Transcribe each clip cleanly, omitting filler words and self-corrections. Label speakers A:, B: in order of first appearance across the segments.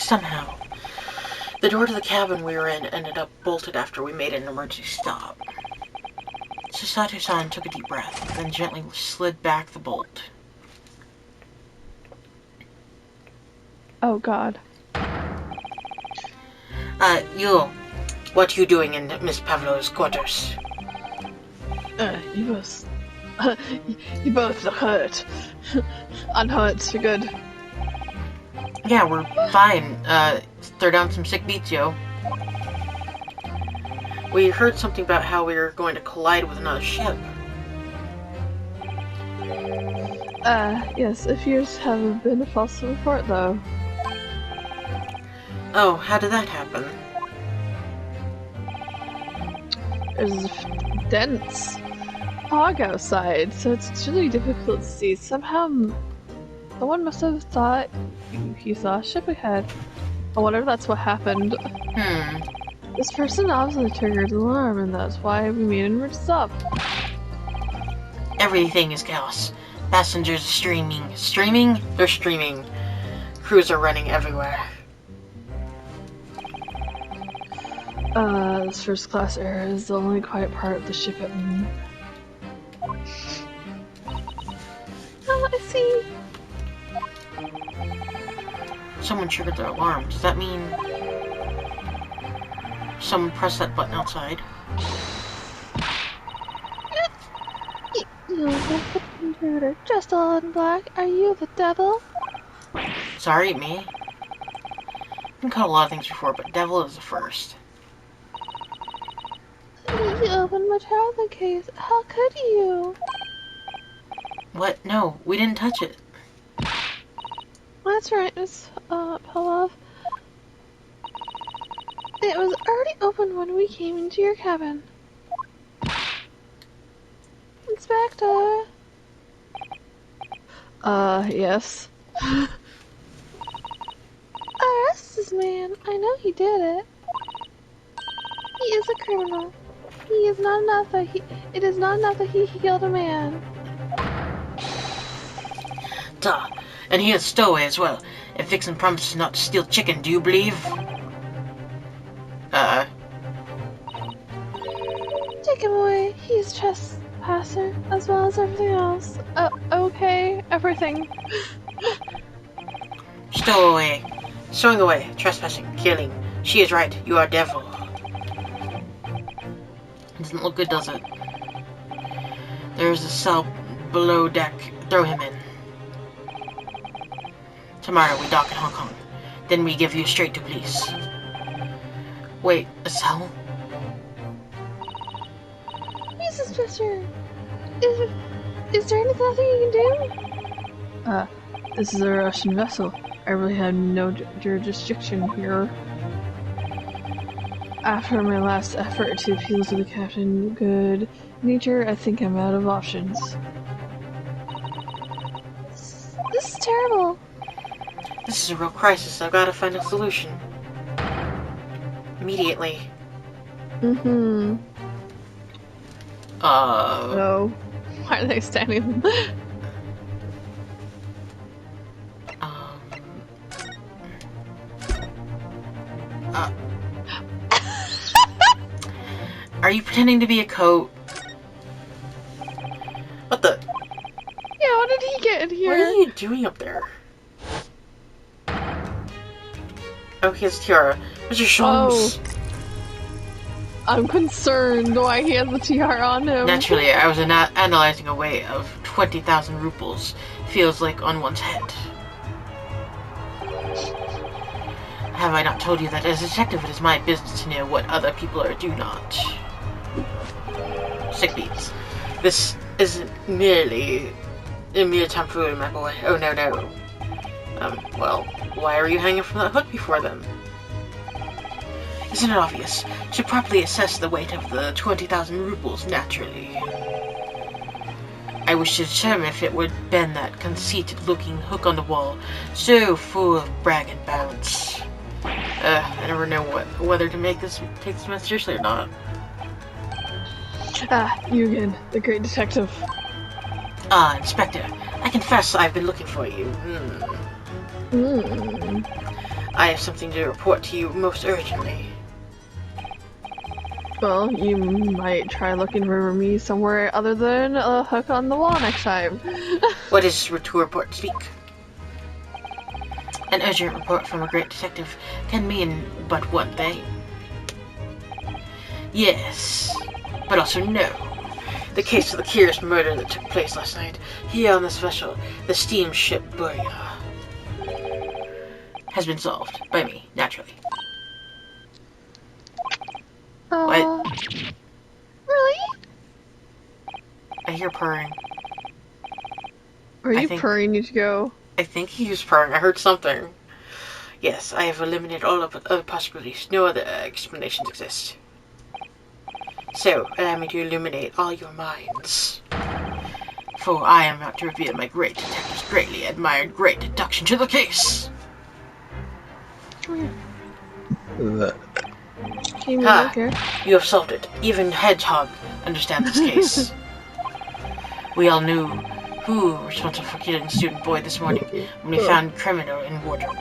A: Somehow, the door to the cabin we were in ended up bolted after we made an emergency stop. Susato-san took a deep breath, then gently slid back the bolt.
B: Oh god.
A: You, what are you doing in Miss Pavlov's quarters?
B: You both... you both look hurt. Unhurt, you're good.
A: Yeah, we're fine. Throw down some sick beats, yo. We heard something about how we were going to collide with another ship.
B: Yes, appears to have been a false report, though.
A: Oh, how did that happen?
B: There's a dense fog outside, so it's really difficult to see. Somehow, someone must have thought he saw a ship ahead. I wonder if that's what happened. This person obviously triggered the alarm, and that's why we made an emergency stop.
A: Everything is chaos. Passengers are streaming. Streaming? They're streaming. Crews are running everywhere.
B: This first class area is the only quiet part of the ship at moment. Oh, I see.
A: Someone triggered their alarm. Does that mean someone pressed that button outside?
B: You the intruder, dressed all in black. Are you the devil?
A: Sorry, me. I've been called a lot of things before, but devil is the first.
B: You opened my traveling case. How could you?
A: What? No, we didn't touch it.
B: That's right, Miss Pavlov. It was already open when we came into your cabin. Inspector! Yes. Arrest this man. I know he did it. He is a criminal. He is not enough that it is not enough that he killed a man.
A: Duh. And he is stowaway as well. If Vixen promises not to steal chicken, do you believe?
B: Take him away. He is trespasser as well as everything else. Okay, everything.
A: Stowaway. Stowing away. Trespassing. Killing. She is right. You are devil. Doesn't look good, does it? There's a cell below deck. Throw him in. Tomorrow we dock in Hong Kong. Then we give you straight to police. Wait, a cell?
B: Yes, Inspector. Is there anything you can do? This is a Russian vessel. I really had no jurisdiction here. After my last effort to appeal to the captain's good nature, I think I'm out of options. This is terrible.
A: This is a real crisis. I've got to find a solution. Immediately.
B: Mm-hmm. No. Why are they standing?
A: Are you pretending to be a coat? What the?
B: Yeah, how did he get in here?
A: What are you doing up there? Oh, he has tiara. Mr. Sholmes.
B: Oh. I'm concerned why he has the tiara on him.
A: Naturally, I was analyzing a weight of 20,000 rubles. Feels like on one's head. Have I not told you that as a detective it is my business to know what other people are do not? Sick beats. This isn't merely a mere tomfoolery, my boy. Oh, no, no. Well, why are you hanging from that hook before them? Isn't it obvious? To properly assess the weight of the 20,000 rubles, naturally. I wish to determine if it would bend that conceited-looking hook on the wall, so full of brag and bounce. I never know whether to take this man seriously or not.
B: You again, the great detective.
A: Inspector, I confess I've been looking for you. I have something to report to you most urgently.
B: Well, you might try looking for me somewhere other than a hook on the wall next time.
A: What is to report? Speak. An urgent report from a great detective can mean but one thing. Yes, but also no. The case of the curious murder that took place last night here on this vessel, the steamship Burya, has been solved by me, naturally. What?
B: Really?
A: I hear purring.
B: Are you purring, Ichigo?
A: I think he was purring. I heard something. Yes, I have eliminated all of other possibilities. No other explanations exist. So, allow me to illuminate all your minds. For I am about to reveal my great detective's greatly admired great deduction to the case.
B: Okay.
A: You have solved it. Even Hedgehog understands this case. We all knew who was responsible for killing student boy this morning when we found criminal in wardrobe.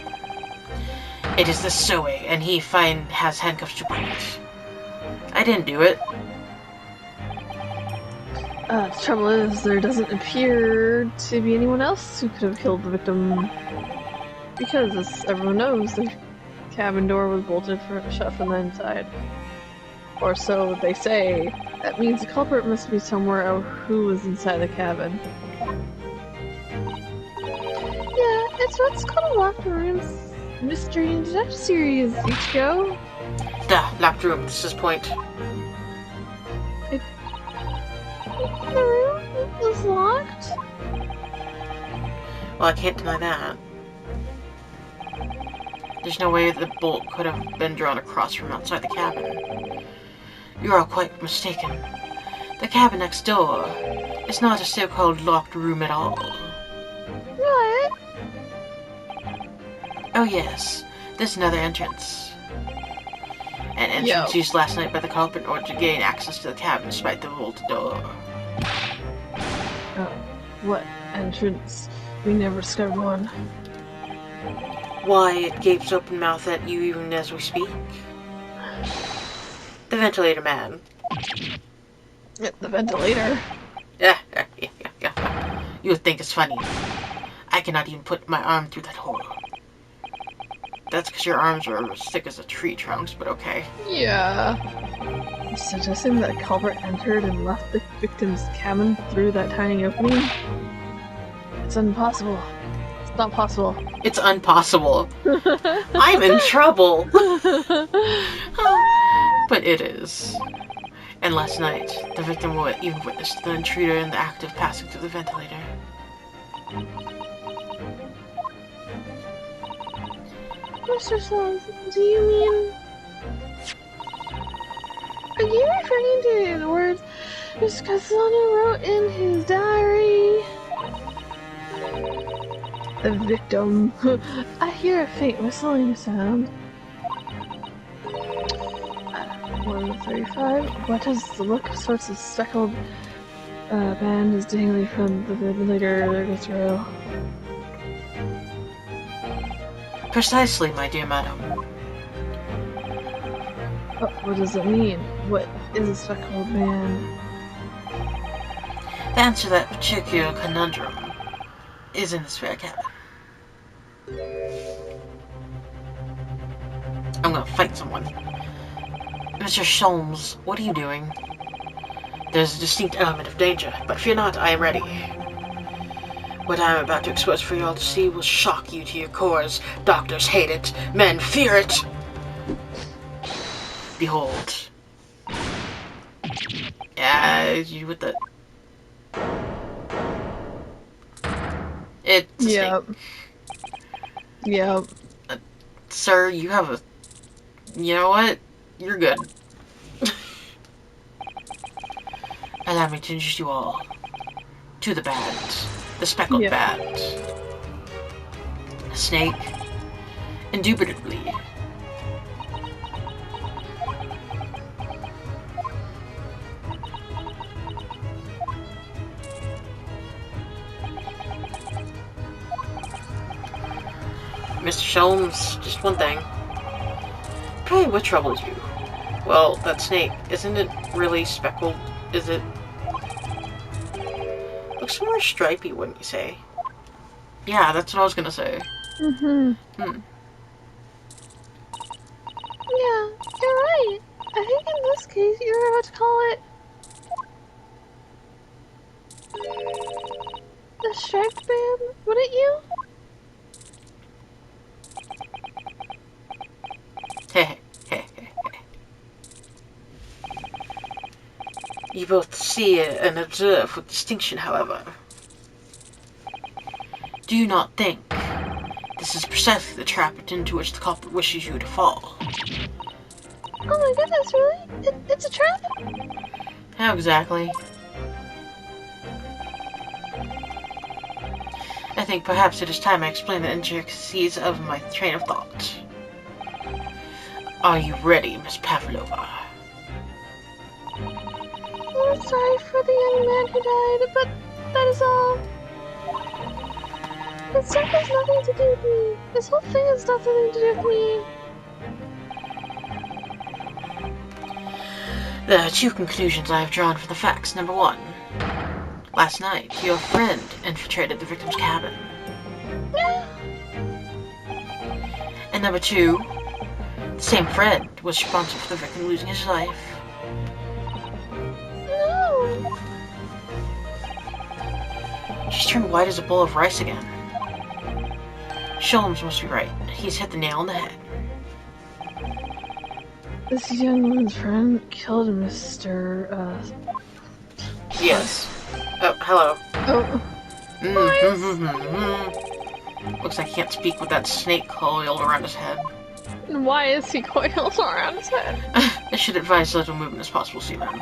A: It is the Soe, and he has handcuffs to prove it. I didn't do it.
B: The trouble is, there doesn't appear to be anyone else who could have killed the victim. Because, as everyone knows, the cabin door was bolted shut from the inside. Or so they say. That means the culprit must be somewhere who was inside the cabin. Yeah, it's what's called a locked rooms mystery and detective series, Ichigo.
A: Duh, locked room. This is point.
B: The room was locked?
A: Well, I can't deny that. There's no way the bolt could have been drawn across from outside the cabin. You are quite mistaken. The cabin next door is not a so-called locked room at all.
B: What?
A: Oh yes, there's another entrance. An entrance used last night by the culprit in order to gain access to the cabin despite the bolted door.
B: What entrance? We never discovered one.
A: Why, it gapes open-mouthed at you even as we speak. The ventilator man.
B: The ventilator?
A: Yeah. You would think it's funny. I cannot even put my arm through that hole. That's because your arms are as thick as the tree trunks, but okay.
B: Yeah. You're suggesting that a culprit entered and left the victim's cabin through that tiny opening? It's impossible. It's not possible.
A: It's impossible. I'm in trouble. But it is. And last night, the victim even witnessed the intruder in the act of passing through the ventilator.
B: Mr. Sloan, do you mean... Are you referring to the words Mr. Castellano wrote in his diary? The victim. I hear a faint whistling sound. 135. What does the look of sorts of speckled band is dangling from the ventilator go through?
A: Precisely, my dear madam.
B: What does it mean? What is a speckled band?
A: The answer to that particular conundrum is in this fair cabin. I'm gonna fight someone. Mr. Sholmes, what are you doing? There's a distinct element of danger, but fear not, I am ready. What I am about to expose for you all to see will shock you to your cores. Doctors hate it. Men fear it. Behold. Yeah, you with the... It's
B: Yep. Yep.
A: Sir, you have a... You know what? You're good. Allow me to introduce you all to the band. The speckled band. A snake. Indubitably. Mr. Sholmes, just one thing. Pray, what troubles you? Well, that snake, isn't it really speckled? Is it? Looks more stripy, wouldn't you say? Yeah, that's what I was gonna say.
B: Yeah, you're right. I think in this case you're about to call it the striped band, wouldn't you?
A: You both see and observe with distinction, however. Do you not think this is precisely the trap into which the culprit wishes you to fall?
B: Oh my goodness, really? It's a trap?
A: How exactly? I think perhaps it is time I explain the intricacies of my train of thought. Are you ready, Miss Pavlova?
B: I'm sorry for the young man who died, but that is all. This stuff has nothing to do with me. This whole thing has nothing to do with me.
A: There are two conclusions I have drawn from the facts. Number one, last night, your friend infiltrated the victim's cabin. And number two, the same friend was responsible for the victim losing his life.
B: No.
A: She's turned white as a bowl of rice again. Sholmes must be right. He's hit the nail on the head.
B: This young woman's friend killed Mr.
A: Yes. Oh, hello.
B: Oh.
A: Looks like he can't speak with that snake coiled around his head.
B: And why is he coiled around his head?
A: I should advise little movement as possible, Seaman.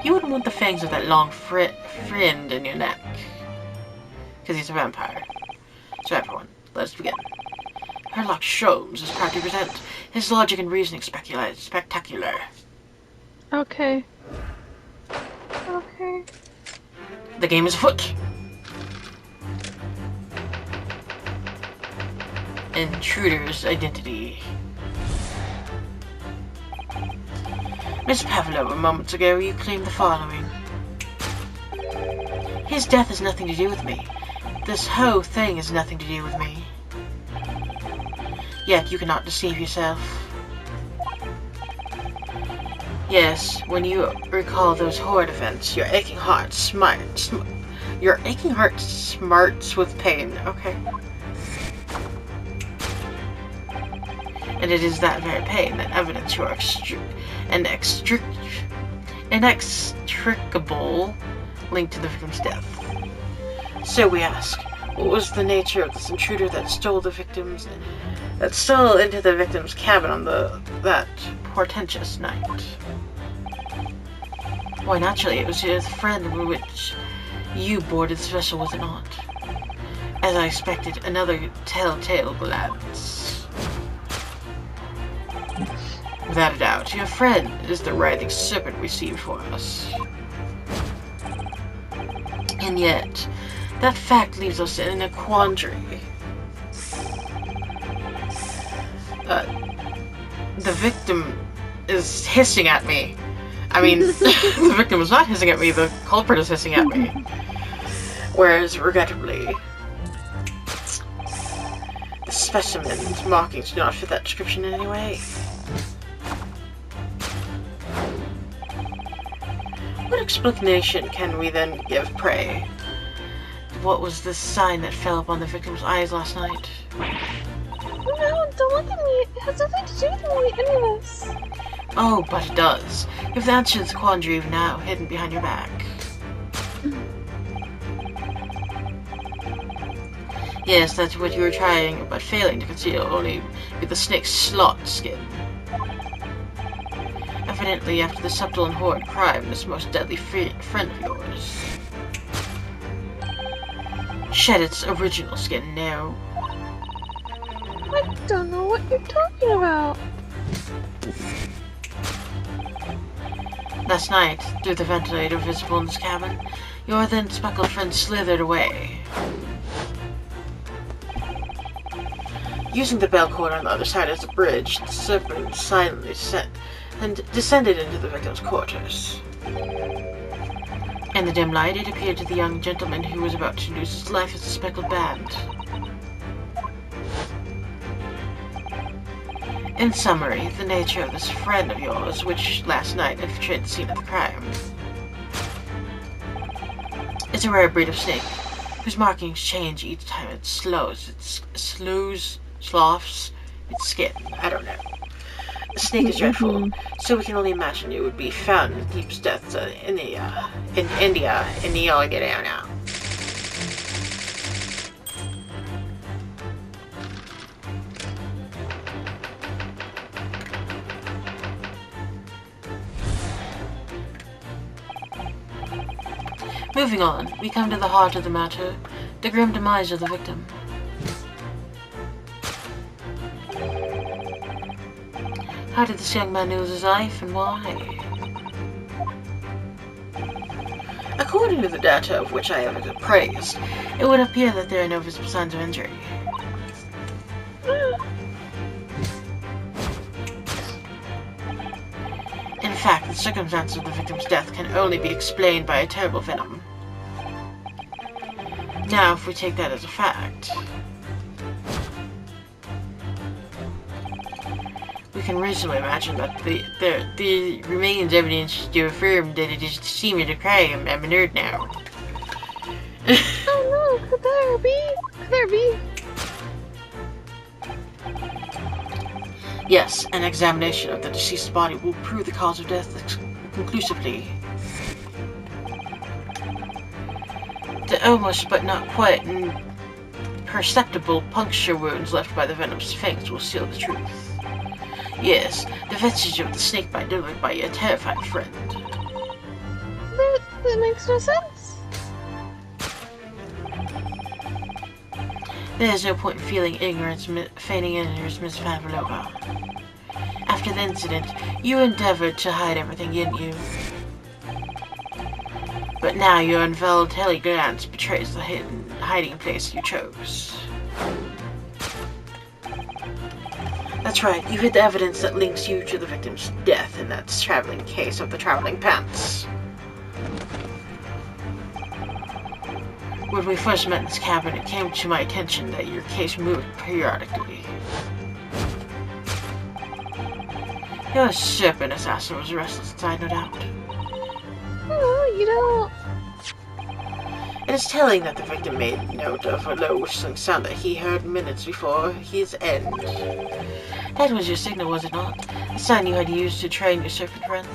A: You wouldn't want the fangs of that long friend in your neck. Because he's a vampire. So everyone, let us begin. Herlock Sholmes is proud to present his logic and reasoning spectacular.
B: Okay. Okay.
A: The game is afoot. Intruder's identity. Miss Pavlova, moments ago you claimed the following. His death has nothing to do with me. This whole thing has nothing to do with me. Yet you cannot deceive yourself. Yes, when you recall those horrid events, your aching heart smarts with pain. Okay. And it is that very pain that evidence your inextricable link to the victim's death. So we ask, what was the nature of this intruder that stole into the victim's cabin on that portentous night? Why, naturally, it was his friend with which you boarded this vessel, was it not? As I expected, another telltale glance. Without a doubt, your friend is the writhing serpent received for us. And yet, that fact leaves us in a quandary. The victim is hissing at me. I mean, the victim is not hissing at me, the culprit is hissing at me. Whereas, regrettably, the specimen's markings do not fit that description in any way. What explanation can we then give, pray? What was this sign that fell upon the victim's eyes last night?
B: No, don't look at me. It has nothing to do with me, any of this.
A: Oh, but it does. You have the answer to this quandary even now, hidden behind your back. Yes, that's what you were trying, but failing to conceal only with the snake's slot skin. Evidently, after the subtle and horrid crime, this most deadly friend of yours shed its original skin now.
B: I don't know what you're talking about.
A: Last night, through the ventilator visible in this cabin, your then speckled friend slithered away. Using the bell cord on the other side as a bridge, the serpent silently descended into the victim's quarters. In the dim light, it appeared to the young gentleman who was about to lose his life as a speckled band. In summary, the nature of this friend of yours, which last night infiltrated the scene of the crime, is a rare breed of snake, whose markings change each time it sloughs its skin. I don't know. The snake is dreadful, so we can only imagine it would be found in the deepest depths of India, in the Alligator. Moving on, we come to the heart of the matter, the grim demise of the victim. How did this young man lose his life, and why? According to the data of which I have appraised, it would appear that there are no visible signs of injury. In fact, the circumstances of the victim's death can only be explained by a terrible venom. Now, if we take that as a fact, we can reasonably imagine that the remains evidence to affirm that it is the scene of the crime. I'm a nerd now.
B: Oh no, could there be? Could there be?
A: Yes, an examination of the deceased's body will prove the cause of death conclusively. The almost but not quite perceptible puncture wounds left by the venom's fangs will seal the truth. Yes, the vestige of the snake bite delivered by a terrified friend.
B: That makes no sense.
A: There is no point in feigning ignorance, Miss Pavlova. After the incident, you endeavored to hide everything, didn't you? But now your unveiled glance betrays the hidden hiding place you chose. That's right, you hid the evidence that links you to the victim's death in that traveling case of the traveling pants. When we first met in this cabin, it came to my attention that your case moved periodically. Your serpent assassin was restless inside, no doubt.
B: Oh, you don't.
A: It is telling that the victim made note of a low whistling sound that he heard minutes before his end. That was your signal, was it not? The sign you had used to train your serpent friend.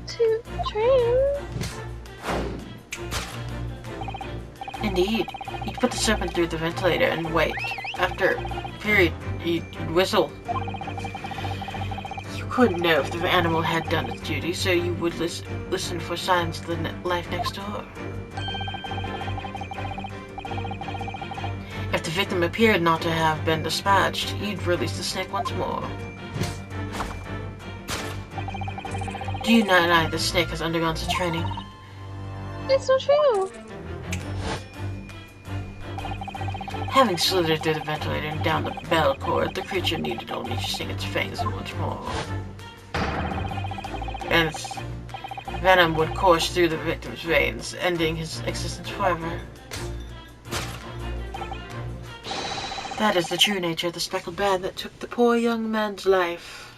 B: To train?
A: Indeed. You'd put the serpent through the ventilator and wait. After a period, you'd whistle. You couldn't know if the animal had done its duty, so you would listen for signs of the life next door. If the victim appeared not to have been dispatched, you'd release the snake once more. Do you not deny the snake has undergone such training?
B: It's not true.
A: Having slithered through the ventilator and down the bell cord, the creature needed only to sink its fangs once more. And its venom would course through the victim's veins, ending his existence forever. That is the true nature of the speckled band that took the poor young man's life.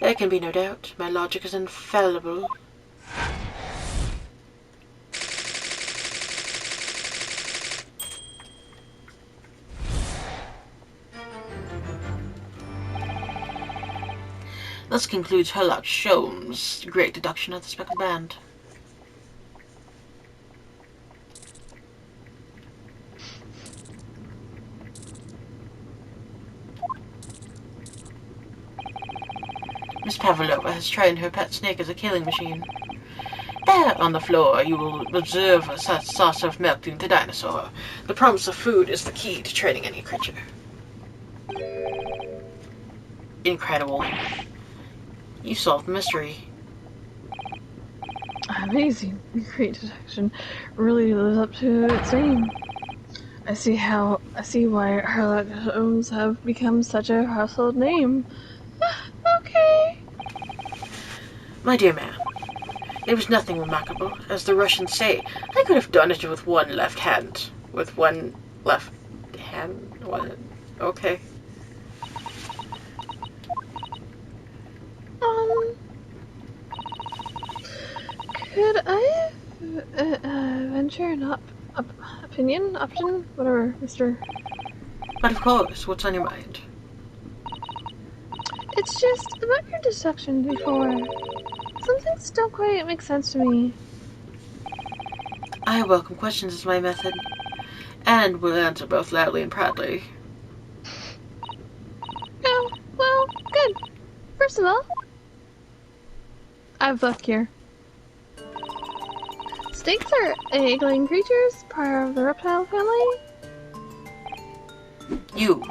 A: There can be no doubt. My logic is infallible. Thus concludes Sherlock Holmes' great deduction of the speckled band. Miss Pavlova has trained her pet snake as a killing machine. There, on the floor, you will observe a saucer of milk into dinosaur. The promise of food is the key to training any creature. Incredible. You solved the mystery.
B: Amazing. Great detection. Really lives up to its name. I see why Sherlock Holmes have become such a household name. Okay.
A: My dear man, there was nothing remarkable. As the Russians say, I could have done it with one left hand. With one left hand? What? Okay.
B: Could I venture an option? Whatever, Mr.
A: But of course, what's on your mind?
B: It's just about your deception before. Some things don't quite make sense to me.
A: I welcome questions as my method, and will answer both loudly and proudly.
B: Oh, well, good. First of all, I have a book here. Snakes are egg-laying creatures, part of the reptile family.
A: You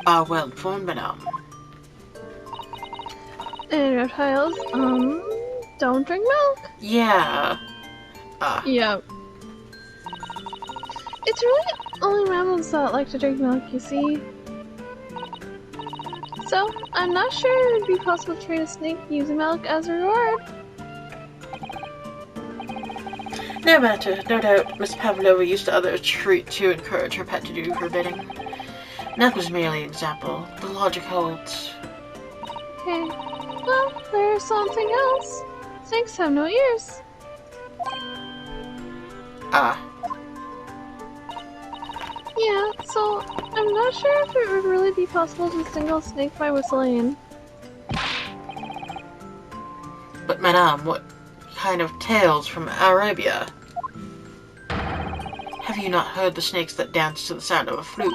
A: are well informed, madame.
B: And reptiles, don't drink milk.
A: Yeah.
B: Yep. It's really only mammals that like to drink milk, you see. So, I'm not sure it would be possible to train a snake using milk as a reward.
A: No matter, no doubt, Miss Pavlova used to other treat to encourage her pet to do her bidding. That was merely an example. The logic holds.
B: Okay. Well, there's something else. Snakes have no ears. Yeah, so I'm not sure if it would really be possible to single a snake by whistling.
A: But madame, what kind of tales from Arabia? Have you not heard the snakes that dance to the sound of a flute?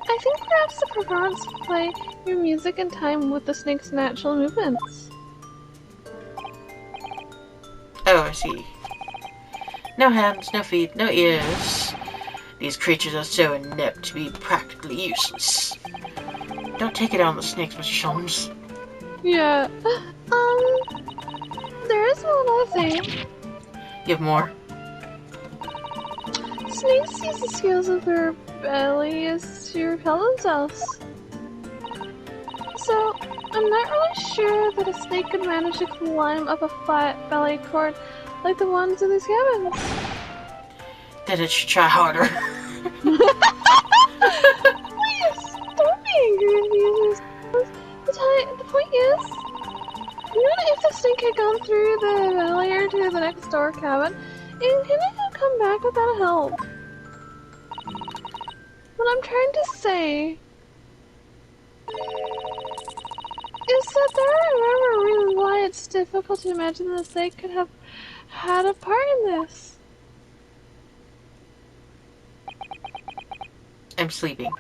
B: I think perhaps the Provence play your music in time with the snake's natural movements.
A: Oh, I see. No hands, no feet, no ears. These creatures are so inept to be practically useless. Don't take it out on the snakes, Mr. Sholmes.
B: Yeah. There is one other thing.
A: You have more?
B: Snakes use the scales of their bellies to repel themselves. So, I'm not really sure that a snake could manage to climb up a flat belly cord like the ones in these cabins.
A: Then it should try harder.
B: Please, don't be angry with me. The point is, even if the snake had gone through the ventilator to the next door cabin, it couldn't have come back without help. What I'm trying to say is that there are never really why it's difficult to imagine that the snake could have had a part in this.
A: I'm sleeping.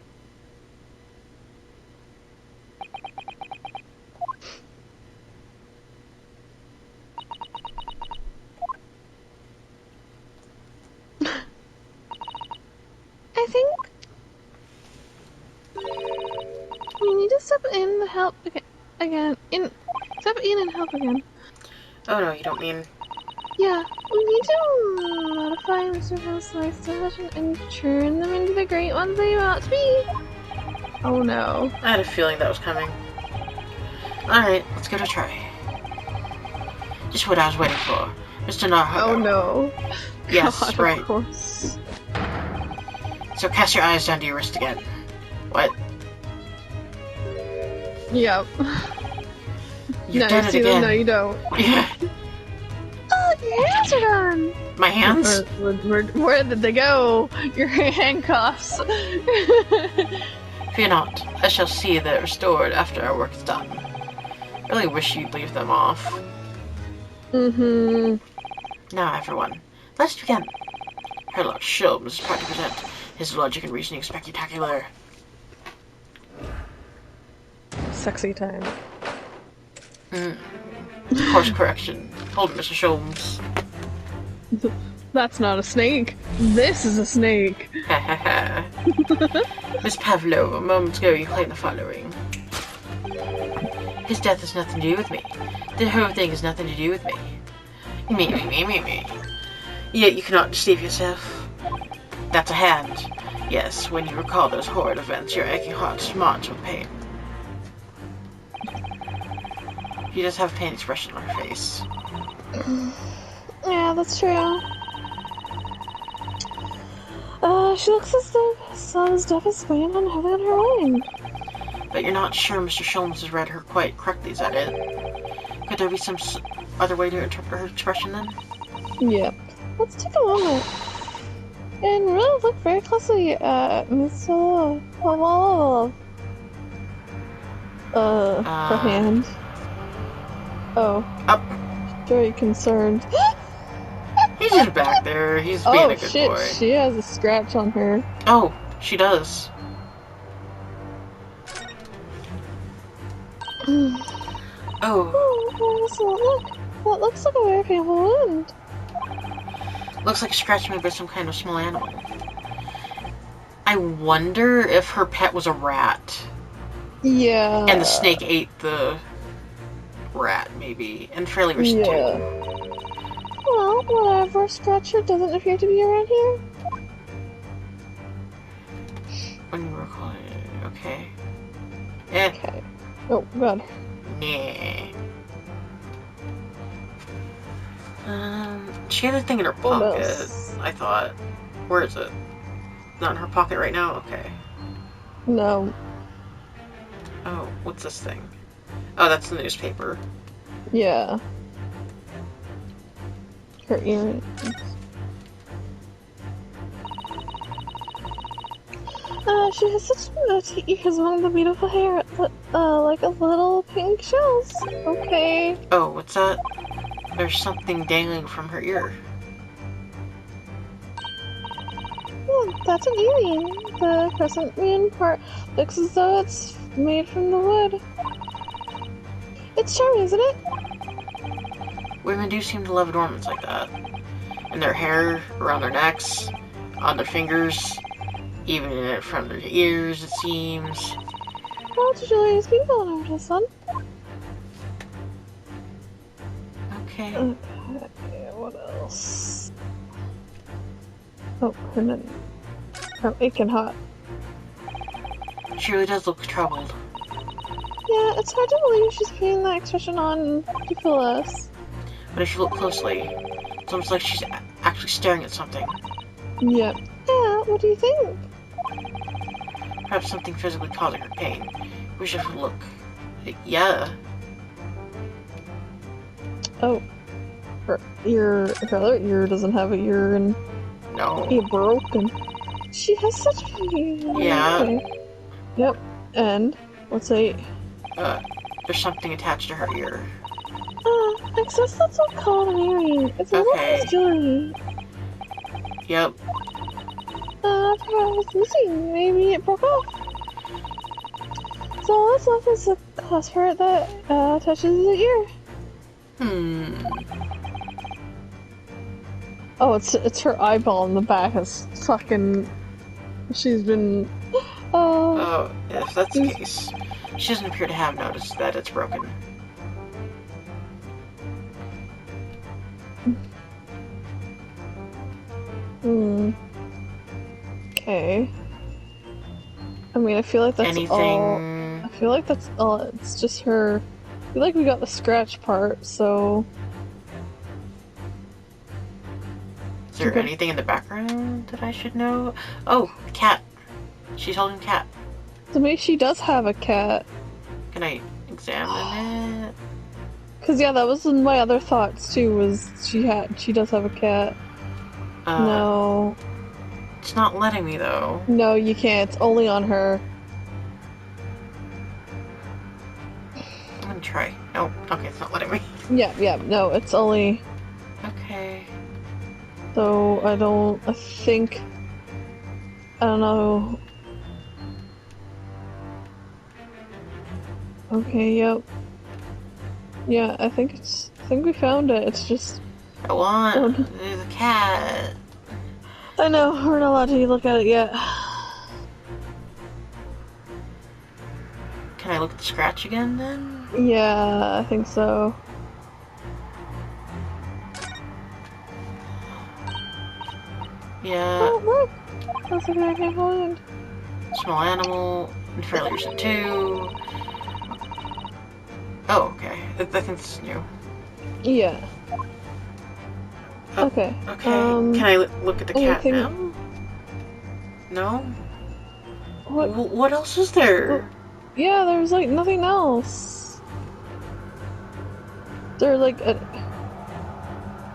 B: I think we need to step in and help again. Step in and help again.
A: Oh no, you don't mean...
B: Yeah, we need to modify Mr. Hill's life selection and turn them into the great ones they ought to be. Oh no.
A: I had a feeling that was coming. Alright, let's give it a try. Just what I was waiting for. Mr. Narhago.
B: Oh no.
A: Yes,
B: God,
A: right.
B: Of course.
A: So cast your eyes down to your wrist again. What?
B: Yep.
A: You've
B: No,
A: done
B: you
A: it
B: see
A: again.
B: them? No, you don't.
A: Yeah.
B: Oh, your hands are done!
A: My hands?
B: Where did they go? Your handcuffs.
A: Fear not. I shall see they're restored after our work is done. Really wish you'd leave them off.
B: Mm-hmm.
A: Now, everyone, let's begin. Sherlock Holmes is proud to present his logic and reasoning spectacular.
B: Sexy time.
A: Course correction. Hold it, Mr. Sholmes.
B: That's not a snake. This is a snake.
A: Ha ha ha. Miss Pavlova, moments ago you claimed the following. His death has nothing to do with me. The whole thing has nothing to do with me. Me. Yet you cannot deceive yourself. That's a hand. Yes, when you recall those horrid events, your aching heart smarts with pain. She does have a pain expression on her face.
B: Yeah, that's true. She looks as though Son's death is weighing on heavy on her mind.
A: But you're not sure Mr. Sholmes has read her quite correctly, is that it? Could there be some other way to interpret her expression then?
B: Yeah. Let's take a moment and really look very closely at Miss Pavel. Her hand. Oh.
A: Up.
B: Very concerned.
A: He's just back there. He's being a good
B: shit,
A: boy.
B: She has a scratch on her.
A: Oh, she does.
B: Oh, so look. That looks like a very painful wound.
A: Looks like a scratch made by some kind of small animal. I wonder if her pet was a rat.
B: Yeah.
A: And the snake ate the rat, maybe. And fairly recent too.
B: Well, whatever. Scratcher doesn't appear to be around here.
A: When you recall it, okay. Eh.
B: Okay. Oh, God.
A: Nah. She had a thing in her pocket, I thought. Where is it? Not in her pocket right now? Okay.
B: No.
A: Oh, what's this thing? Oh, that's the newspaper.
B: Yeah. Her earrings. She has such she has one of the beautiful hair, like a little pink shells. Okay.
A: Oh, what's that? There's something dangling from her ear.
B: Yeah, that's an earring. The crescent moon part looks as though it's made from the wood. It's charming, isn't it?
A: Women do seem to love adornments like that. And their hair, around their necks, on their fingers, even in front of their ears, it seems.
B: Well, it's really is beautiful in our son.
A: Okay.
B: Okay, what else? Oh, her name. Her aching hot.
A: She really does look troubled.
B: Yeah, it's hard to believe she's putting that expression on to fool us.
A: But if you look closely, it's almost like she's actually staring at something.
B: Yep. Yeah, what do you think?
A: Perhaps something physically causing her pain. We should look. Yeah.
B: Oh. Her other ear doesn't have a ear and
A: No.
B: it broken. She has such a...
A: Yeah.
B: Okay. Yep. And, let's say...
A: There's something attached to her ear.
B: I guess that's what called an earring. It's a little jewelry.
A: Yep.
B: I forgot it was missing. Maybe it broke off. So all that's left is the clasp part that touches the ear. Oh, it's her eyeball in the back. It's fucking... She's been...
A: Oh, if that's the case, she doesn't appear to have noticed that it's broken.
B: Okay. I mean, I feel like that's
A: Anything...
B: all... I feel like that's all... It's just her... I feel like we got the scratch part, so...
A: Is there anything in the background that I should know? Oh, cat. She's holding a cat.
B: So maybe she does have a cat.
A: Can I examine it?
B: Cause yeah, that was my other thoughts too, was she does have a cat. No.
A: It's not letting me though.
B: No, you can't. It's only on her.
A: I'm gonna try. Nope. Okay, it's not letting me.
B: Yeah, no, it's only...
A: Okay.
B: So, I don't know. Okay, yep. Yeah, I think we found it. It's just...
A: I want... There's a cat.
B: I know, we're not allowed to look at it yet.
A: Can I look at the scratch again then?
B: Yeah, I think so.
A: Yeah.
B: Oh, look! That's okay, I can't find.
A: Small animal, and fairly recent too. Oh, okay. I think this is new.
B: Yeah.
A: Oh,
B: Okay.
A: okay. Can I look at the cat
B: anything...
A: now? No?
B: What?
A: What else is there?
B: Oh, yeah, there's like nothing else. There's like a...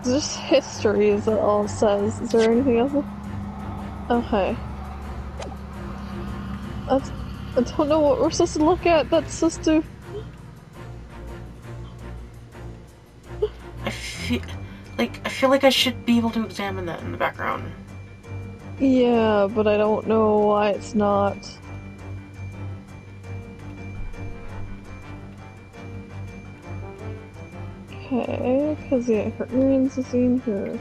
B: Just history is all it says. Is there anything else? Okay. I don't know what we're supposed to look at. That's supposed to...
A: I feel like I should be able to examine that in the background.
B: Yeah, but I don't know why it's not. Okay, because yeah, her earrings is in her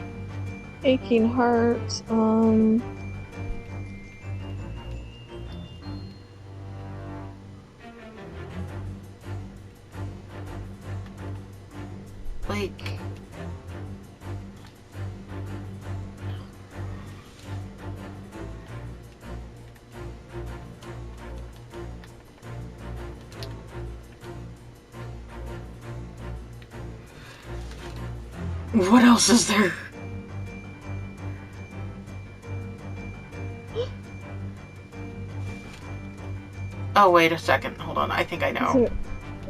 B: aching heart.
A: Like... What else is there? Oh, wait a second. Hold on. I think I know.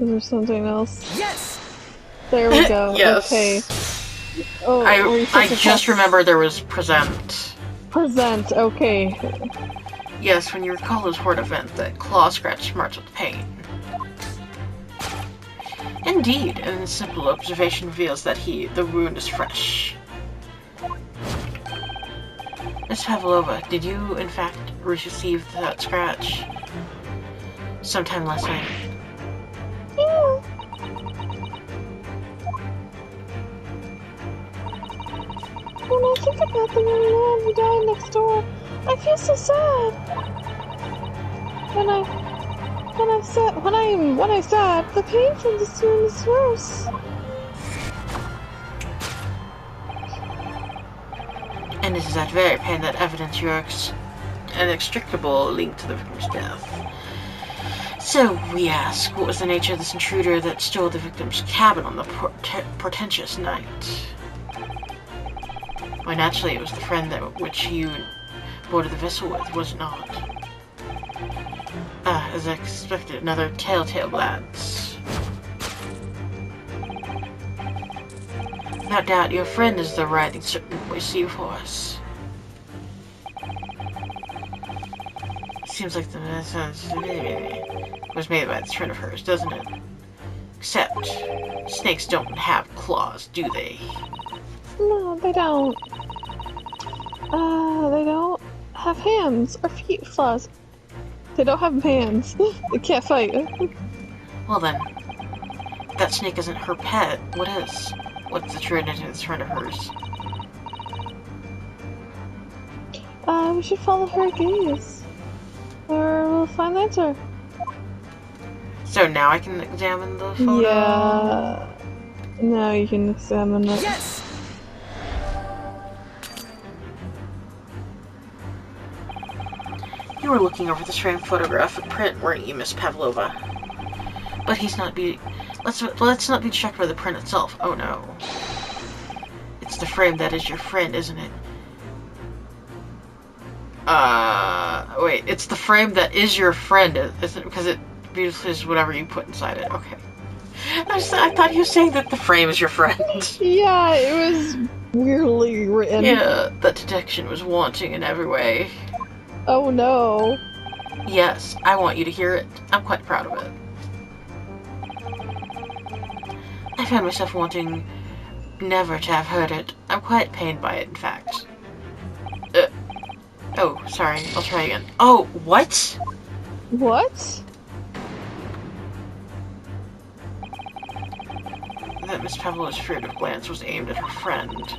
B: Is there something else?
C: Yes!
B: There we go.
A: Yes.
B: Okay. Oh,
A: I just remembered there was present.
B: Present, okay.
A: Yes, when you recall those horrid event, that claw scratch marks with pain. Indeed, and a simple observation reveals that the wound is fresh. Miss Pavlova, did you, in fact, receive that scratch? Sometime last night.
B: Yeah. When I think about the young man who died next door, I feel so sad. When I'm sad, the pain from this wound is worse.
A: And it is that very pain that evidence your inextricable link to the victim's death. So, we ask, what was the nature of this intruder that stole the victim's cabin on the portentous night? Why, naturally, it was the friend which you boarded the vessel with, was it not? Ah, as I expected, another telltale glance. Without doubt, your friend is the writhing serpent we see before us. Seems like the was made by this friend of hers, doesn't it? Except, snakes don't have claws, do they?
B: No, they don't. They don't have hands or feet claws. They don't have hands. They can't fight.
A: Well then, that snake isn't her pet. What is? What's the true identity of this friend of hers?
B: We should follow her gaze. Or we'll find the answer.
A: So now I can examine the photo?
B: Yeah. Now you can examine it.
C: Yes!
A: You were looking over this framed photographic print, weren't you, Miss Pavlova? But let's not be distracted by the print itself. Oh no. It's the frame that is your friend, isn't it? Wait, it's the frame that is your friend, isn't it? Because it beautifully is whatever you put inside it. Okay. I thought you were saying that the frame is your friend.
B: Yeah, it was weirdly written.
A: Yeah, that detection was wanting in every way.
B: Oh no.
A: Yes, I want you to hear it. I'm quite proud of it. I found myself wanting never to have heard it. I'm quite pained by it, in fact. Oh, sorry. I'll try again. Oh, what?
B: What?
A: That Miss Pavlova's furtive glance was aimed at her friend.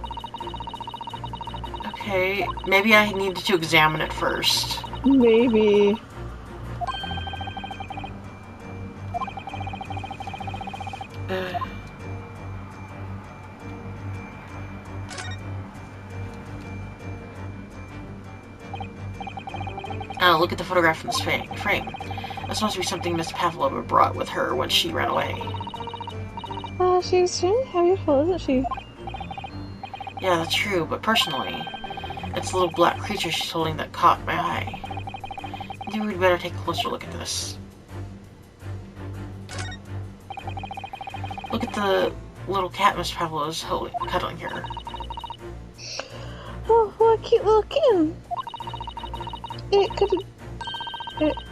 A: Okay, maybe I needed to examine it first.
B: Maybe.
A: Look at the photograph in this frame. This must be something Miss Pavlova brought with her when she ran away.
B: She's really beautiful, isn't she?
A: Yeah, that's true, but personally, it's the little black creature she's holding that caught my eye. I think we'd better take a closer look at this. Look at the little cat Miss Pavlova's cuddling her.
B: Oh, what a cute little kitten! It could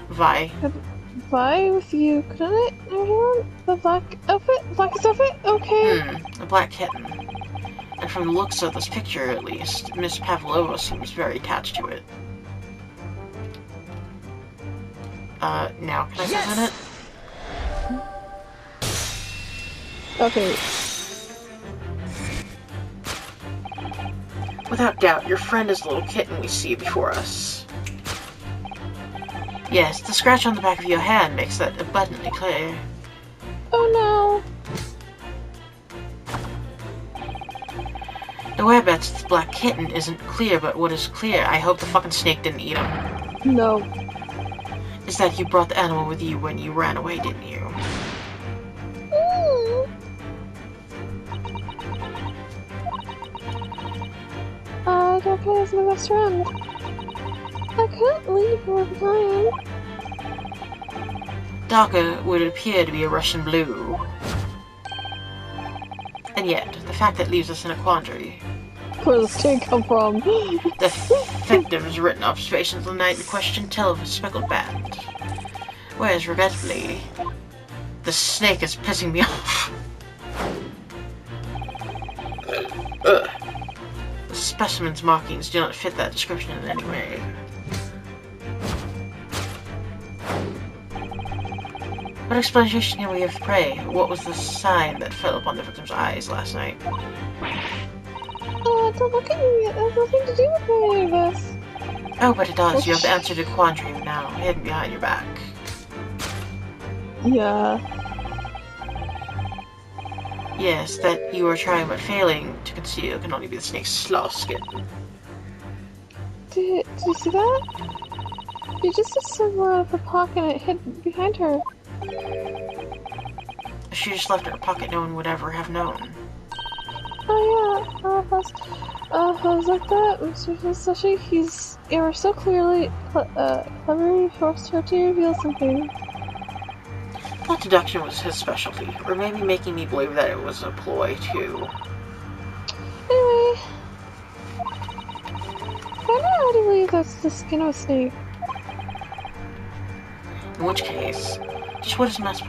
A: Vi.
B: vie with you, couldn't it, everyone? The black outfit? Blackest outfit? Okay.
A: A black kitten. And from the looks of this picture, at least, Miss Pavlova seems very attached to it. Now can I present it?
B: Okay.
A: Without doubt, your friend is the little kitten we see before us. Yes, the scratch on the back of your hand makes that abundantly clear.
B: Oh
A: The way I bet this black kitten isn't clear, but what is clear, I hope the fucking snake didn't eat him.
B: no.
A: Is that you brought the animal with you when you ran away, didn't you?
B: Daka is my best friend. I couldn't leave her behind.
A: Daka would appear to be a Russian blue. And yet, the fact that leaves us in a quandary.
B: Where does this kid come from?
A: The victim's written observations on the night in question tell of a speckled band. Whereas, regrettably, the snake is pissing me off. The specimen's markings do not fit that description in any way. What explanation can we give Prey? What was the sign that fell upon the victim's eyes last night?
B: Don't look at me. It has nothing to do with any of this.
A: Oh, but it does. You have the answer to the quandary now, hidden behind your back.
B: Yeah.
A: Yes, that you are trying but failing to conceal can only be the snake's slough skin.
B: Did you see that? You just assumed out of the pocket and it hid behind her.
A: If she just left it in her pocket, no one would ever have known.
B: Oh yeah, I was like that, Mr. Sashi, you were so clearly, cleverly forced her to reveal something.
A: Plot deduction was his specialty, or maybe making me believe that it was a ploy too.
B: Anyway, I know how to believe that's the skin of a snake.
A: In which case, just what is Miss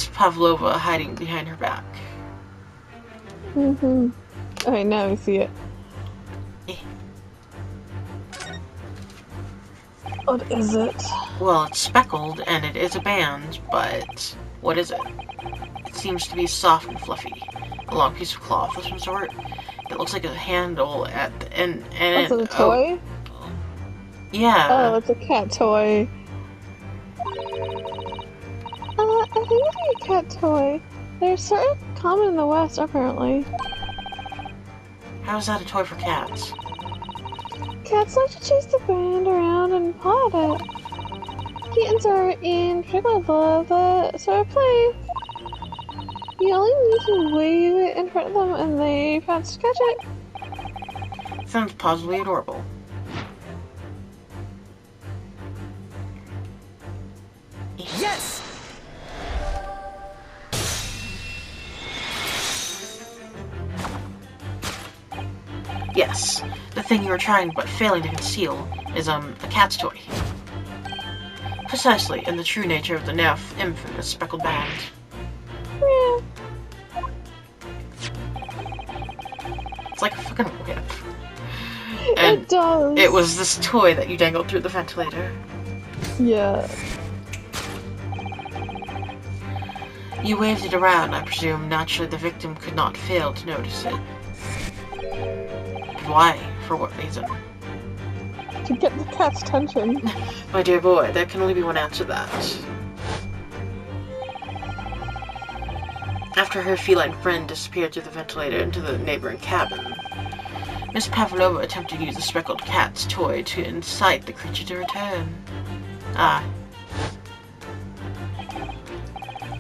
A: Pavlova hiding behind her back?
B: Okay, now we see it. What is it?
A: Well, it's speckled, and it is a band, but what is it? It seems to be soft and fluffy. A long piece of cloth of some sort. It looks like a handle at the end.
B: Is it a toy?
A: Oh, yeah.
B: Oh, it's a cat toy. I think it'd be a cat toy. They're sort of common in the West, apparently.
A: How is that a toy for cats?
B: Cats like to chase the band around and paw at it. Kittens are in particular love that sort of play. You only need to wave it in front of them and they pounce to catch it.
A: Sounds positively adorable.
C: Yes!
A: Yes, the thing you are trying but failing to conceal is, a cat's toy. Precisely, in the true nature of the now infamous speckled band.
B: Yeah.
A: It's like a fucking whip. And
B: it does.
A: it was this toy that you dangled through the ventilator.
B: Yeah.
A: You waved it around, I presume. Naturally, the victim could not fail to notice it. But why? For what reason?
B: To get the cat's attention.
A: My dear boy, there can only be one answer to that. After her feline friend disappeared through the ventilator into the neighboring cabin, Miss Pavlova attempted to use the speckled cat's toy to incite the creature to return. Ah.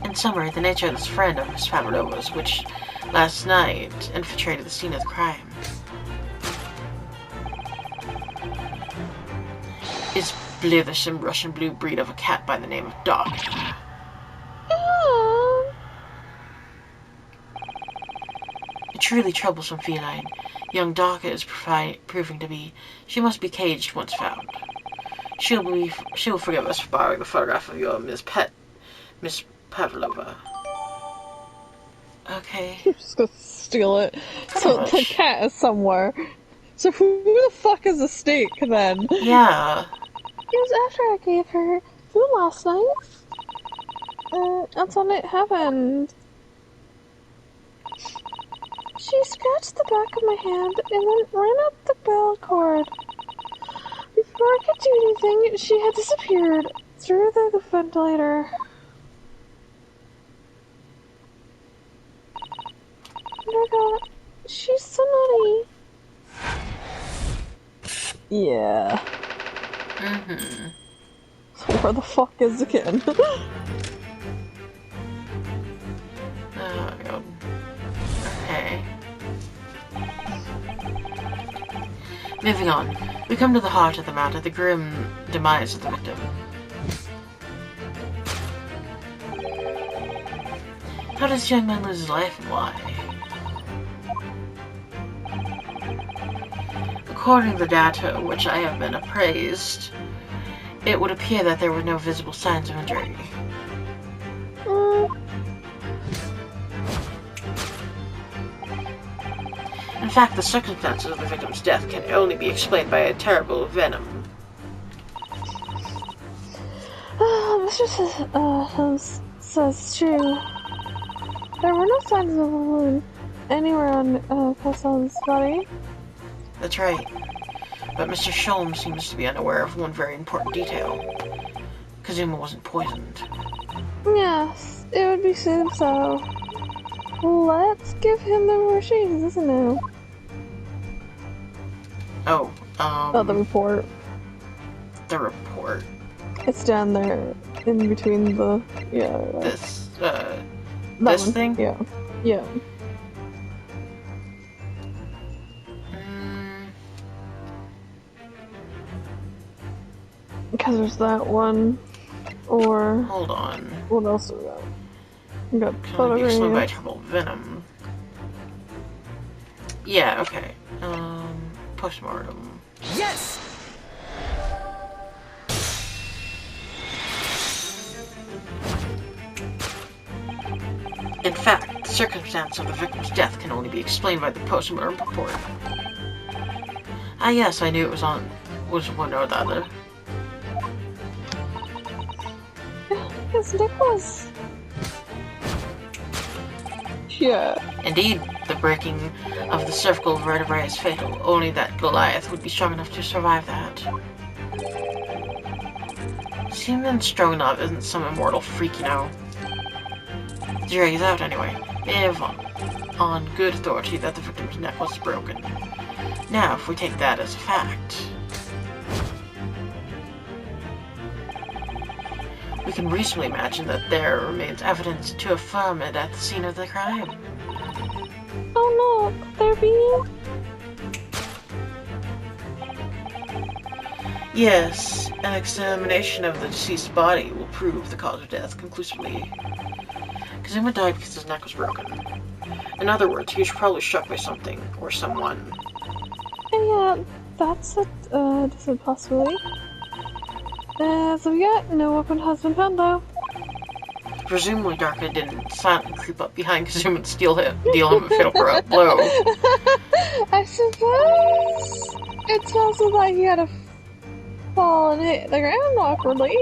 A: In summary, the nature of this friend of Miss Pavlova's, which last night infiltrated the scene of the crime, is blithesome Russian blue breed of a cat by the name of Doc. A truly troublesome feline. Young Daka is proving to be. She must be caged once found. She will forgive us for borrowing the photograph of your Miss Pavlova. Okay.
B: I'm just gonna steal it. So the cat is somewhere. So who the fuck is the snake then?
A: Yeah.
B: It was after I gave her food last night. That's when it happened. She scratched the back of my hand and then ran up the bell cord. Before I could do anything, she had disappeared through the ventilator. Oh my god, she's so naughty. Yeah.
A: Mm-hmm.
B: So where the fuck is the kitten?
A: Oh my god. Okay. Moving on. We come to the heart of the matter, the grim demise of the victim. How does this young man lose his life and why? According to the data which I have been appraised, it would appear that there were no visible signs of injury. In fact, the circumstances of the victim's death can only be explained by a terrible venom.
B: Mr. says true. There were no signs of a wound anywhere on Hassan's body.
A: That's right. But Mr. Sholm seems to be unaware of one very important detail. Kazuma wasn't poisoned.
B: Yes, it would be soon so. Let's give him the machines, isn't it?
A: Oh,
B: the report.
A: The report.
B: It's down there, in between the,
A: This,
B: that
A: this
B: one.
A: thing?
B: Yeah. Yeah. Because there's that one, or...
A: Hold on.
B: What else do we got? We got
A: Can only be explained by
B: photograph.
A: terrible venom. Yeah, okay. Postmortem.
C: Yes!
A: In fact, the circumstance of the victim's death can only be explained by the postmortem report. Ah yes, I knew it was one or the other.
B: It's Nicholas. Yeah.
A: Indeed, the breaking of the cervical vertebrae is fatal. Only that Goliath would be strong enough to survive that. Seaman Stroganoff isn't some immortal freak, you know. The jury's out anyway. They have on good authority that the victim's neck was broken. Now, if we take that as a fact, we can reasonably imagine that there remains evidence to affirm it at the scene of the crime.
B: Oh no, there be...
A: Yes, an examination of the deceased's body will prove the cause of death conclusively. Kazuma died because his neck was broken. In other words, he was probably struck by something or someone.
B: Yeah, that's a decent possibility. So yeah, no weapon has been found though.
A: Presumably Darka didn't silently creep up behind Kazuma and deal him a fatal blow.
B: I suppose it's also that he had a fall and hit the ground awkwardly.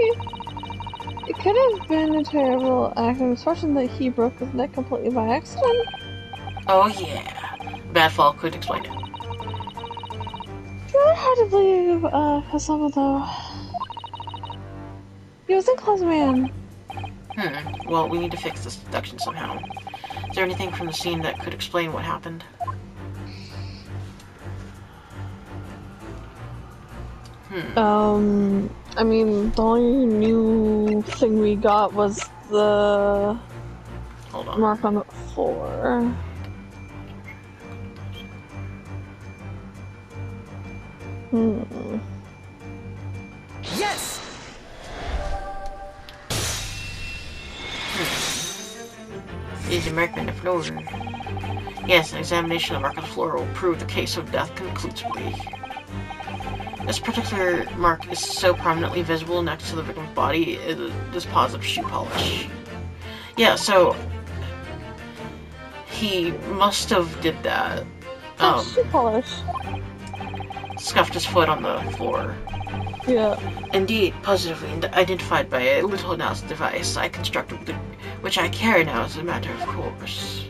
B: It could have been a terrible act of misfortune that he broke his neck completely by accident.
A: Oh yeah, bad fall could explain it.
B: It's really hard to believe, Kasama though. He was a close man.
A: Well, we need to fix this deduction somehow. Is there anything from the scene that could explain what happened?
B: I mean, the only new thing we got was the
A: Hold on.
B: mark on the floor.
C: Yes!
A: Is the mark on the floor? Yes, an examination of the mark on the floor will prove the case of death conclusively. This particular mark is so prominently visible next to the victim's body, it is positive shoe polish. Yeah, so he must have did that.
B: Shoe polish.
A: Scuffed his foot on the floor.
B: Yeah.
A: Indeed, positively identified by a little analysis device I constructed, which I carry now as a matter of course.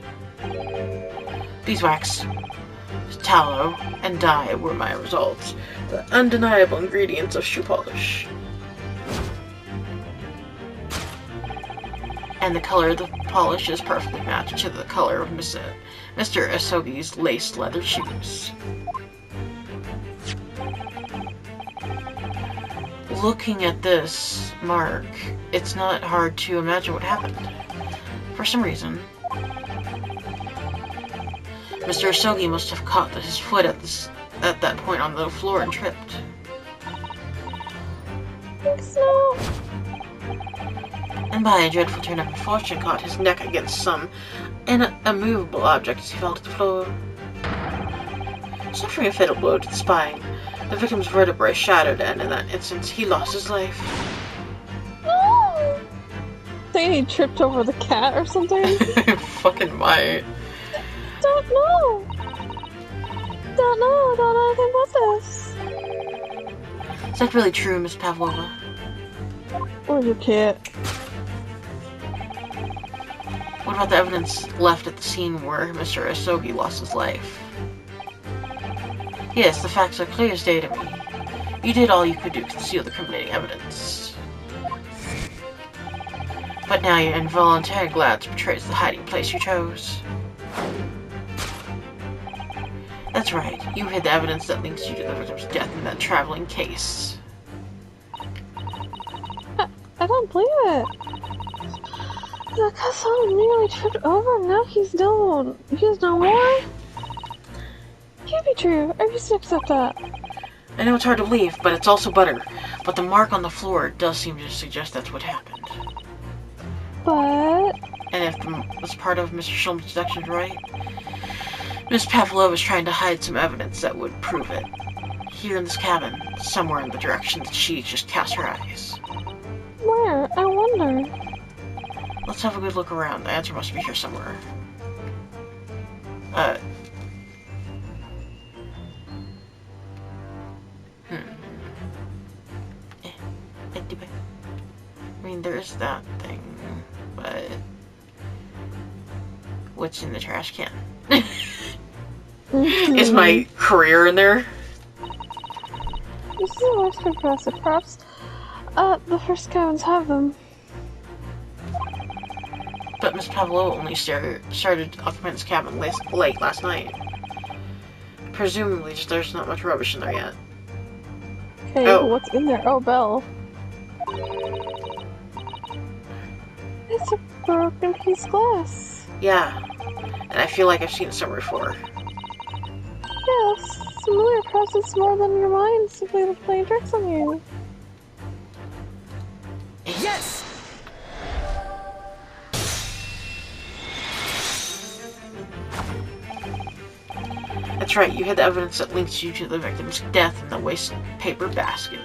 A: Beeswax, tallow, and dye were my results, the undeniable ingredients of shoe polish. And the color of the polish is perfectly matched to the color of Mr. Asogi's laced leather shoes. Looking at this mark, it's not hard to imagine what happened. For some reason, Mr. Asogi must have caught his foot at that point on the floor and tripped.
B: So,
A: And by a dreadful turn of fortune, caught his neck against some immovable object as he fell to the floor. Suffering a fatal blow to the spine, the victim's vertebrae shattered, and in that instant, he lost his life.
B: no! Think he tripped over the cat or something?
A: Fucking might.
B: Don't know. Don't know anything about this.
A: Is that really true, Miss Pavlova?
B: Where's your cat?
A: What about the evidence left at the scene where Mr. Asogi lost his life? Yes, the facts are clear as day to me. You did all you could do to conceal the incriminating evidence. But now your involuntary glance betrays the hiding place you chose. That's right, you hid the evidence that links you to the victim's death in that traveling case.
B: I don't believe it. The cousin nearly tripped over and now he's down. He has no more? Can't be true. I refuse to accept that.
A: I know it's hard to believe, but it's also butter. But the mark on the floor does seem to suggest that's what happened.
B: But...
A: And if this part of Mr. Schulman's deduction is right, Miss Pavlova is trying to hide some evidence that would prove it. Here in this cabin, somewhere in the direction that she just cast her eyes.
B: where? I wonder.
A: Let's have a good look around. The answer must be here somewhere. I mean, there is that thing, but what's in the trash can? Is my career in there?
B: This is a worst impressive. Perhaps, the first cabins have them.
A: But Miss Pavlova only started occupying this cabin late last night. Presumably, there's not much rubbish in there yet.
B: Okay,
A: Oh.
B: what's in there? Oh, Belle. It's a broken piece of glass.
A: Yeah, and I feel like I've seen it somewhere before.
B: Yes, familiar. Perhaps it's more than your mind simply playing tricks on you.
C: Yes!
A: That's right, you had the evidence that links you to the victim's death in the waste paper basket.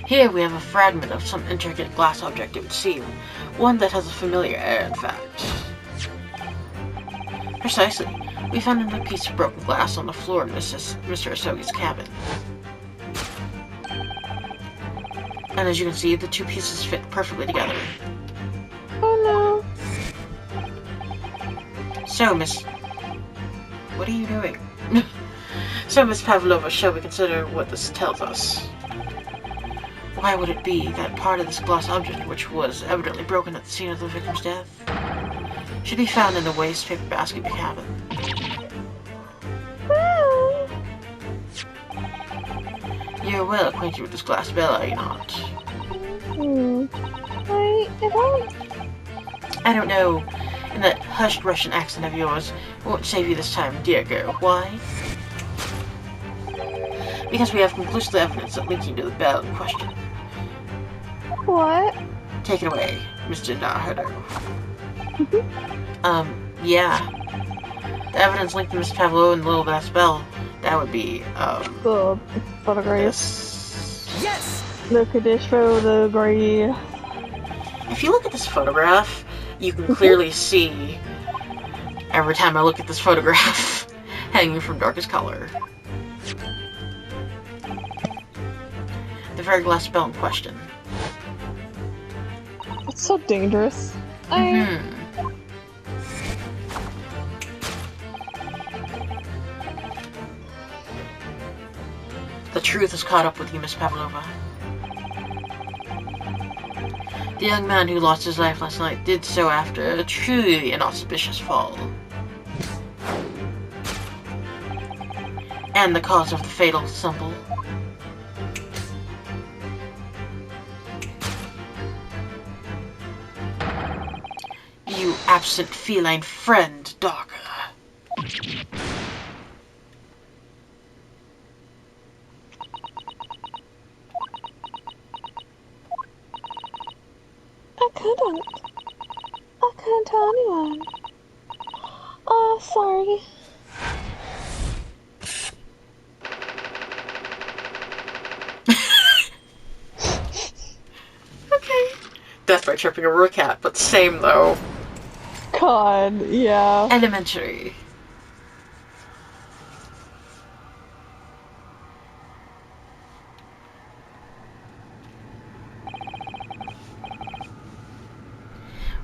A: Here we have a fragment of some intricate glass object, it would seem. One that has a familiar air, in fact. Precisely. We found another piece of broken glass on the floor in Mr. Asogi's cabin. And as you can see, the two pieces fit perfectly together.
B: Oh
A: no. So, Miss... What are you doing? So, Miss Pavlova, shall we consider what this tells us? Why would it be that part of this glass object which was evidently broken at the scene of the victim's death Should be found in the waste paper basket of the cabin. You're well acquainted with this glass bell, are you not?
B: I don't.
A: I don't know. In that hushed Russian accent of yours, it won't save you this time, dear girl. Why? Because we have conclusive evidence that link you to the bell in question.
B: What?
A: Take it away, Mr. Naruto. Yeah. The evidence linked to Miss Pavlova and the little glass bell. That would be,
B: The photograph.
C: Yes!
B: Look at this photograph.
A: If you look at this photograph, you can clearly see, every time I look at this photograph, hanging from darkest color. The very glass bell in question.
B: It's so dangerous.
A: The truth has caught up with you, Miss Pavlova. The young man who lost his life last night did so after a truly inauspicious fall. And the cause of the fatal stumble. You absent feline friend, Darker.
B: I couldn't tell anyone. Oh, sorry.
A: Okay. Death by tripping over a cat, but same though.
B: God, yeah.
A: Elementary.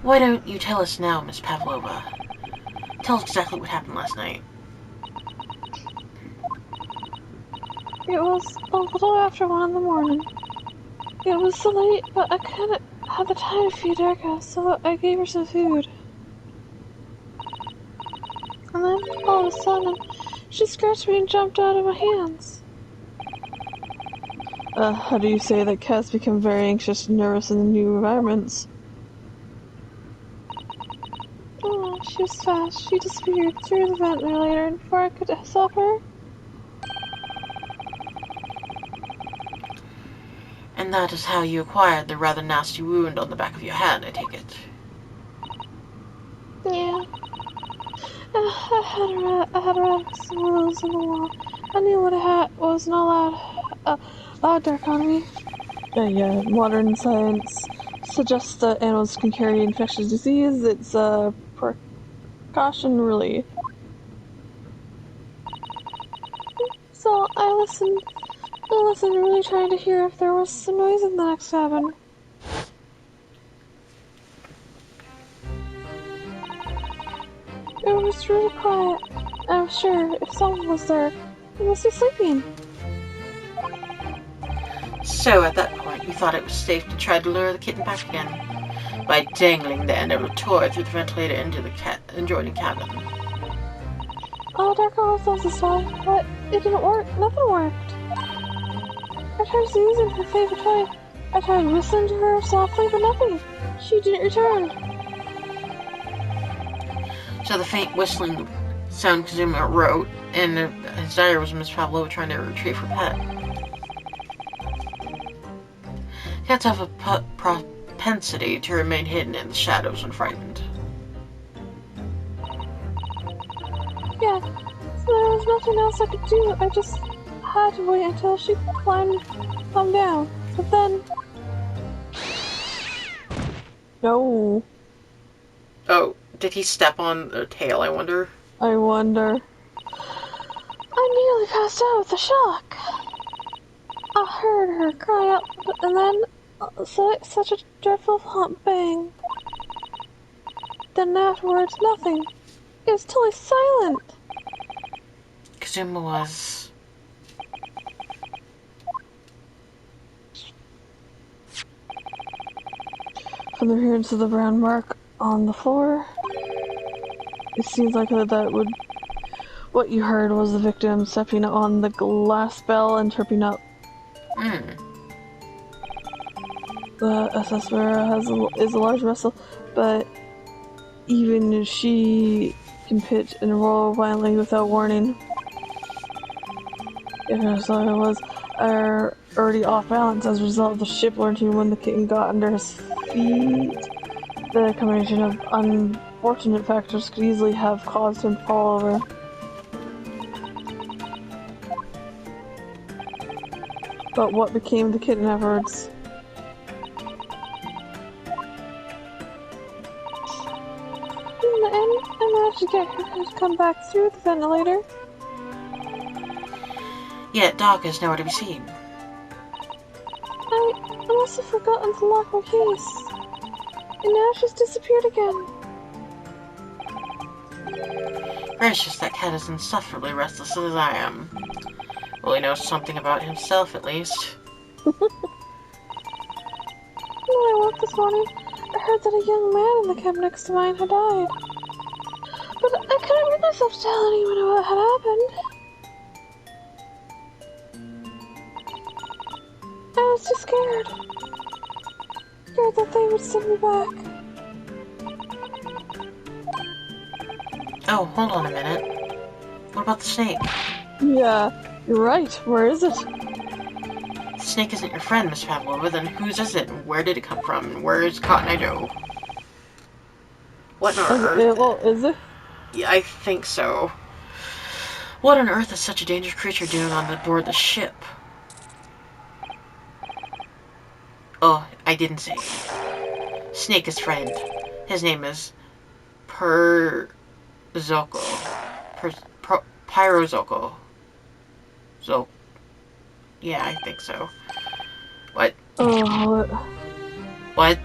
A: Why don't you tell us now, Miss Pavlova? Tell us exactly what happened last night.
B: It was a little after 1 in the morning. It was so late, but I couldn't have the time to feed Erica, so I gave her some food. And then, all of a sudden, she scratched me and jumped out of my hands. How do you say that cats become very anxious and nervous in new environments? Oh, she was fast. She disappeared through the ventilator, and before I could stop her...
A: And that is how you acquired the rather nasty wound on the back of your hand, I take it.
B: Yeah. I had rats and willows in the wall. I knew what I had was not allowed dark on me. Yeah, modern science suggests that animals can carry infectious disease. It's a precaution, really. So I listened, really trying to hear if there was some noise in the next cabin. It was really quiet. I was sure if someone was there, they must be sleeping.
A: So at that point, you thought it was safe to try to lure the kitten back again by dangling the end of a toy through the ventilator into the adjoining cabin.
B: Oh, Dark always loves this toy, but it didn't work. Nothing worked. I tried using her favorite toy. I tried whistling to her softly, but nothing. She didn't return.
A: So the faint whistling sound Kazuma wrote in his diary was Miss Pavlova trying to retrieve her pet. Cats have a propensity to remain hidden in the shadows when frightened.
B: Yeah, so there was nothing else I could do. I just had to wait until she climbed down. But then... No.
A: Oh, did he step on her tail, I wonder?
B: I wonder. I nearly passed out with the shock. I heard her cry out, and then such a dreadful bang. Then afterwards, nothing. It was totally silent.
A: Kazuma was...
B: From the appearance of the brown mark on the floor, it seems like that would... What you heard was the victim stepping on the glass bell and tripping up. The SS Vera is a large vessel, but even she can pitch and roll violently without warning. If her son was already off balance as a result of the ship lurching when the kitten got under his feet, the combination of unfortunate factors could easily have caused him to fall over. But what became the kitten afterwards? In the end, I managed to get her to come back through the ventilator.
A: Yet Doc is nowhere to be seen.
B: I must have forgotten to lock my case. And now she's disappeared again.
A: Gracious, that cat is insufferably restless as I am. Well, he knows something about himself, at least.
B: When I woke this morning, I heard that a young man in the cab next to mine had died. But I couldn't bring myself to tell anyone what had happened. I was too scared. Scared that they would send me back.
A: Oh, hold on a minute. What about the snake?
B: Yeah, you're right. Where is it?
A: The snake isn't your friend, Miss Pavlova, then whose is it? And where did it come from? And where is Cotton Eye Joe? What on earth?
B: Well, is it?
A: Yeah, I think so. What on earth is such a dangerous creature doing on board the ship? Oh, I didn't say. Snake is friend. His name is Pyrozoco. Yeah, I think so. What?
B: Oh,
A: What?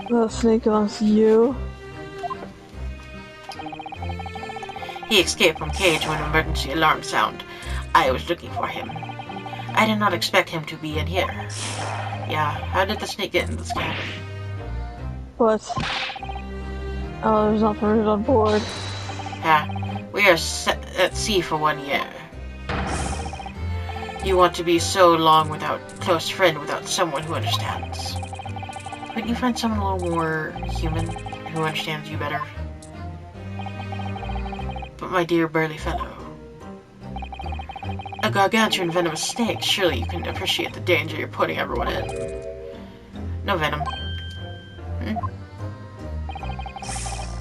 B: that snake belongs to you.
A: He escaped from cage when emergency alarm sound. I was looking for him. I did not expect him to be in here. Yeah, how did the snake get in this cabin?
B: But there's not permitted on board.
A: We are at sea for 1 year. You want to be so long without close friend, without someone who understands. Couldn't you find someone a little more human, who understands you better? But my dear burly fellow, a gargantuan venomous snake, surely you can appreciate the danger you're putting everyone in. No venom.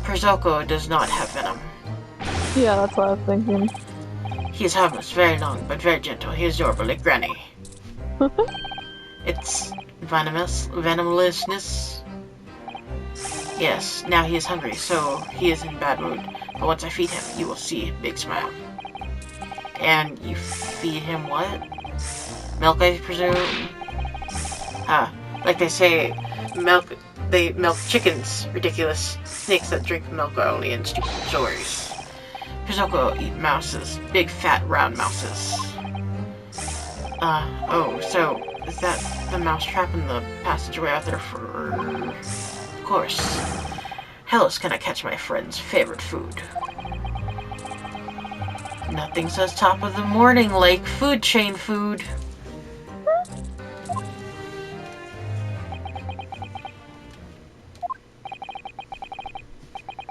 A: Pyrozoco does not have venom.
B: Yeah, that's what I was thinking.
A: He is harmless, very long, but very gentle. He is adorable, like Granny. It's venomlessness. Yes, now he is hungry, so he is in bad mood. But once I feed him, you will see a big smile. And you feed him what? Milk, I presume? Like they say, they milk chickens. Ridiculous. Snakes that drink milk are only in stupid stories. Pyrozoco eat mouses. Big, fat, round mouses. Oh, so is that the mouse trap in the passageway out there for... Of course. How else can I catch my friend's favorite food? Nothing says top of the morning like food chain food.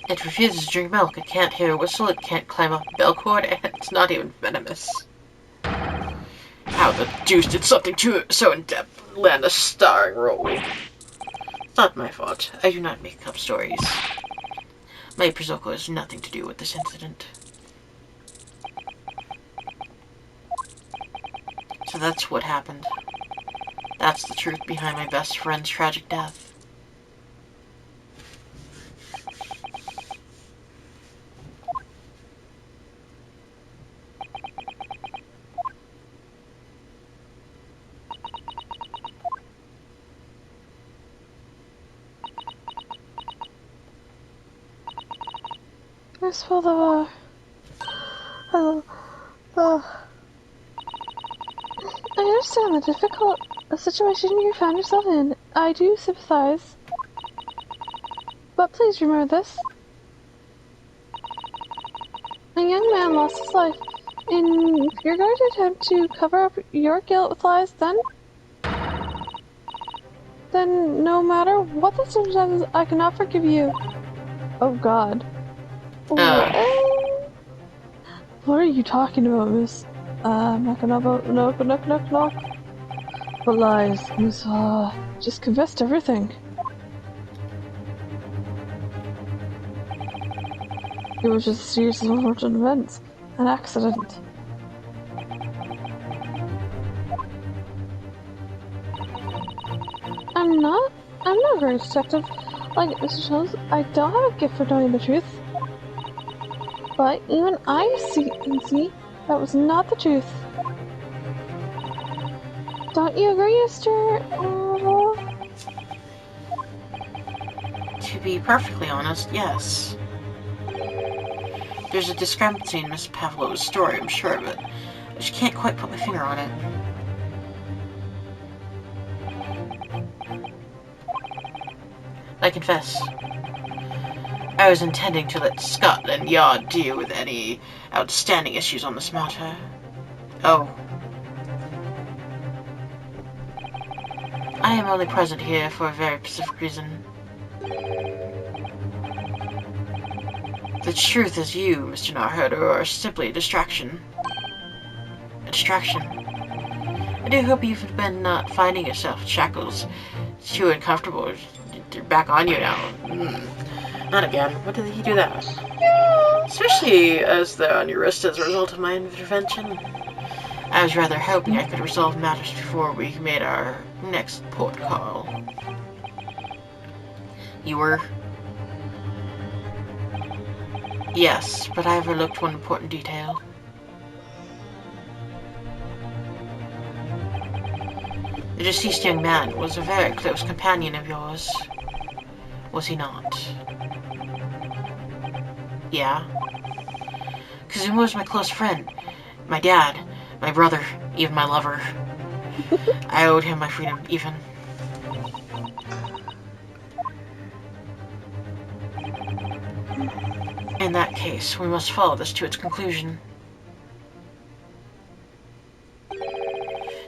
A: It refuses to drink milk, it can't hear a whistle, it can't climb up a bell cord, and it's not even venomous. How the deuce did something to it so in-depth land a starring role? It's not my fault. I do not make up stories. My Pyrozoco has nothing to do with this incident. So that's what happened. That's the truth behind my best friend's tragic death.
B: As for the I understand the difficult situation you found yourself in. I do sympathize. But please remember this. A young man lost his life. And if you're going to attempt to cover up your guilt with lies, then no matter what the circumstances, I cannot forgive you. Oh God. What? What are you talking about, miss? Knock. What lies? Miss, just confessed everything. It was just a series of unfortunate events. An accident. I'm not a very detective. Like Mr. Jones, I don't have a gift for knowing the truth. But even I can see that was not the truth. Don't you agree, Mr.
A: To be perfectly honest, yes. There's a discrepancy in Miss Pavlova's story, I'm sure of it. I just can't quite put my finger on it. I confess, I was intending to let Scott and Yard deal with any outstanding issues on this matter. Oh. I am only present here for a very specific reason. The truth is you, Mr. Narhodo, are simply a distraction. A distraction. I do hope you've been not finding yourself in shackles. It's too uncomfortable. They're back on you now. Not again. What did he do that? Especially as they're on your wrist as a result of my intervention. I was rather hoping I could resolve matters before we made our next port call. You were? Yes, but I overlooked one important detail. The deceased young man was a very close companion of yours. Was he not? Yeah. Kazuma was my close friend, my dad, my brother, even my lover. I owed him my freedom, even. In that case, we must follow this to its conclusion.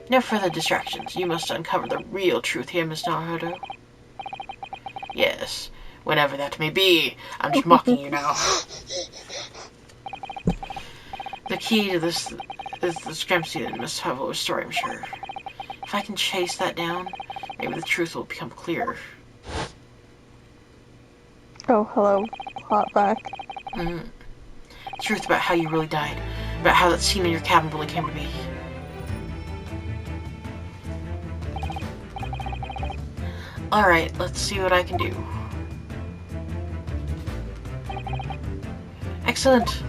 A: No further distractions. You must uncover the real truth here, Miss Naruto. Yes, whenever that may be. I'm just mocking you now. The key to this is the discrepancy in Miss Pavlova's story, I'm sure. If I can chase that down, maybe the truth will become clearer.
B: Oh, hello. Hot back.
A: The truth about how you really died. About how that scene in your cabin really came to be. Alright, let's see what I can do. Excellent.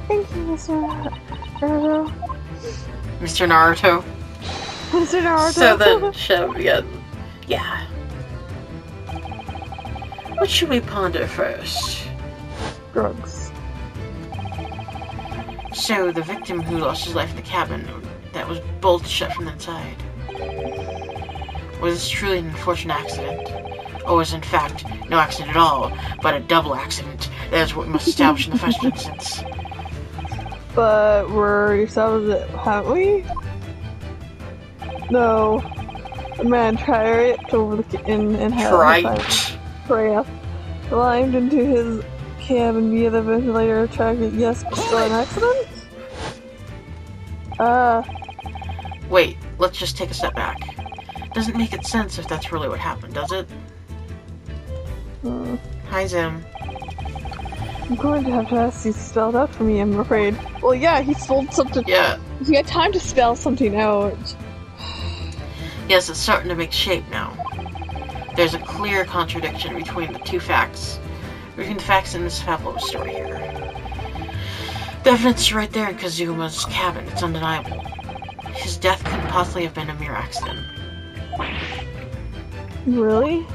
B: Thank you, Mr. Naruto.
A: Mr. Naruto.
B: Mr. Naruto.
A: So then, shall we begin? Yeah. What should we ponder first?
B: Drugs.
A: So, the victim who lost his life in the cabin that was bolted shut from the inside. Was this truly an unfortunate accident? Or was it in fact no accident at all, but a double accident? That is what we must establish in the first instance.
B: But we're established it, haven't we? No. The man tried over the and had climbed into his cabin via the ventilator track. Yes, but still an accident?
A: Wait, let's just take a step back. Doesn't make it sense if that's really what happened, does it? Hi, Zim.
B: I'm going to have to ask you to spell it out for me, I'm afraid. Well, yeah, he spelled something.
A: Yeah.
B: He had time to spell something out.
A: Yes, it's starting to make shape now. There's a clear contradiction between the two facts. Between the facts in Miss Pavlova's story here. The evidence is right there in Kazuma's cabin. It's undeniable. His death couldn't possibly have been a mere accident.
B: Really?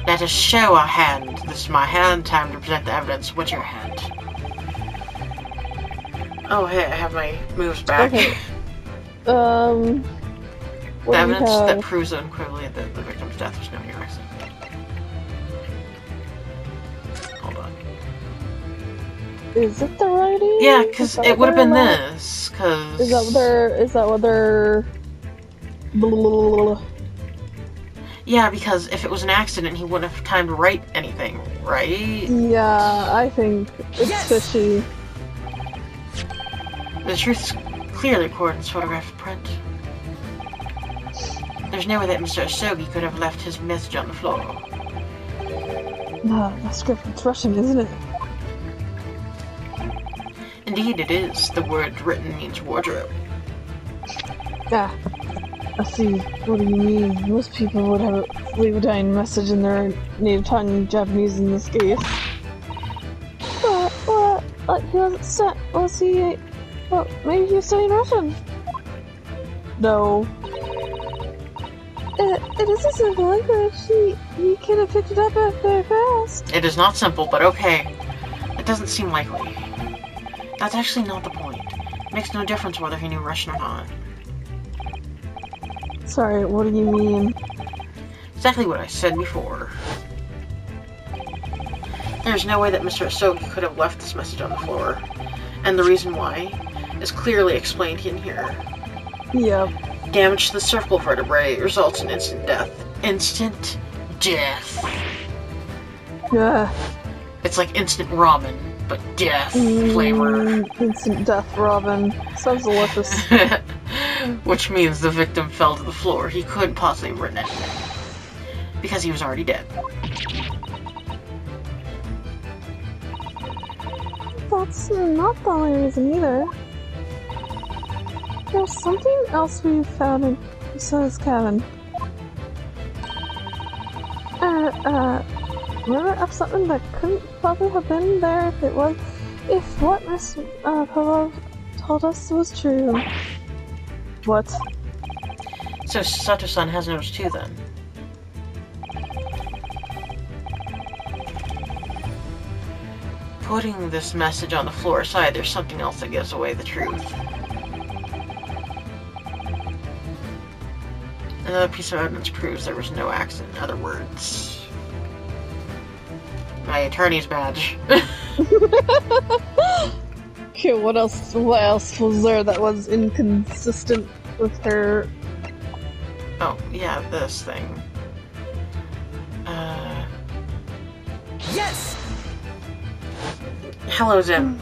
A: Let us show our hand. This is my hand. Time to present the evidence. What's your hand? Oh, hey, I have my moves back.
B: Okay.
A: The evidence that proves unequivocally that the victim's death was no mere accident.
B: Is it the writing?
A: Yeah, because it would have been this. Because
B: Is that what they're...
A: yeah, because if it was an accident, he wouldn't have time to write anything, right?
B: Yeah, I think it's fishy.
A: The truth is clearly recorded in this photographic print. There's no way that Mr. Asogi could have left his message on the floor.
B: No, that script is Russian, isn't it?
A: Indeed it is. The word written means wardrobe.
B: Yeah. I see. What do you mean? Most people would have leave a dying message in their native tongue, Japanese in this case. What? He wasn't was he... Well, maybe he was studying Russian. No. It is a simple language. He could have picked it up very fast.
A: It is not simple, but okay. It doesn't seem likely. That's actually not the point. It makes no difference whether he knew Russian or not.
B: Sorry, what do you mean?
A: Exactly what I said before. There's no way that Mr. Asogi could have left this message on the floor. And the reason why is clearly explained in here.
B: Yep.
A: Damage to the cervical vertebrae results in instant death. Instant death.
B: Yeah.
A: It's like instant ramen, but death flavor.
B: Instant death, Robin. Sounds delicious.
A: Which means the victim fell to the floor. He couldn't possibly have written anything. Because he was already dead.
B: That's not the only reason either. There's something else we found in Kuso's cabin. Remember something that couldn't probably have been there if what Miss Pavlov told us was true. What?
A: So Sato-san has noticed too then. Putting this message on the floor aside, there's something else that gives away the truth. Another piece of evidence proves there was no accident. In other words, my attorney's badge.
B: Okay, what else was there that was inconsistent with her?
A: Oh, yeah, this thing.
C: Yes!
A: Hello, Zim.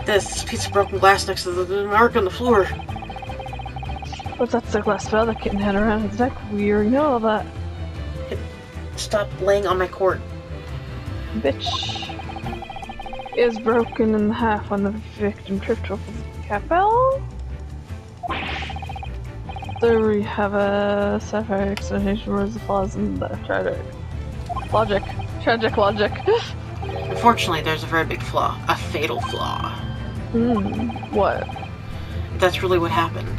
A: This piece of broken glass next to the mark on the floor.
B: But that's the glass bell that kitten had around his neck. We already know all that.
A: Stop laying on my court.
B: Bitch. It was broken in half when the victim tripped over the cat bell. There we have a sci-fi explanation where the flaws in the tragic logic.
A: Unfortunately, there's a very big flaw. A fatal flaw.
B: What?
A: That's really what happened.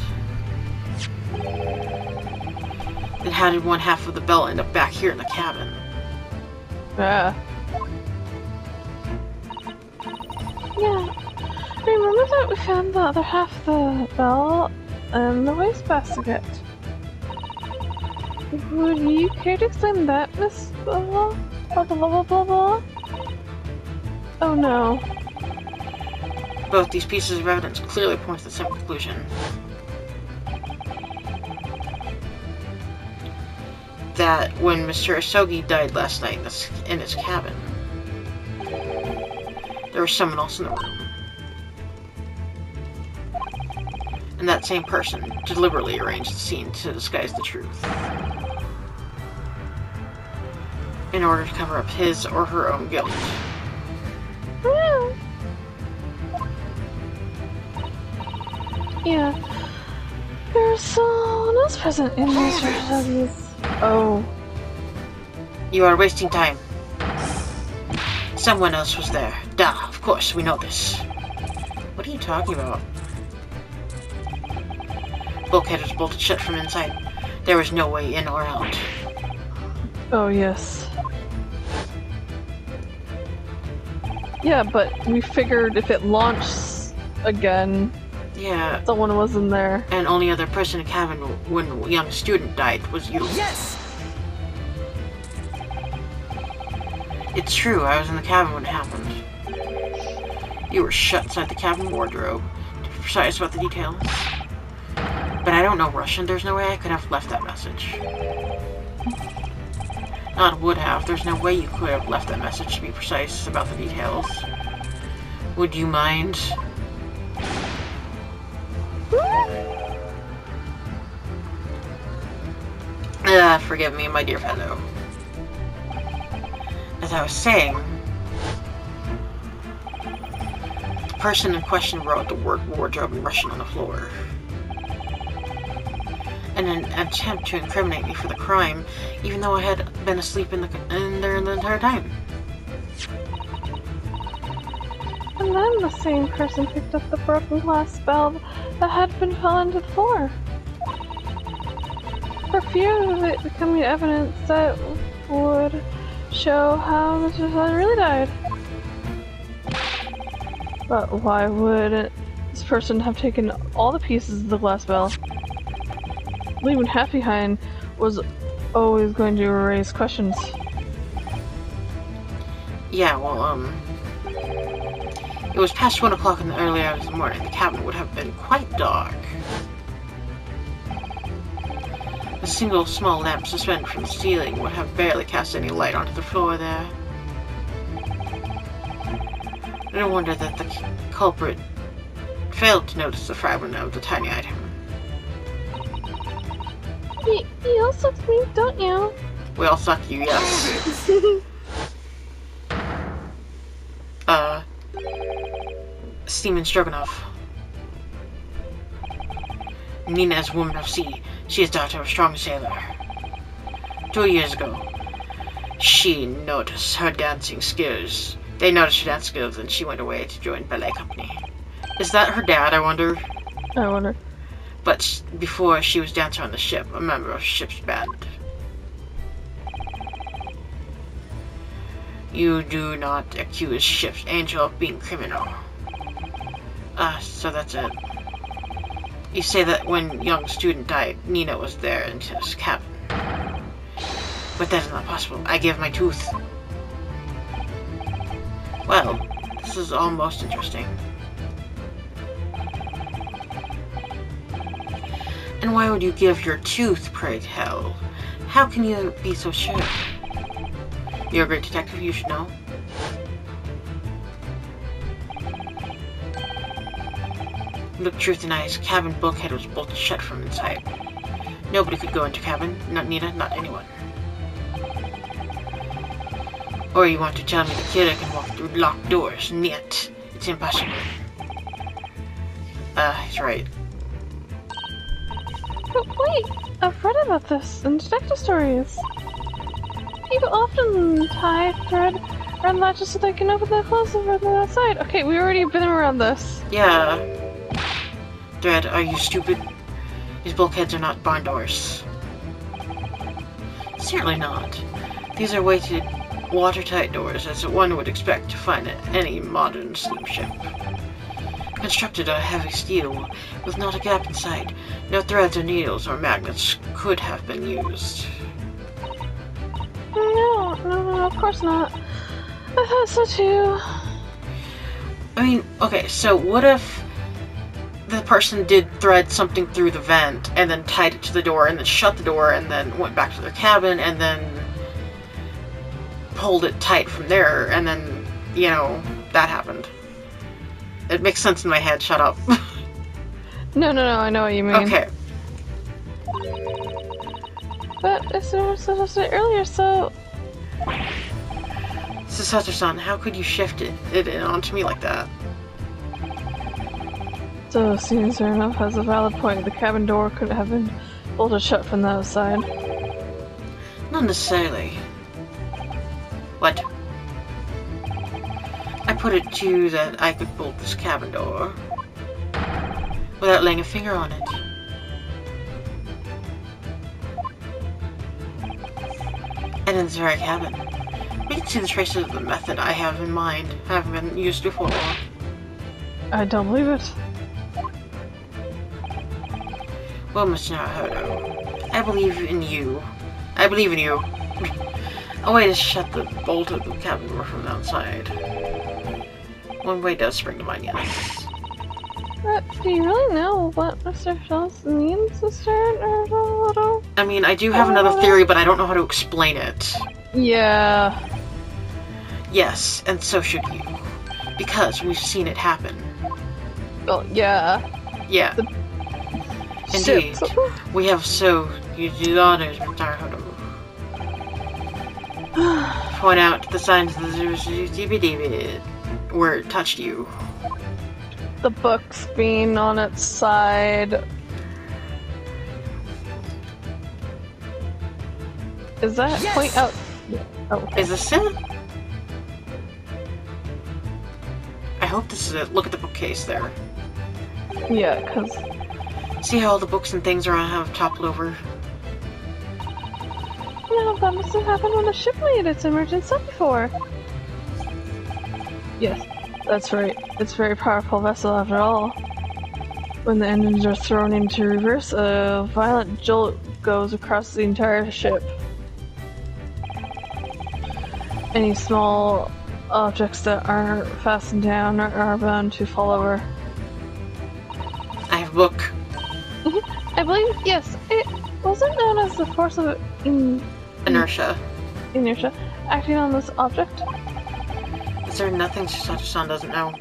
A: And how did one half of the bell end up back here in the cabin?
B: Yeah. Remember that we found the other half of the bell in the wastebasket? Would you care to explain that, Miss Blah blah blah blah blah? Oh no.
A: Both these pieces of evidence clearly point to the same conclusion. That when Mr. Asogi died last night in his cabin, there was someone else in the room. And that same person deliberately arranged the scene to disguise the truth. In order to cover up his or her own guilt.
B: Yeah. There's someone else present in these residences. Oh.
A: You are wasting time. Someone else was there. Duh, of course, we know this. What are you talking about? Bulkhead was bolted shut from inside. There was no way in or out.
B: Oh, yes. Yeah, but we figured if it launched again,
A: yeah,
B: someone was in there.
A: And only other person in the cabin when a young student died was you.
C: Yes!
A: It's true, I was in the cabin when it happened. You were shut inside the cabin wardrobe, to be precise about the details. But I don't know Russian, there's no way I could have left that message. Not would have, there's no way you could have left that message to be precise about the details. Would you mind? Forgive me, my dear fellow. As I was saying, the person in question wrote the word wardrobe in Russian on the floor. In an attempt to incriminate me for the crime, even though I had been asleep in there the entire time.
B: And then the same person picked up the broken glass valve that had been fell into the floor. For fear of it becoming evidence that would show how Mr. Todd really died. But why would this person have taken all the pieces of the glass valve? Leaving half behind was always going to raise questions.
A: Yeah, well, it was past 1 o'clock in the early hours of the morning. The cabin would have been quite dark. A single small lamp suspended from the ceiling would have barely cast any light onto the floor there. No wonder that the culprit failed to notice the fragment of the tiny item.
B: You all suck me, don't you?
A: We all suck you, yes. Steaming Stroganoff. Nina is a woman of sea. She is daughter of a strong sailor. 2 years ago, she noticed her dancing skills. They noticed her dance skills and she went away to join ballet company. Is that her dad, I wonder?
B: I wonder.
A: But before she was dancer on the ship, a member of the ship's band. You do not accuse ship's angel of being criminal. So that's it. You say that when young student died, Nina was there in his cabin. But that is not possible. I gave my tooth. Well, this is all most interesting. And why would you give your tooth, pray tell? How can you be so sure? You're a great detective, you should know. Look truth in eyes, cabin bulkhead was bolted shut from inside. Nobody could go into cabin, not Nina, not anyone. Or you want to tell me the killer can walk through locked doors? Niet. It's impossible. He's right.
B: But wait, I've read about this in detective stories. People often tie thread around latches so they can open the clothes from the outside. Okay, we've already been around this.
A: Yeah. Thread, are you stupid? These bulkheads are not barn doors. Certainly not. These are weighted, watertight doors, as one would expect to find at any modern steamship. Constructed of heavy steel, with not a gap inside, no threads or needles or magnets could have been used.
B: No, of course not. I thought so too.
A: I mean, okay, so what if the person did thread something through the vent and then tied it to the door and then shut the door and then went back to their cabin and then pulled it tight from there and then, you know, that happened. It makes sense in my head, shut up.
B: No, I know what you mean.
A: Okay.
B: But as I was supposed to say earlier, so...
A: Susato-san, how could you shift it onto me like that?
B: So, seems fair enough has a valid point. The cabin door could have been bolted shut from the outside.
A: Not necessarily. What? I put it to you that I could bolt this cabin door without laying a finger on it. And in this very cabin, we can see the traces of the method I have in mind haven't been used before.
B: I don't believe it.
A: Well, Mr. Naruto, I believe in you. I believe in you. A way to shut the bolt of the cabin door from the outside. One way does spring to mind, yes.
B: But do you really know what Mr. Schultz means, sister? Or
A: I mean, I do have another theory, but I don't know how to explain it.
B: Yeah.
A: Yes, and so should you. Because we've seen it happen.
B: Well, yeah.
A: Yeah. Indeed.
B: Shit.
A: We have so... You do the honors, Mr. Hodo. Point out the signs of the DVD where it touched you.
B: The book's being on its side. Is that
C: Yes!
B: point out? Oh, okay.
A: Is this it? I hope this is it. Look at the bookcase there.
B: Yeah, because
A: See how all the books and things around have toppled over?
B: no, that must have happened when the ship made its emergence up before. Yes, that's right. It's a very powerful vessel after all. When the engines are thrown into reverse, a violent jolt goes across the entire ship. Any small objects that aren't fastened down are bound to fall over.
A: I have a book.
B: I believe, yes, it wasn't known as the force of
A: Inertia.
B: inertia acting on this object.
A: Is there nothing Sato-san doesn't know?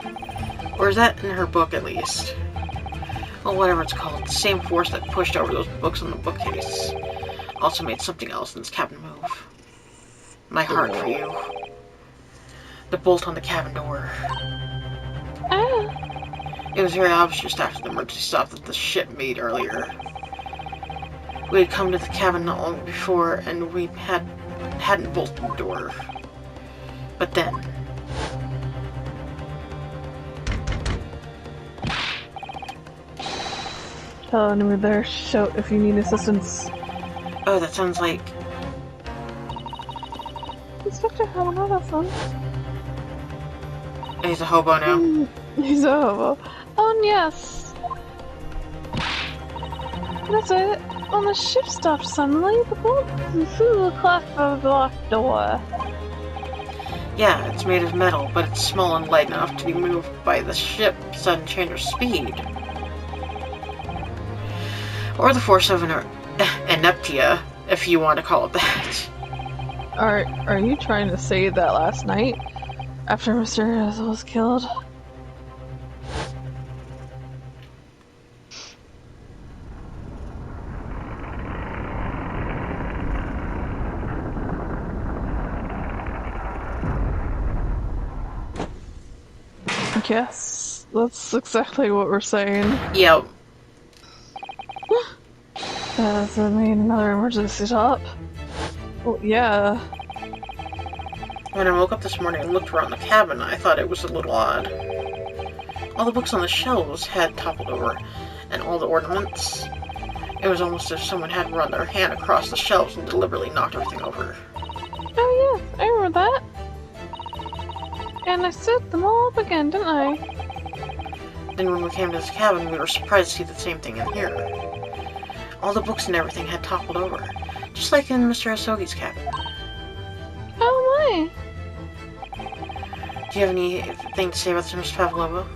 A: Or is that in her book at least? Well, whatever it's called, the same force that pushed over those books on the bookcase also made something else in this cabin move. My heart for you. The bolt on the cabin door.
B: Ah,
A: It was very obvious just after the emergency stop that the ship made earlier. We had come to the cabin not long before, and we hadn't bolted the door. But then...
B: tell anyone there, shout if you need assistance.
A: Oh, that sounds like...
B: Inspector Hamada-san.
A: He's a hobo now.
B: He's a hobo. Oh, and yes. That's it. When the ship stopped suddenly, the bolt flew the clock of the locked door.
A: Yeah, it's made of metal, but it's small and light enough to be moved by the ship's sudden change of speed. Or the force of an ineptia, if you want to call it that.
B: Are you trying to say that last night, after Mr. was killed? Yes, that's exactly what we're saying.
A: Yep.
B: Does it mean another emergency stop? Well, yeah.
A: When I woke up this morning and looked around the cabin, I thought it was a little odd. All the books on the shelves had toppled over, and all the ornaments. It was almost as if someone had run their hand across the shelves and deliberately knocked everything over.
B: Oh yeah, I remember that. And I set them all up again, didn't I?
A: Then when we came to this cabin, we were surprised to see the same thing in here. All the books and everything had toppled over, just like in Mr. Asogi's cabin.
B: Oh my!
A: Do you have anything to say about this, Mr. Pavlova?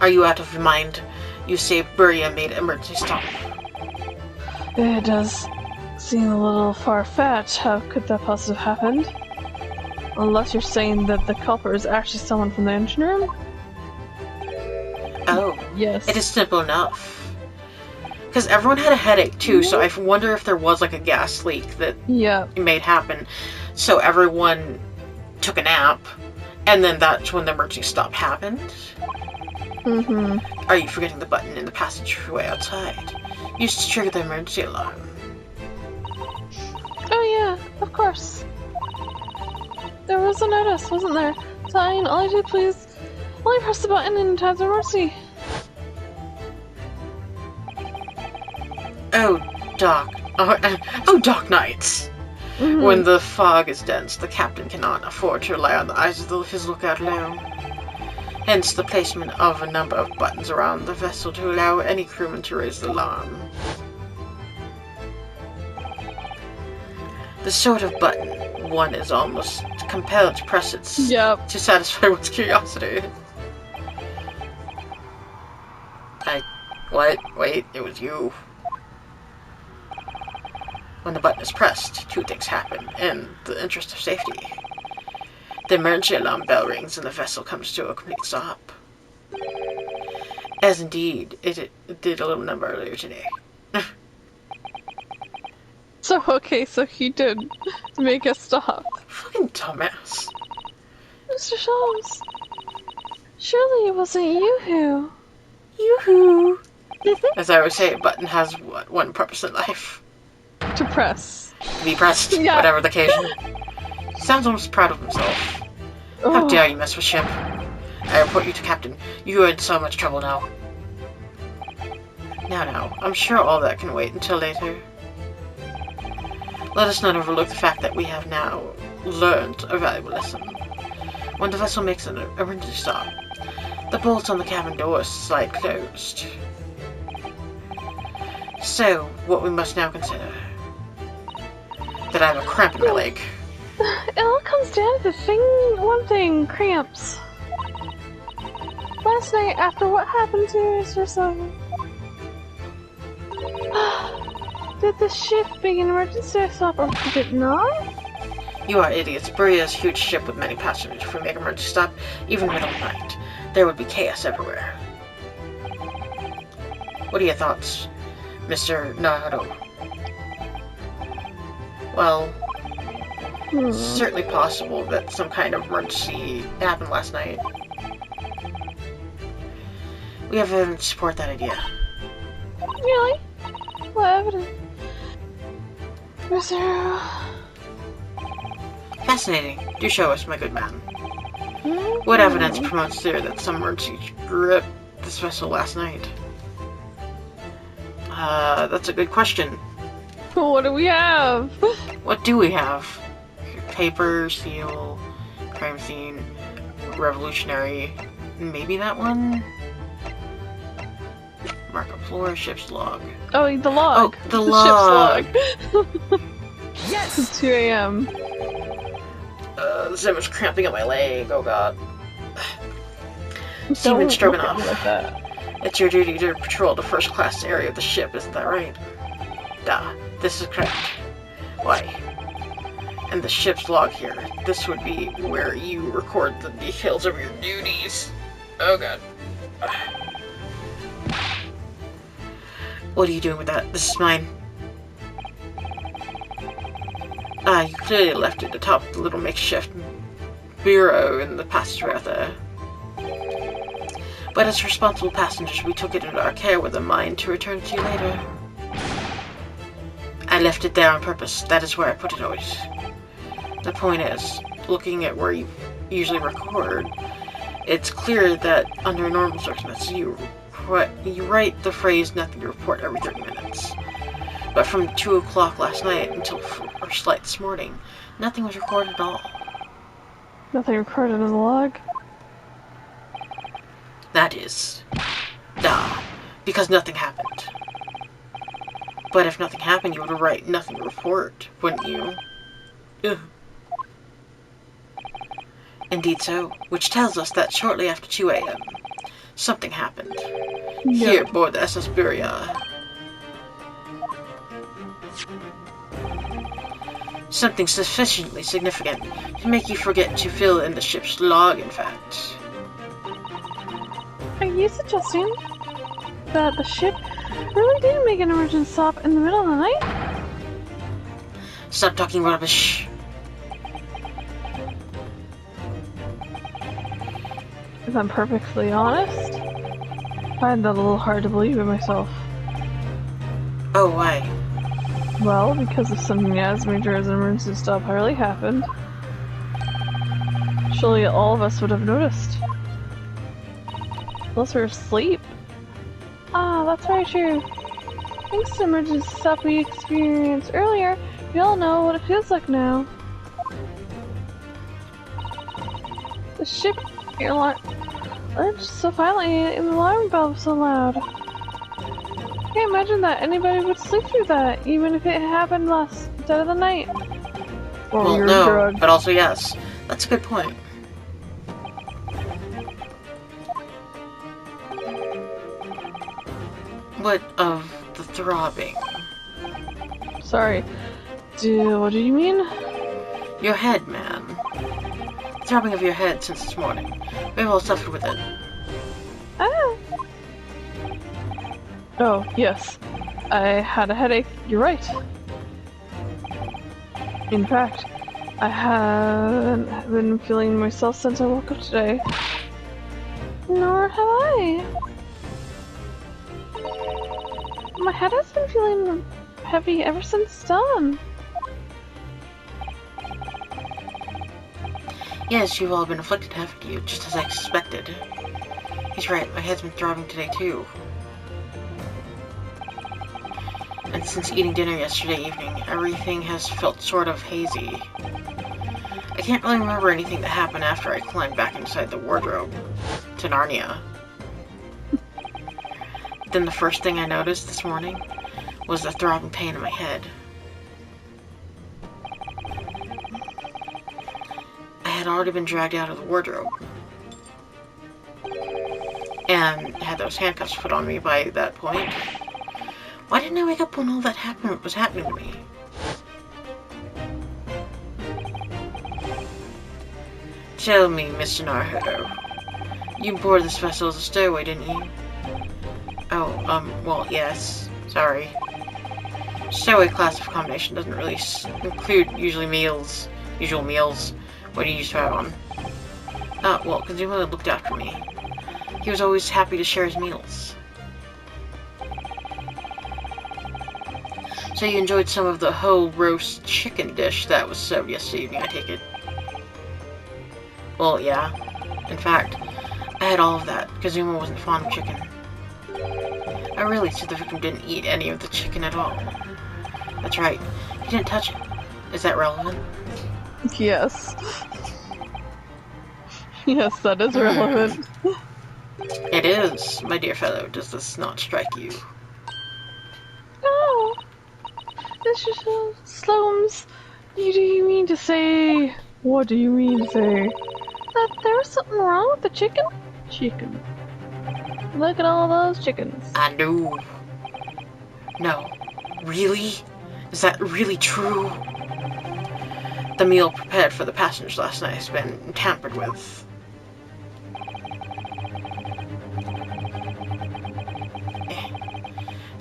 A: Are you out of your mind? You say Buria made emergency stop.
B: It does seem a little far-fetched. How could that possibly have happened? Unless you're saying that the culprit is actually someone from the engine room?
A: Oh.
B: Yes.
A: It is simple enough. Because everyone had a headache too, so I wonder if there was like a gas leak that made happen. So everyone took a nap, and then that's when the emergency stop happened.
B: Mm-hmm.
A: Are you forgetting the button in the passageway outside? Used to trigger the emergency alarm.
B: Oh yeah, of course. There was a notice, wasn't there? Fine, all I do please, only press the button in times of emergency.
A: Oh, Doc. Oh, Doc Knights.
B: Mm-hmm.
A: When the fog is dense, the captain cannot afford to rely on the eyes of his lookout alone. Hence the placement of a number of buttons around the vessel to allow any crewman to raise the alarm. The sort of button one is almost compelled to press it to satisfy one's curiosity. What? Wait, it was you. When the button is pressed, two things happen, in the interest of safety. The emergency alarm bell rings and the vessel comes to a complete stop. As indeed, it did a little number earlier today.
B: So he did make us stop.
A: Fucking dumbass.
B: Mr. Sholmes, surely it wasn't you who...
A: Yoo-hoo! As I always say, a button has one purpose in life.
B: To press.
A: To be pressed, whatever the occasion. He sounds almost proud of himself. How dare you mess with ship? I report you to Captain. You are in so much trouble now. Now, I'm sure all that can wait until later. Let us not overlook the fact that we have now learned a valuable lesson. When the vessel makes an emergency stop, the bolts on the cabin doors slide closed. So, what we must now consider... that I have a cramp in my leg.
B: It all comes down to one thing, cramps. Last night, after what happened to us or something... Did the ship make an emergency stop or did it not?
A: You are idiots. Buria's a huge ship with many passengers. If we make an emergency stop, even middle of the night, there would be chaos everywhere. What are your thoughts, Mr. Naruto? Well, it's certainly possible that some kind of emergency happened last night. We have evidence to support that idea.
B: Really? What evidence? Mr.
A: Fascinating. Do show us, my good man. What evidence promotes theory that some emergency gripped this vessel last night? That's a good question.
B: What do we have?
A: What do we have? Paper, seal, crime scene, revolutionary. Maybe that one? Mark of floor, ship's log.
B: Oh, the log.
A: Oh, the log.
B: Ship's log.
C: Yes!
B: It's 2 a.m.
A: This image cramping at my leg. Oh god. Steven Stroganoff.
B: Like that.
A: It's your duty to patrol the first class area of the ship, isn't that right? Duh. This is correct. Why? And the ship's log here. This would be where you record the details of your duties. Oh god. What are you doing with that? This is mine. You clearly left it atop the little makeshift bureau in the passageway out there. But as responsible passengers, we took it into our care with a mind to return it to you later. I left it there on purpose. That is where I put it always. The point is, looking at where you usually record, it's clear that under normal circumstances, you write the phrase "nothing to report" every 30 minutes. But from 2 o'clock last night until first light this morning, nothing was recorded at all.
B: Nothing recorded in the log?
A: That is. Because nothing happened. But if nothing happened, you would write "nothing to report," wouldn't you? Ugh. Indeed so, which tells us that shortly after 2 a.m., something happened. Here aboard the SS Buria. Something sufficiently significant to make you forget to fill in the ship's log, in fact.
B: Are you suggesting that the ship really did make an emergency stop in the middle of the night?
A: Stop talking rubbish.
B: If I'm perfectly honest, I find that a little hard to believe in myself.
A: Oh, why?
B: Well, because if something as major as an emergency stop really happened, surely all of us would have noticed. Unless we're asleep. Ah, that's very true. Thanks to the emergency stop we experienced earlier, we all know what it feels like now. The ship airline lurched so violently and the alarm bell was so loud. I can't imagine that anybody would sleep through that, even if it happened last dead of the night. Or
A: Well,
B: your
A: no,
B: drug.
A: but also yes. That's a good point. What of the throbbing?
B: Sorry. What do you mean?
A: Your head, man. The throbbing of your head since this morning. We've all suffered with it.
B: Ah. Oh, yes. I had a headache. You're right. In fact, I haven't been feeling myself since I woke up today. Nor have I. My head has been feeling heavy ever since dawn.
A: Yes, you've all been afflicted, haven't you? Just as I expected. He's right, my head's been throbbing today too. And since eating dinner yesterday evening, everything has felt sort of hazy. I can't really remember anything that happened after I climbed back inside the wardrobe to Narnia. Then the first thing I noticed this morning was the throbbing pain in my head. I had already been dragged out of the wardrobe and had those handcuffs put on me by that point. Why didn't I wake up when all that was happening to me? Tell me, Mr. Naruto, you boarded this vessel as a stowaway, didn't you? Oh, well, yes. Sorry. Stowaway class of accommodation doesn't really include usual meals. What do you used to have on? Well, Kazuma looked after me. He was always happy to share his meals. So you enjoyed some of the whole roast chicken dish that was served yesterday evening, I take it? Well, yeah. In fact, I had all of that. Kazuma wasn't fond of chicken. Oh really, so the victim didn't eat any of the chicken at all. That's right. He didn't touch it. Is that relevant?
B: Yes. Yes, that is relevant.
A: It is, my dear fellow. Does this not strike you?
B: No! Mr. Slomes, do you mean to say... What do you mean to say? That there was something wrong with the chicken? Chicken. Look at all those chickens.
A: I know. No. Really? Is that really true? The meal prepared for the passengers last night has been tampered with.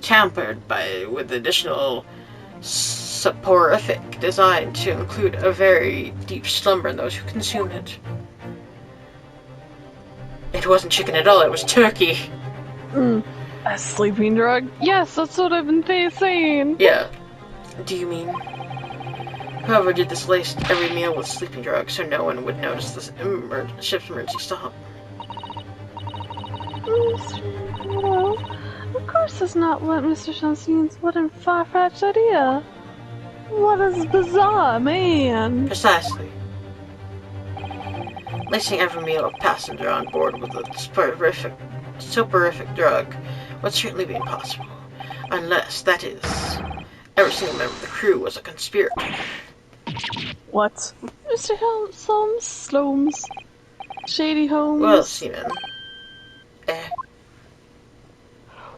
A: Tampered with additional soporific designed to include a very deep slumber in those who consume it. It wasn't chicken at all, it was turkey.
B: A sleeping drug? Yes, that's what I've been saying.
A: Yeah. Do you mean? Whoever did this laced every meal with sleeping drugs so no one would notice the ship's emergency stop.
B: Well, of course it's not what Mr. Sunstein's wooden far-fetched idea. What is bizarre, man?
A: Precisely. Lacing every meal of passenger on board with a soporific drug would certainly be impossible, unless, that is, every single member of the crew was a conspirator.
B: What? Mr. Slomes? Shady Holmes?
A: Well, seaman.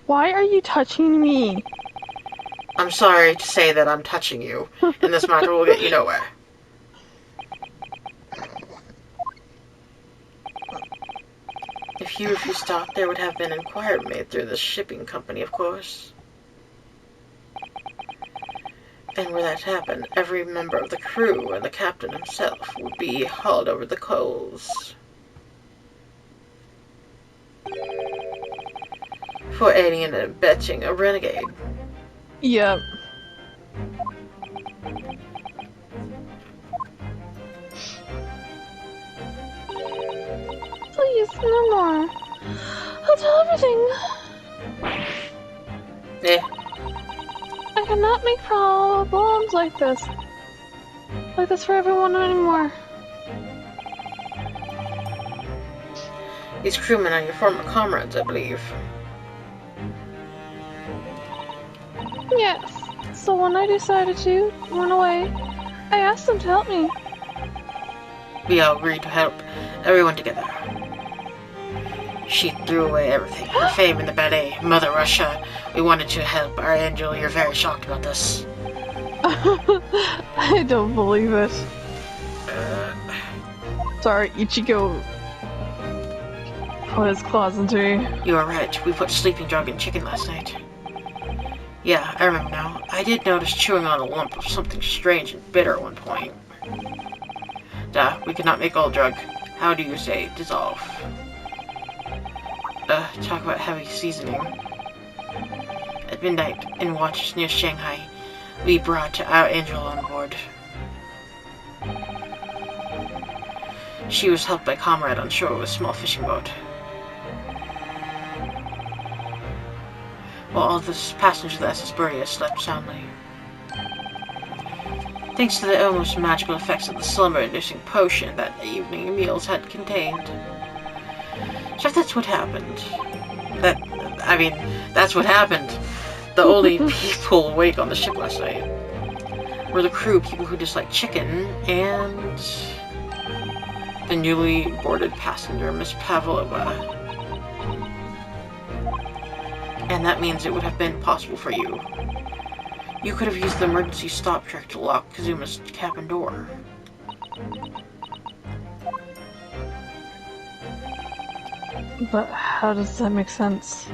B: Why are you touching me?
A: I'm sorry to say that I'm touching you, and this matter will get you nowhere. If you refused to talk, there would have been an inquiry made through the shipping company, of course. And were that to happen, every member of the crew and the captain himself would be hauled over the coals for aiding and abetting a renegade.
B: Yep. Please, no more. I'll tell everything. I cannot make problems like this for everyone anymore.
A: These crewmen are your former comrades, I believe.
B: Yes. So when I decided to run away, I asked them to help me.
A: We all agreed to help everyone together. She threw away everything. Her fame in the ballet, Mother Russia. We wanted to help our angel. You're very shocked about this.
B: I don't believe it. Sorry, Ichigo put his claws into me.
A: You are right. We put sleeping drug in chicken last night. Yeah, I remember now. I did notice chewing on a lump of something strange and bitter at one point. Duh, we could not make all drug. How do you say dissolve? Talk about heavy seasoning. At midnight, in waters near Shanghai, we brought our angel on board. She was helped by a comrade on shore with a small fishing boat. While all the passengers of the SS Buria slept soundly. Thanks to the almost magical effects of the slumber-inducing potion that the evening meals had contained. So if that's what happened... that's what happened. The only people awake on the ship last night were the crew, people who disliked chicken, and the newly boarded passenger, Miss Pavlova. And that means it would have been possible for you. You could have used the emergency stop trick to lock Kazuma's cabin door.
B: But how does that make sense?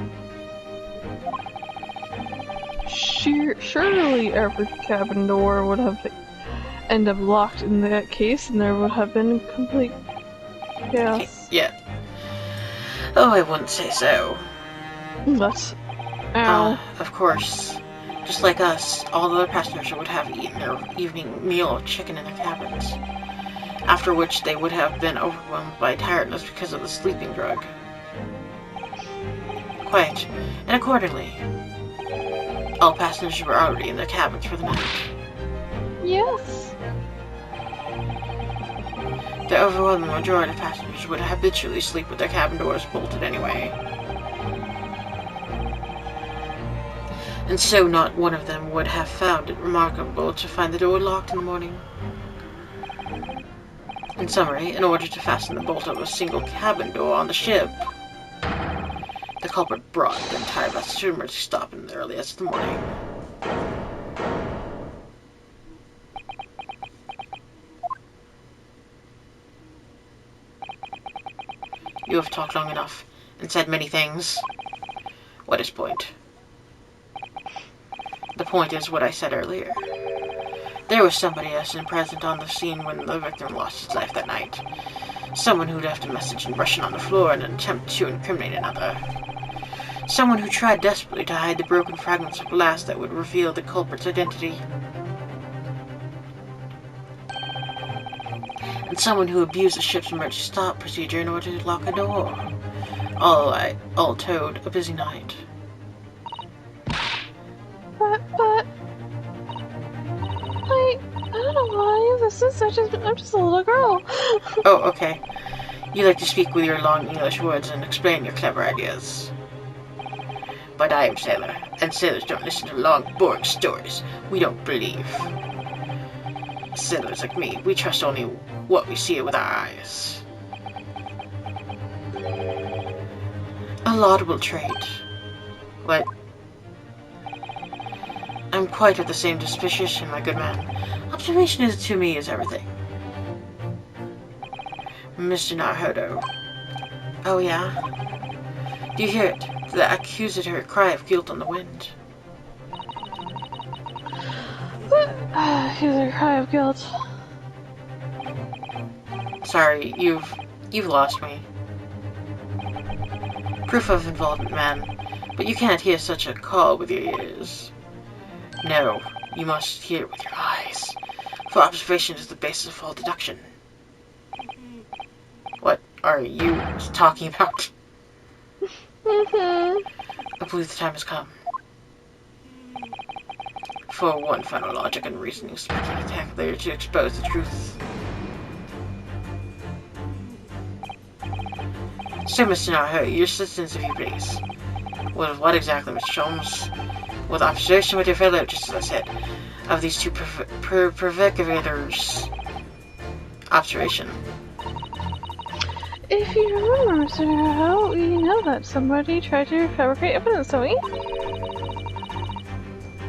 B: Surely every cabin door would have ended up locked in that case, and there would have been complete chaos.
A: Yeah. Oh, I wouldn't say so.
B: But, ow.
A: Of course. Just like us, all the other passengers would have eaten their evening meal of chicken in their cabins. After which they would have been overwhelmed by tiredness because of the sleeping drug. Quite. And accordingly, all passengers were already in their cabins for the night.
B: Yes.
A: The overwhelming majority of passengers would habitually sleep with their cabin doors bolted anyway. And so not one of them would have found it remarkable to find the door locked in the morning. In summary, in order to fasten the bolt of a single cabin door on the ship, the culprit brought the entire vessel to emergency stop in the early hours of the morning. You have talked long enough, and said many things. What is point? The point is what I said earlier. There was somebody else present on the scene when the victim lost his life that night. Someone who left a message in Russian on the floor in an attempt to incriminate another. Someone who tried desperately to hide the broken fragments of glass that would reveal the culprit's identity. And someone who abused the ship's emergency stop procedure in order to lock a door. All told, a busy night.
B: But I don't know why. I'm just a little girl.
A: Oh, okay. You like to speak with your long English words and explain your clever ideas. But I am sailor, and sailors don't listen to long, boring stories we don't believe. Sailors like me, we trust only what we see with our eyes. A laudable trait. What? I'm quite of the same disposition, my good man. Observation is to me is everything. Mr. Naruhodo. Oh yeah? Do you hear it? The accusatory cry of guilt on the wind.
B: Here's a cry of guilt.
A: Sorry, you've lost me. Proof of involvement, man. But you can't hear such a call with your ears. No, you must hear it with your eyes. For observation is the basis of all deduction. What are you talking about? I believe the time has come. For one final logic and reasoning spectacular to expose the truth. So, Mr. Naruhodo, your assistance, if you please. With what exactly, Mr. Holmes? With observation with your fellow, just as I said. of these two provocators. Observation.
B: If you remember, Mr. Ho, we know that somebody tried to fabricate evidence, don't we?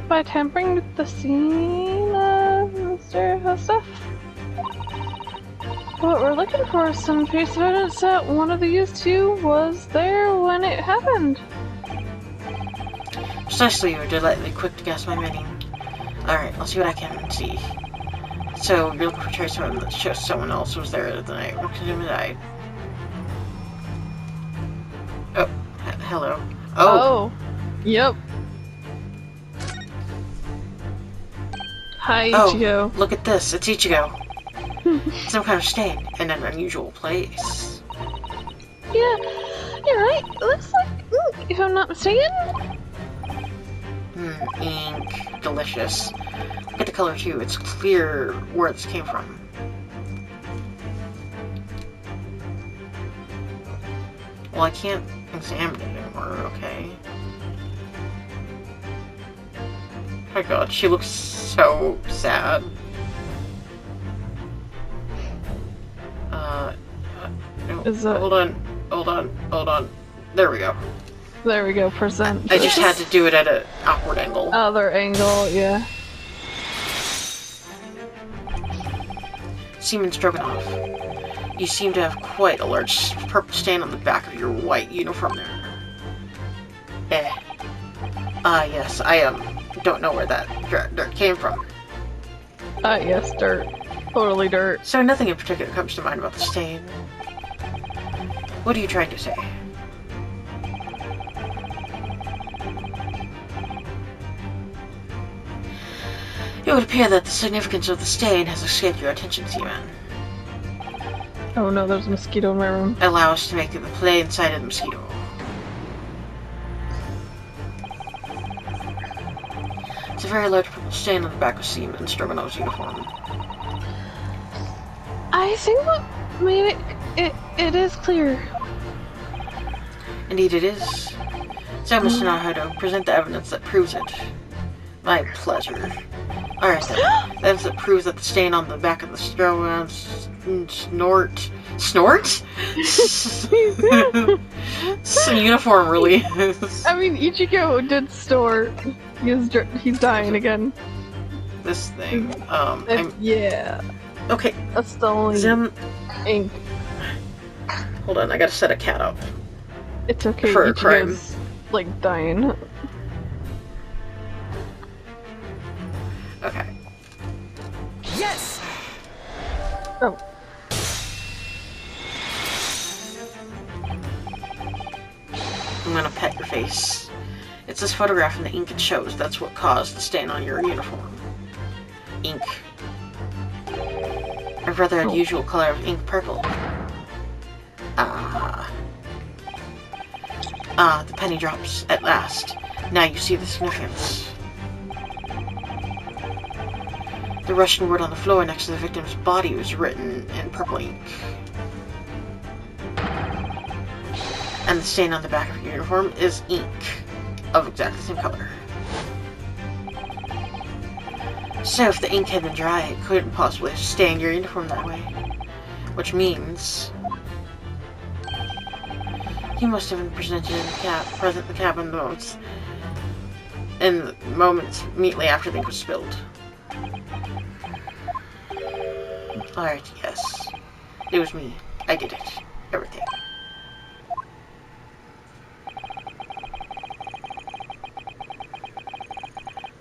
B: By tampering with the scene of Mr. Ho's stuff. What we're looking for is some piece of evidence that one of these two was there when it happened.
A: Precisely, you were delightfully quick to guess my meaning. Alright, I'll see what I can see. So, you're looking for trace evidence that shows someone else was there the night when Kazuma died. Oh, hello.
B: Oh. Yep. Hi, Ichigo.
A: Oh, look at this. It's Ichigo. Some kind of stain in an unusual place.
B: Yeah, you're right. It looks like ink, if I'm not mistaken.
A: Ink. Delicious. Look at the color too. It's clear where this came from. Well, I can't examine it anymore, okay. Oh my god, she looks so sad. No, hold on. There we go.
B: There we go, present.
A: I just had to do it at an awkward angle.
B: Other angle, yeah.
A: Seaman Stroganoff. You seem to have quite a large purple stain on the back of your white uniform there. Yes, I don't know where that dirt came from.
B: Yes, dirt. Totally dirt.
A: So nothing in particular comes to mind about the stain. What are you trying to say? It would appear that the significance of the stain has escaped your attention, Seaman.
B: Oh no, there's a mosquito in my room.
A: Allow us to make the play inside of the mosquito. It's a very large purple stain on the back of Seaman Stroganoff's uniform.
B: I think what made it is clear.
A: Indeed it is. So I must know how to present the evidence that proves it. My pleasure. Alright then. The evidence that proves that the stain on the back of the Snort? Uniform really is.
B: I mean, Ichigo did snort. He's dying again.
A: This thing.
B: Yeah.
A: Okay.
B: That's the only ink.
A: Hold on, I gotta set a cat up.
B: It's okay,
A: for a crime.
B: Ichigo's, like, dying.
A: Okay.
C: Yes!
B: Oh.
A: I'm gonna pet your face. It's this photograph and the ink it shows. That's what caused the stain on your uniform. Ink. A rather unusual color of ink purple. The penny drops, at last. Now you see the significance. The Russian word on the floor next to the victim's body was written in purple ink. And the stain on the back of your uniform is ink of exactly the same color. So if the ink had been dry, it couldn't possibly have stained your uniform that way. Which means he must have been present in the cabin in the moments immediately after the ink was spilled. Alright, yes. It was me. I did it. Everything.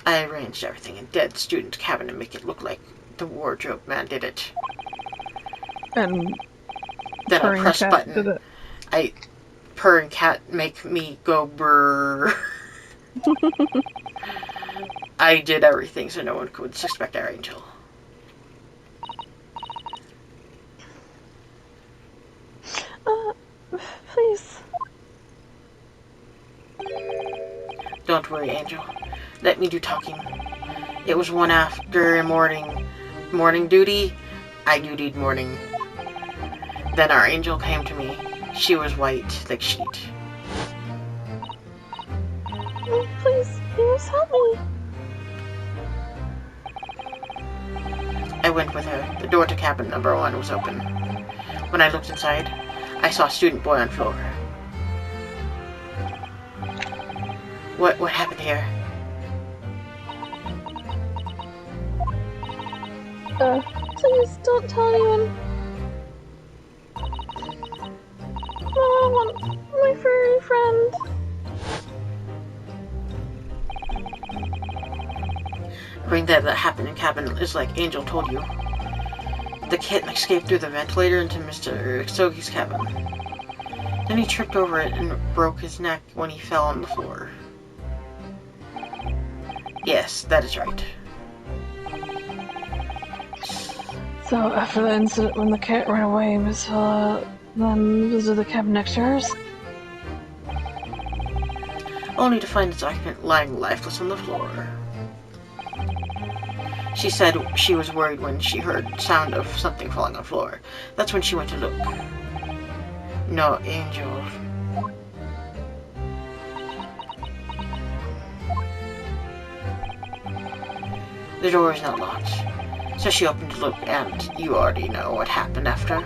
A: I arranged everything in dead student cabin to make it look like the wardrobe man did it.
B: And
A: then I press button.
B: Did it.
A: Purring cat make me go brrr. I did everything so no one could suspect our angel.
B: Please.
A: Don't worry, Angel. Let me do talking. It was one after morning duty. I dutied morning. Then our angel came to me. She was white, like sheet.
B: Please help me.
A: went with her. The door to cabin number 1 was open. When I looked inside, I saw a student boy on floor. What happened here?
B: Please don't tell anyone. No, I want my furry friend.
A: Everything that happened in cabin is like Angel told you. The kitten escaped through the ventilator into Mr. Sogi's cabin. Then he tripped over it and broke his neck when he fell on the floor. Yes, that is right.
B: So after the incident when the cat ran away, Miss Villa then visited the cabin next to hers?
A: Only to find its occupant lying lifeless on the floor. She said she was worried when she heard sound of something falling on the floor. That's when she went to look. No, Angel. The door is not locked, so she opened to look, and you already know what happened after.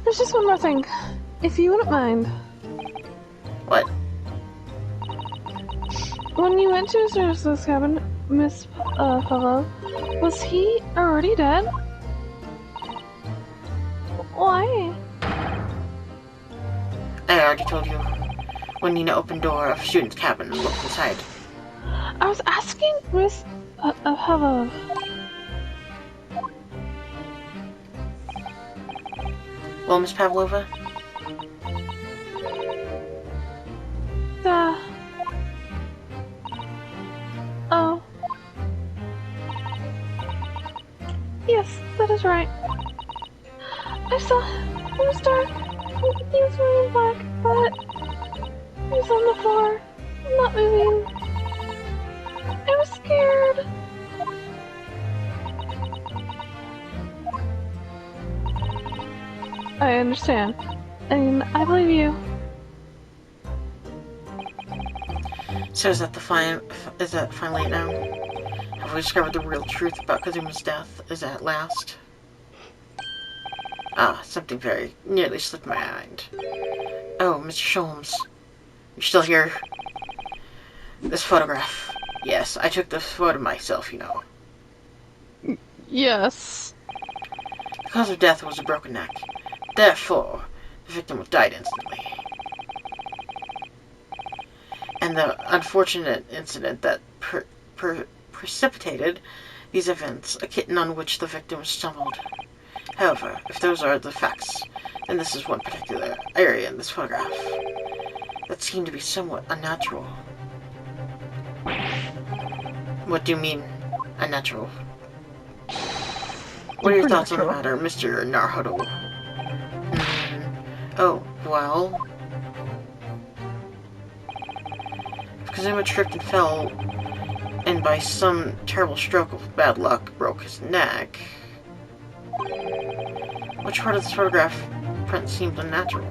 B: There's just one more thing, if you wouldn't mind.
A: What?
B: When you went to his nurse's cabin, Miss Fellow, was he already dead? Why?
A: I already told you. When Nina opened door of student's cabin and looked inside.
B: I was asking Miss Hello.
A: Well, Miss Pavlova?
B: Oh. Yes, that is right. I saw it was dark. He was wearing black, but he was on the floor, not moving. I was scared. I understand. And I believe you.
A: So is that finally now? Have we discovered the real truth about Kazuma's death? Is that at last? Ah, something very nearly slipped my mind. Oh, Mr. Sholmes. You're still here? This photograph. Yes, I took this photo myself, you know.
B: Yes.
A: The cause of death was a broken neck. Therefore, the victim died instantly. And the unfortunate incident that precipitated these events, a kitten on which the victim stumbled. However, if those are the facts, then this is one particular area in this photograph that seemed to be somewhat unnatural. What do you mean, unnatural? What are your thoughts on the matter, Mr. Naruhodo? Oh, well... If Kazuma tripped and fell, and by some terrible stroke of bad luck broke his neck... Which part of this photograph print seemed unnatural?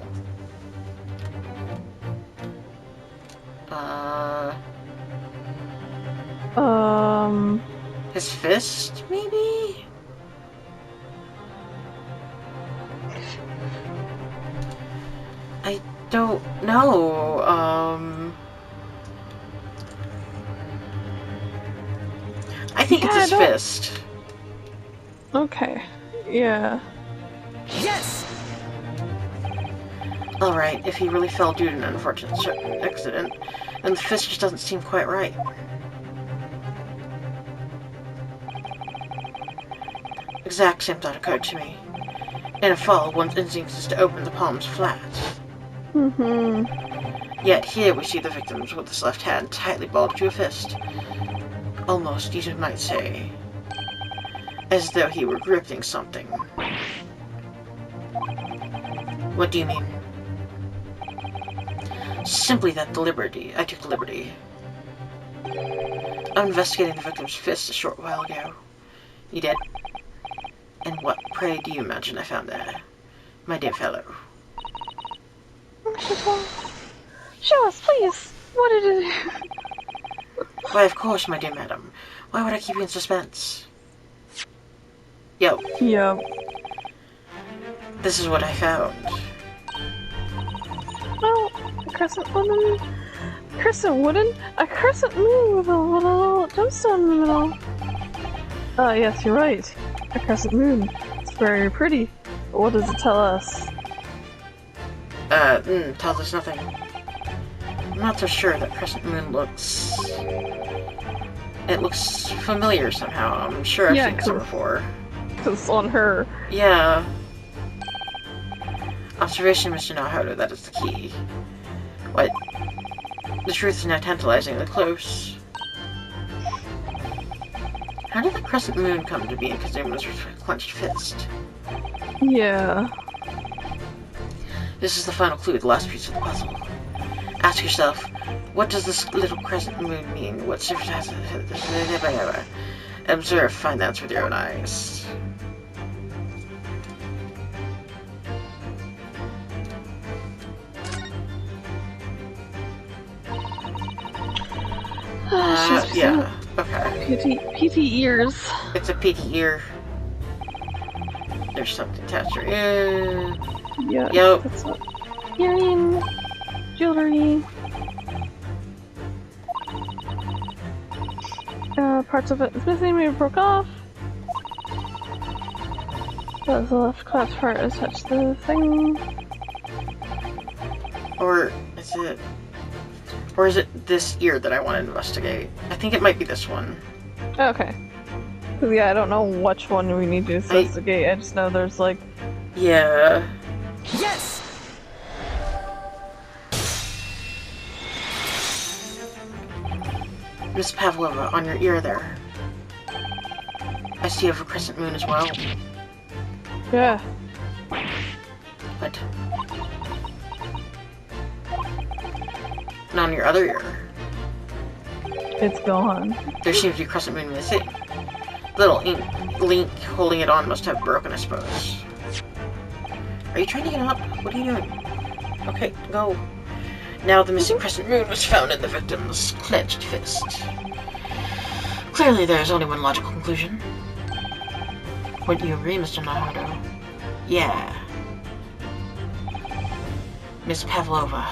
A: His fist, maybe? I don't know, I think it's his fist.
B: Okay, yeah.
C: Yes!
A: Alright, if he really fell due to an unfortunate accident, then the fist just doesn't seem quite right. Exact same thought occurred to me. In a fall, one's instinct is to open the palms flat. Yet here we see the victims with his left hand tightly balled to a fist. Almost, you might say, as though he were gripping something. What do you mean? Simply that I took the liberty of investigating the victim's fist a short while ago. You did? And what, pray, do you imagine I found there, my dear fellow?
B: Show us, please. What did it do?
A: Why, of course, my dear madam. Why would I keep you in suspense? Yo,
B: Yep.
A: this is what I found.
B: Oh, a crescent moon. A crescent moon with a little gemstone in the middle. Ah, yes, you're right. A crescent moon. It's very pretty. But what does it tell us?
A: Tells us nothing. I'm not so sure that crescent moon looks... It looks familiar somehow. I'm sure I've seen this one before.
B: Because on her.
A: Yeah. Observation, Mr. Naharu, that is the key. What? The truth is now tantalizingly close. How did the crescent moon come to be in Kazuma's clenched fist?
B: Yeah.
A: This is the final clue, the last piece of the puzzle. Ask yourself, what does this little crescent moon mean? What surface has it? Observe, find the answer with your own eyes. Yeah, okay.
B: PT ears.
A: It's a PT ear. There's something attached to her ear.
B: Yeah.
A: Yep.
B: That's what. Earring. Jewelry. Parts of it is missing, maybe broke off. But the left clasp part is touched the thing.
A: Or is it this ear that I want to investigate? I think it might be this one.
B: Okay. Cause yeah, I don't know which one we need to investigate. I just know there's like...
A: Yeah.
C: Yes!
A: Miss Pavlova, on your ear there. I see you have a crescent moon as well.
B: Yeah.
A: But... And on your other ear.
B: It's gone.
A: There seems to be a crescent moon missing. Little link holding it on must have broken, I suppose. Are you trying to get up? What are you doing? Okay, go. Now the missing crescent moon was found in the victim's clenched fist. Clearly there is only one logical conclusion. Wouldn't you agree, Mr. Naruto? Yeah. Miss Pavlova.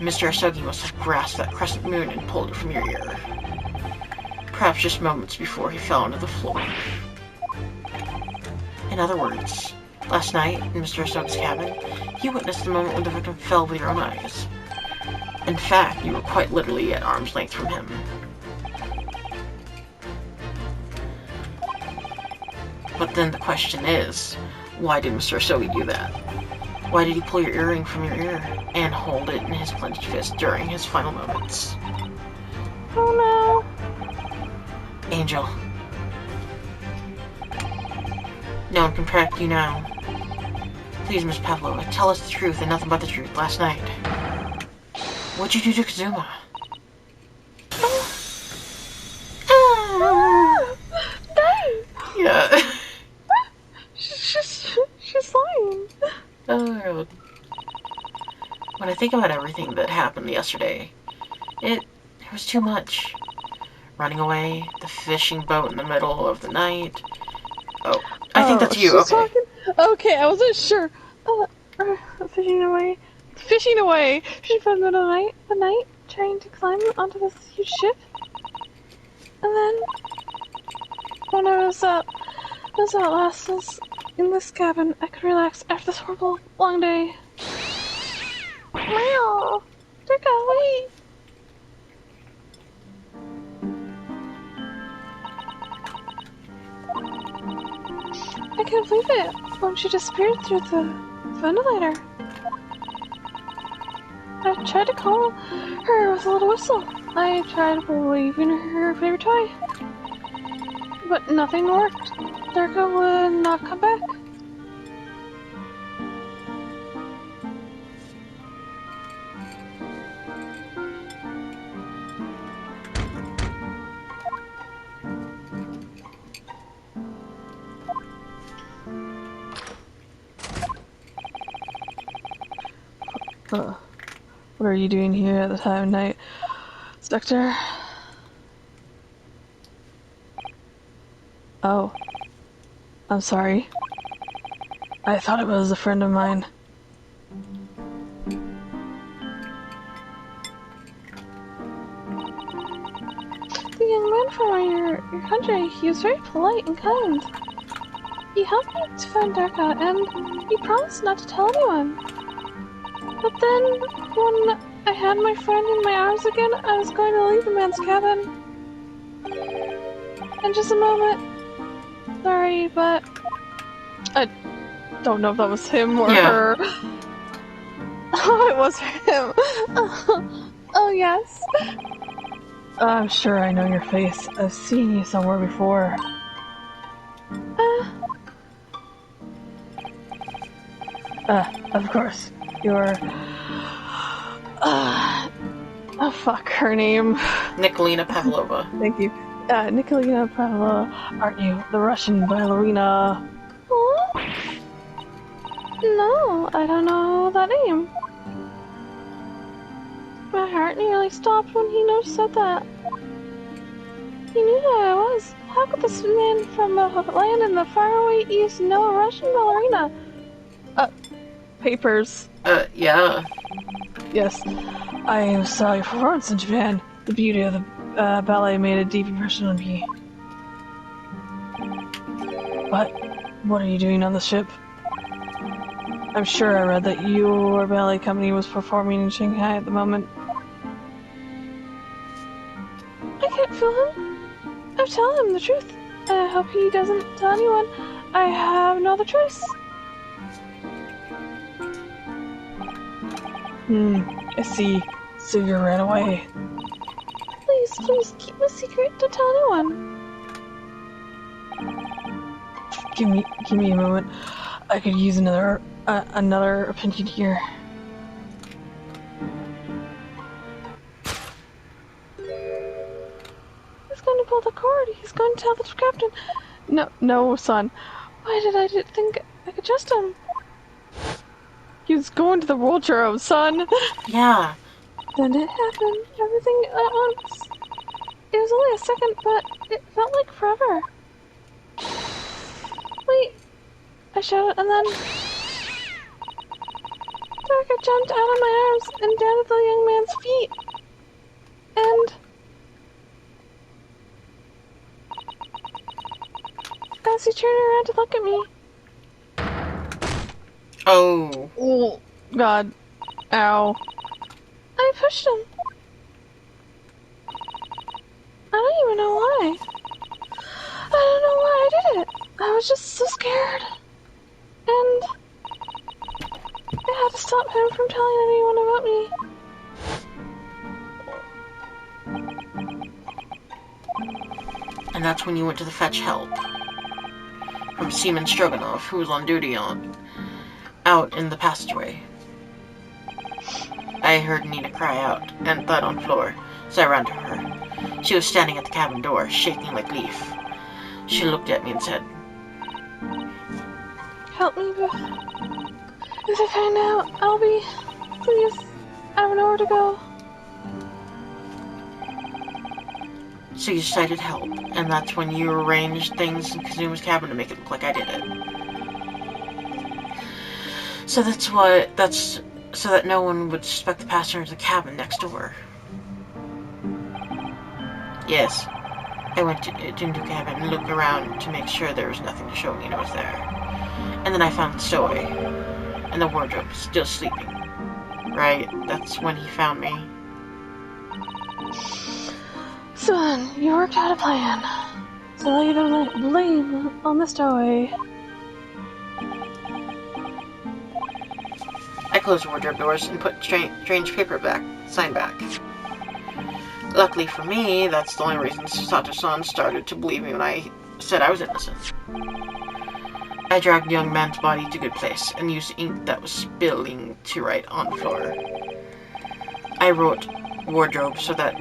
A: Mr. Asogi must have grasped that crescent moon and pulled it from your ear. Perhaps just moments before he fell onto the floor. In other words, last night in Mr. Asogi's cabin, you witnessed the moment when the victim fell with your own eyes. In fact, you were quite literally at arm's length from him. But then the question is, why did Mr. Asogi do that? Why did he pull your earring from your ear and hold it in his clenched fist during his final moments?
B: Oh
A: no. Angel. No one can track you now. Please, Miss Pavlova, tell us the truth and nothing but the truth last night. What'd you do to Kazuma? Yeah.
B: She's lying.
A: Oh. When I think about everything that happened yesterday, it was too much. Running away, the fishing boat in the middle of the night. Oh, I think that's you. Okay.
B: Talking? Okay, I wasn't sure. Fishing away. Fishing away. She found the night, trying to climb onto this huge ship. And then, when I was at last in this cabin, I could relax after this horrible long day. Meow! Take away! I can't believe it. When she disappeared through the ventilator. I tried to call her with a little whistle. I tried waving her favorite toy. But nothing worked. Durga would not come back. What are you doing here at the time of night, Spectre? Oh. I'm sorry. I thought it was a friend of mine. The young man from your country, he was very polite and kind. He helped me to find Darka, and he promised not to tell anyone. But then, when I had my friend in my arms again, I was going to leave the man's cabin. In just a moment. Sorry, but I don't know if that was him or her. Oh, it was him. Oh, yes. I'm sure I know your face. I've seen you somewhere before. Of course. You're... oh, fuck her name.
A: Nikolina Pavlova.
B: Thank you. Nikolina Pavlova, aren't you? The Russian ballerina. What? No, I don't know that name. My heart nearly stopped when he said that. He knew who I was. How could this man from a land in the faraway east know a Russian ballerina? Papers.
A: Yeah.
B: Yes. I saw your performance in Japan. The beauty of the ballet made a deep impression on me. But what are you doing on the ship? I'm sure I read that your ballet company was performing in Shanghai at the moment. I can't fool him. I'm telling him the truth. I hope he doesn't tell anyone. I have no other choice. I see. So you ran away. Please, keep my secret. Don't tell anyone. Give me a moment. I could use another opinion here. He's going to pull the cord. He's going to tell the captain. No, son. Why did I think I could trust him? He was going to the wardrobe, son.
A: Yeah.
B: Then it happened. Everything at once. It was only a second, but it felt like forever. Wait. I shouted, and then Darka jumped out of my arms and down at the young man's feet. And as he turned around to look at me. Oh, God. Ow. I pushed him. I don't even know why. I don't know why I did it. I was just so scared. And I had to stop him from telling anyone about me.
A: And that's when you went to fetch help from Seaman Stroganoff, who was on duty out in the passageway. I heard Nina cry out and thud on the floor, so I ran to her. She was standing at the cabin door, shaking like a leaf. She looked at me and said,
B: "Help me, if I find out, I'll be... Please, I have nowhere to go."
A: So you decided help, and that's when you arranged things in Kazuma's cabin to make it look like I did it. So so that no one would suspect the passenger in the cabin next door. Yes, I went into the cabin and looked around to make sure there was nothing to show Nina was there. And then I found the stowaway, and the wardrobe still sleeping. Right, that's when he found me.
B: Son, you worked out a plan. So lay the blame on the stowaway.
A: I closed the wardrobe doors and put strange paper sign back. Luckily for me, that's the only reason Sato-san started to believe me when I said I was innocent. I dragged the young man's body to a good place and used ink that was spilling to write on the floor. I wrote wardrobe so that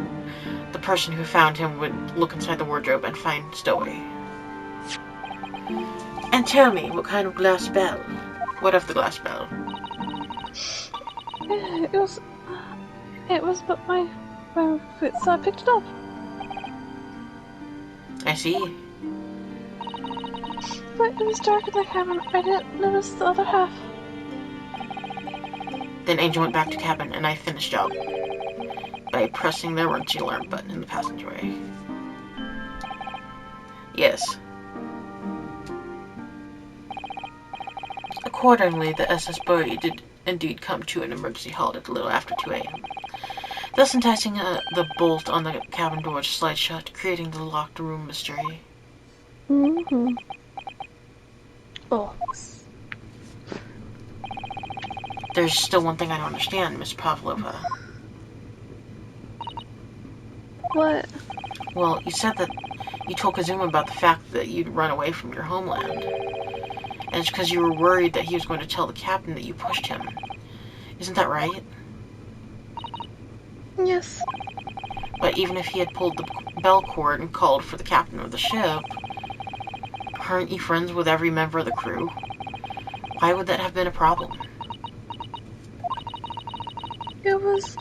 A: the person who found him would look inside the wardrobe and find stowaway. And tell me, what kind of glass bell? What of the glass bell?
B: It was but my foot, so I picked it up.
A: I see.
B: But it was dark in the cabin. I didn't notice the other half.
A: Then Angel went back to cabin, and I finished job by pressing the emergency alarm button in the passageway. Yes. Accordingly, the SS Bowie did indeed come to an emergency halt at a little after 2 a.m., thus enticing the bolt on the cabin door to slide shut, creating the locked room mystery.
B: Mm-hmm. Bolts.
A: There's still one thing I don't understand, Miss Pavlova.
B: What?
A: Well, you said that you told Kazuma about the fact that you'd run away from your homeland. And it's because you were worried that he was going to tell the captain that you pushed him. Isn't that right?
B: Yes.
A: But even if he had pulled the bell cord and called for the captain of the ship, aren't you friends with every member of the crew? Why would that have been a problem?
B: It was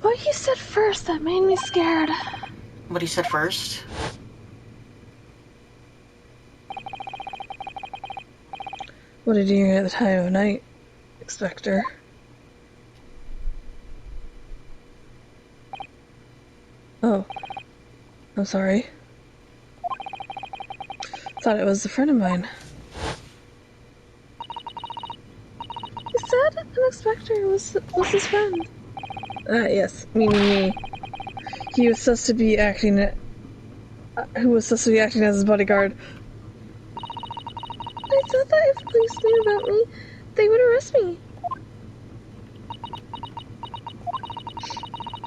B: what he said first that made me scared.
A: What he said first?
B: What are you doing at the time of night, Inspector? Oh, I'm sorry. Thought it was a friend of mine. He said an inspector was his friend. Yes, meaning me. He was supposed to be acting. Who was supposed to be acting as his bodyguard. I thought that if the police knew about me, they would arrest me.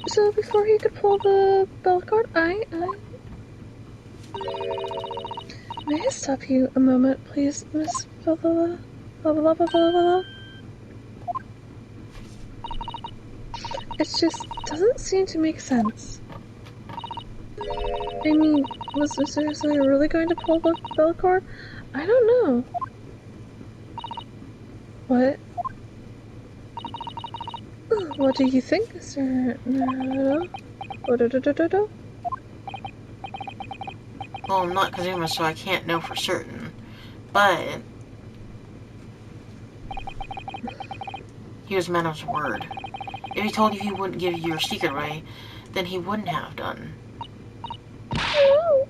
B: So before he could pull the bell cord, May I stop you a moment, please, Miss blah blah blah blah blah blah blah blah? It just doesn't seem to make sense. I mean, was Mr. Sawyer really going to pull the bell cord? I don't know. What? What do you think, Mr. Naruto?
A: Well, I'm not Kazuma, so I can't know for certain. But he was a man of his word. If he told you he wouldn't give your secret away, then he wouldn't have done.
B: No,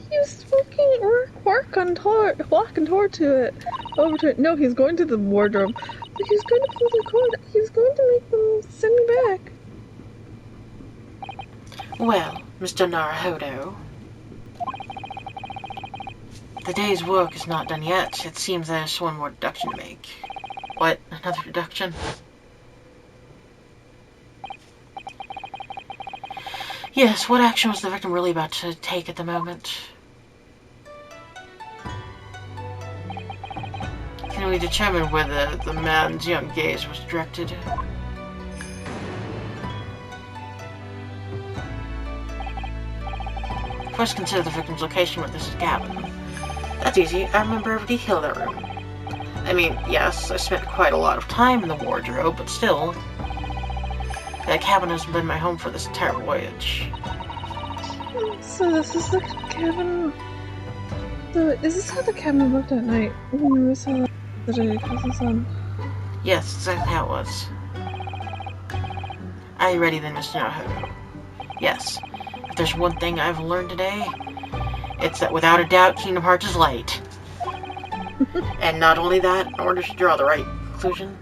B: he was walking toward to it. Over to it. No, he's going to the wardrobe. But he was going to pull the cord. He was going to make them send me back.
A: Well, Mr. Naruhodo, the day's work is not done yet. It seems there's one more deduction to make. What? Another deduction? Yes, what action was the victim really about to take at the moment? Can we determine whether the man's young gaze was directed? First, consider the victim's location with this cabin. That's easy. I remember every detail of that room. I mean, yes, I spent quite a lot of time in the wardrobe, but still, that cabin hasn't been my home for this entire voyage.
B: So this is the cabin. So is this how the cabin looked at night when we saw the day across the sun?
A: Yes, exactly how it was. Are you ready then, Mr. Naruhodo? Yes. If there's one thing I've learned today, it's that without a doubt, Kingdom Hearts is light. And not only that, in order to draw the right conclusion,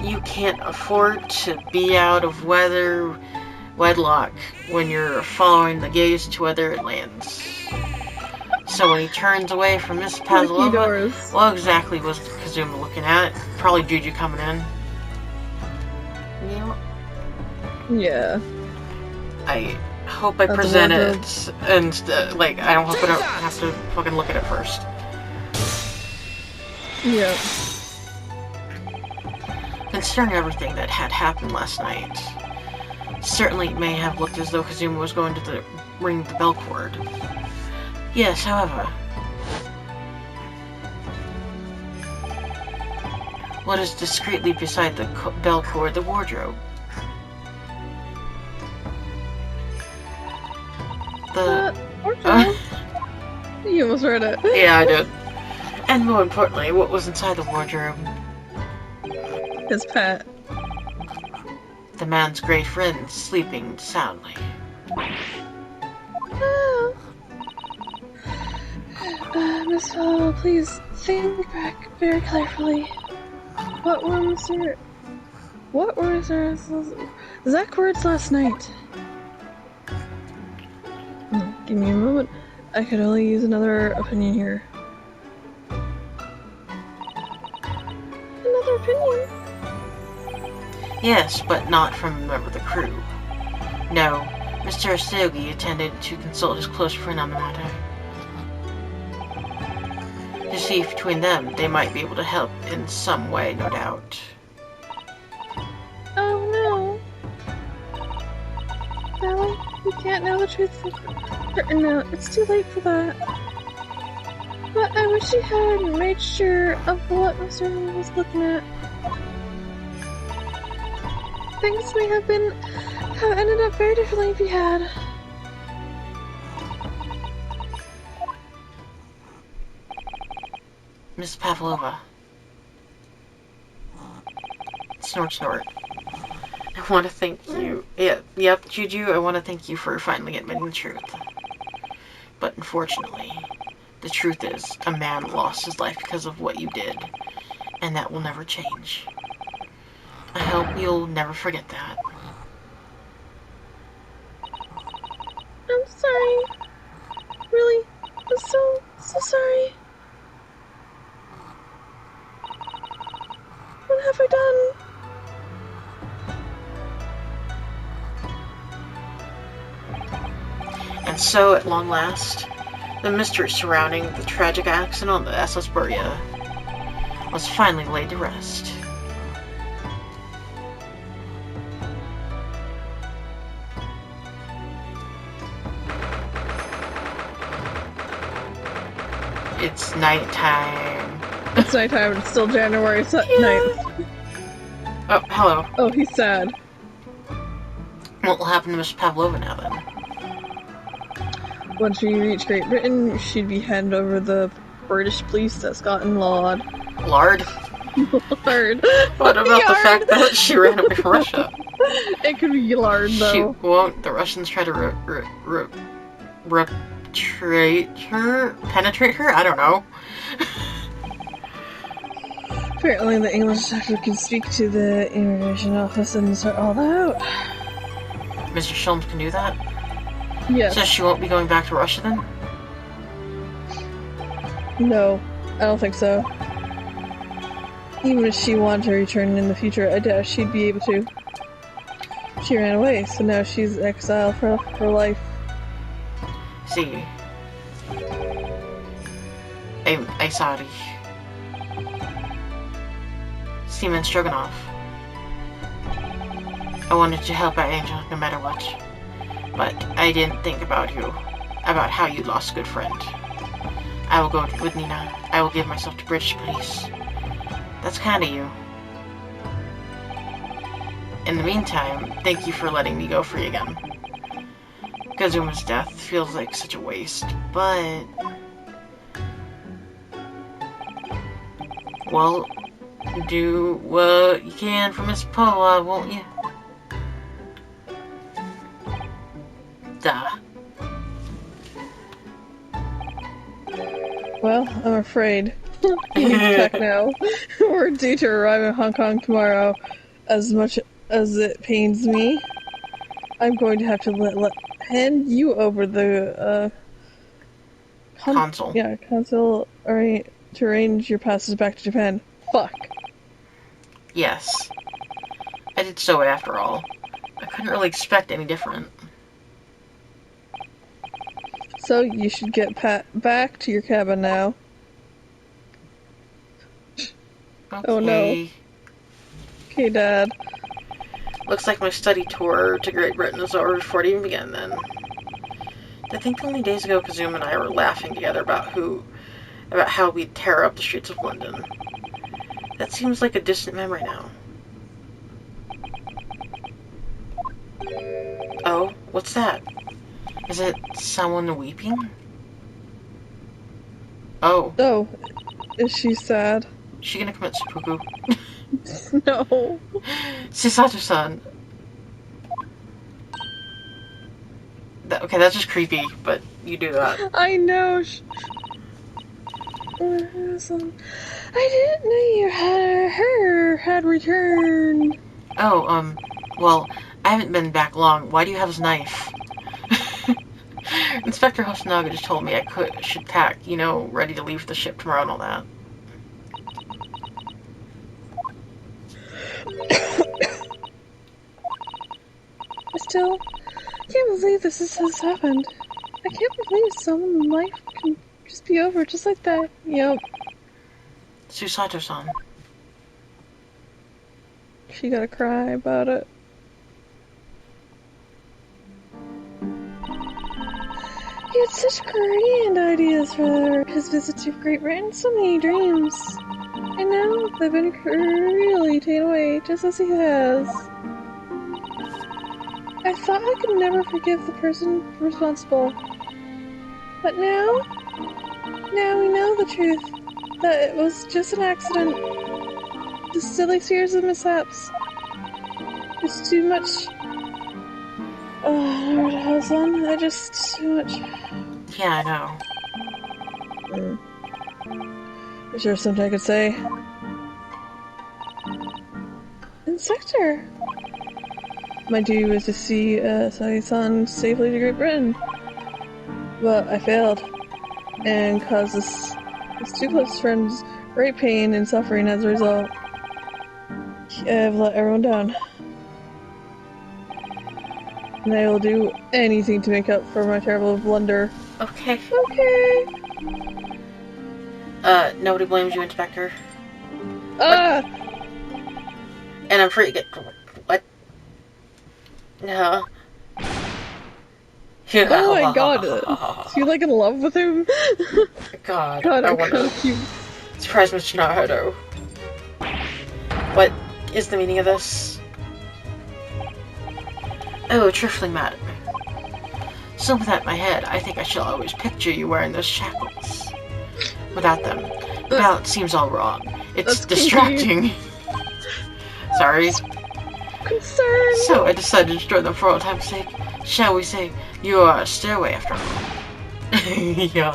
A: you can't afford to be out of wedlock when you're following the gaze to whether it lands. So when he turns away from Miss Pavlova, what exactly was Kazuma looking at? Probably Juju coming in.
B: Yeah.
A: I hope I present it, and I don't have to fucking look at it first.
B: Yeah.
A: Considering everything that had happened last night, certainly it may have looked as though Kazuma was going to ring the bell cord. Yes, however, what is discreetly beside the bell cord? The wardrobe.
B: Wardrobe? You almost read it.
A: Yeah, I did. And more importantly, what was inside the wardrobe?
B: His pet.
A: The man's great friend sleeping soundly.
B: Oh. Miss Hall, please think back very carefully. What were Mr. Zach words last night? Give me a moment. I could only use another opinion here. Another opinion?
A: Yes, but not from a member of the crew. No, Mr. Asogi intended to consult his close friend on the matter. To see if between them they might be able to help in some way, no doubt.
B: Oh no. Sally, we can't know the truth written now. It's too late for that. But I wish he had made sure of what Mr. was looking at. Things may have ended up very differently if he had.
A: Miss Pavlova. Snort, snort. I want to thank you. Yep, Juju, I want to thank you for finally admitting the truth. But unfortunately, the truth is, a man lost his life because of what you did, and that will never change. I hope you'll never forget that.
B: I'm sorry. Really, I'm so sorry. What have I done?
A: And so, at long last, the mystery surrounding the tragic accident on the SS Buria was finally laid to rest. It's nighttime.
B: It's nighttime, it's still January 9th.
A: Oh, hello.
B: Oh, he's sad.
A: What will happen to Miss Pavlova now, then?
B: Once we reach Great Britain, she'd be handed over the British police that's gotten lard.
A: Lard?
B: Lard.
A: What about the fact that she ran away from Russia?
B: It could be lard, though.
A: Won't the Russians try to penetrate her? I don't know.
B: Apparently the English doctor can speak to the immigration office and sort all that out.
A: Mr. Sholmes can do that?
B: Yes.
A: So she won't be going back to Russia then?
B: No, I don't think so. Even if she wanted to return in the future, I doubt she'd be able to. She ran away, so now she's exiled for life.
A: See. I'm sorry. Seaman Stroganoff. I wanted to help our angel no matter what. But I didn't think about how you lost a good friend. I will go with Nina. I will give myself to British police. That's kind of you. In the meantime, thank you for letting me go free again. Kazuma's death feels like such a waste, but... well, do what you can for Miss Poa, won't you? Duh.
B: Well, I'm afraid. Check now. We're due to arrive in Hong Kong tomorrow. As much as it pains me, I'm going to have to hand you over the
A: Consul.
B: Yeah, consul. Alright, to arrange your passage back to Japan. Fuck.
A: Yes. I did so after all. I couldn't really expect any different.
B: So you should get back to your cabin now.
A: Okay.
B: Oh no. Okay, Dad.
A: Looks like my study tour to Great Britain is over before it even began then. I think only days ago Kazuma and I were laughing together about how we'd tear up the streets of London. That seems like a distant memory now. Oh, what's that? Is it someone weeping? Oh.
B: Oh, is she sad?
A: Is she gonna commit seppuku?
B: No.
A: Chisato-san. Okay, that's just creepy, but you do that.
B: I know. I didn't know you had returned.
A: Oh, well, I haven't been back long. Why do you have his knife? Inspector Hoshinaga just told me I should pack, ready to leave the ship tomorrow and all that.
B: I still can't believe this has happened. I can't believe someone's life can just be over just like that. Yep.
A: Susato-san.
B: She gotta cry about it. He had such grand ideas for his visit to Great Britain, so many dreams. And now they've been really taken away, just as he has. I thought I could never forgive the person responsible. But now we know the truth. That it was just an accident. The silly series of mishaps. It's too much. Naruto-san, I just too much.
A: Yeah, I know.
B: Is there something I could say? Inspector! My duty was to see Sagi-san safely to Great Britain. But I failed. And caused his two close friends great pain and suffering as a result. I've let everyone down. And I will do anything to make up for my terrible blunder.
A: Okay.
B: Okay.
A: Nobody blames you, Inspector.
B: Ah!
A: And I'm free to get... What? No.
B: Oh my god. Is he like in love with him?
A: God,
B: God,
A: I
B: I'm
A: wonder.
B: cute.
A: Surprise Mr. Naruto. What is the meaning of this? Oh, trifling matter. So with that in my head, I think I shall always picture you wearing those shackles. Without them, the balance seems all wrong. It's distracting. Sorry.
B: Concerned.
A: So I decided to destroy them for all time's sake. Shall we say, you are a stairway after all. Yeah.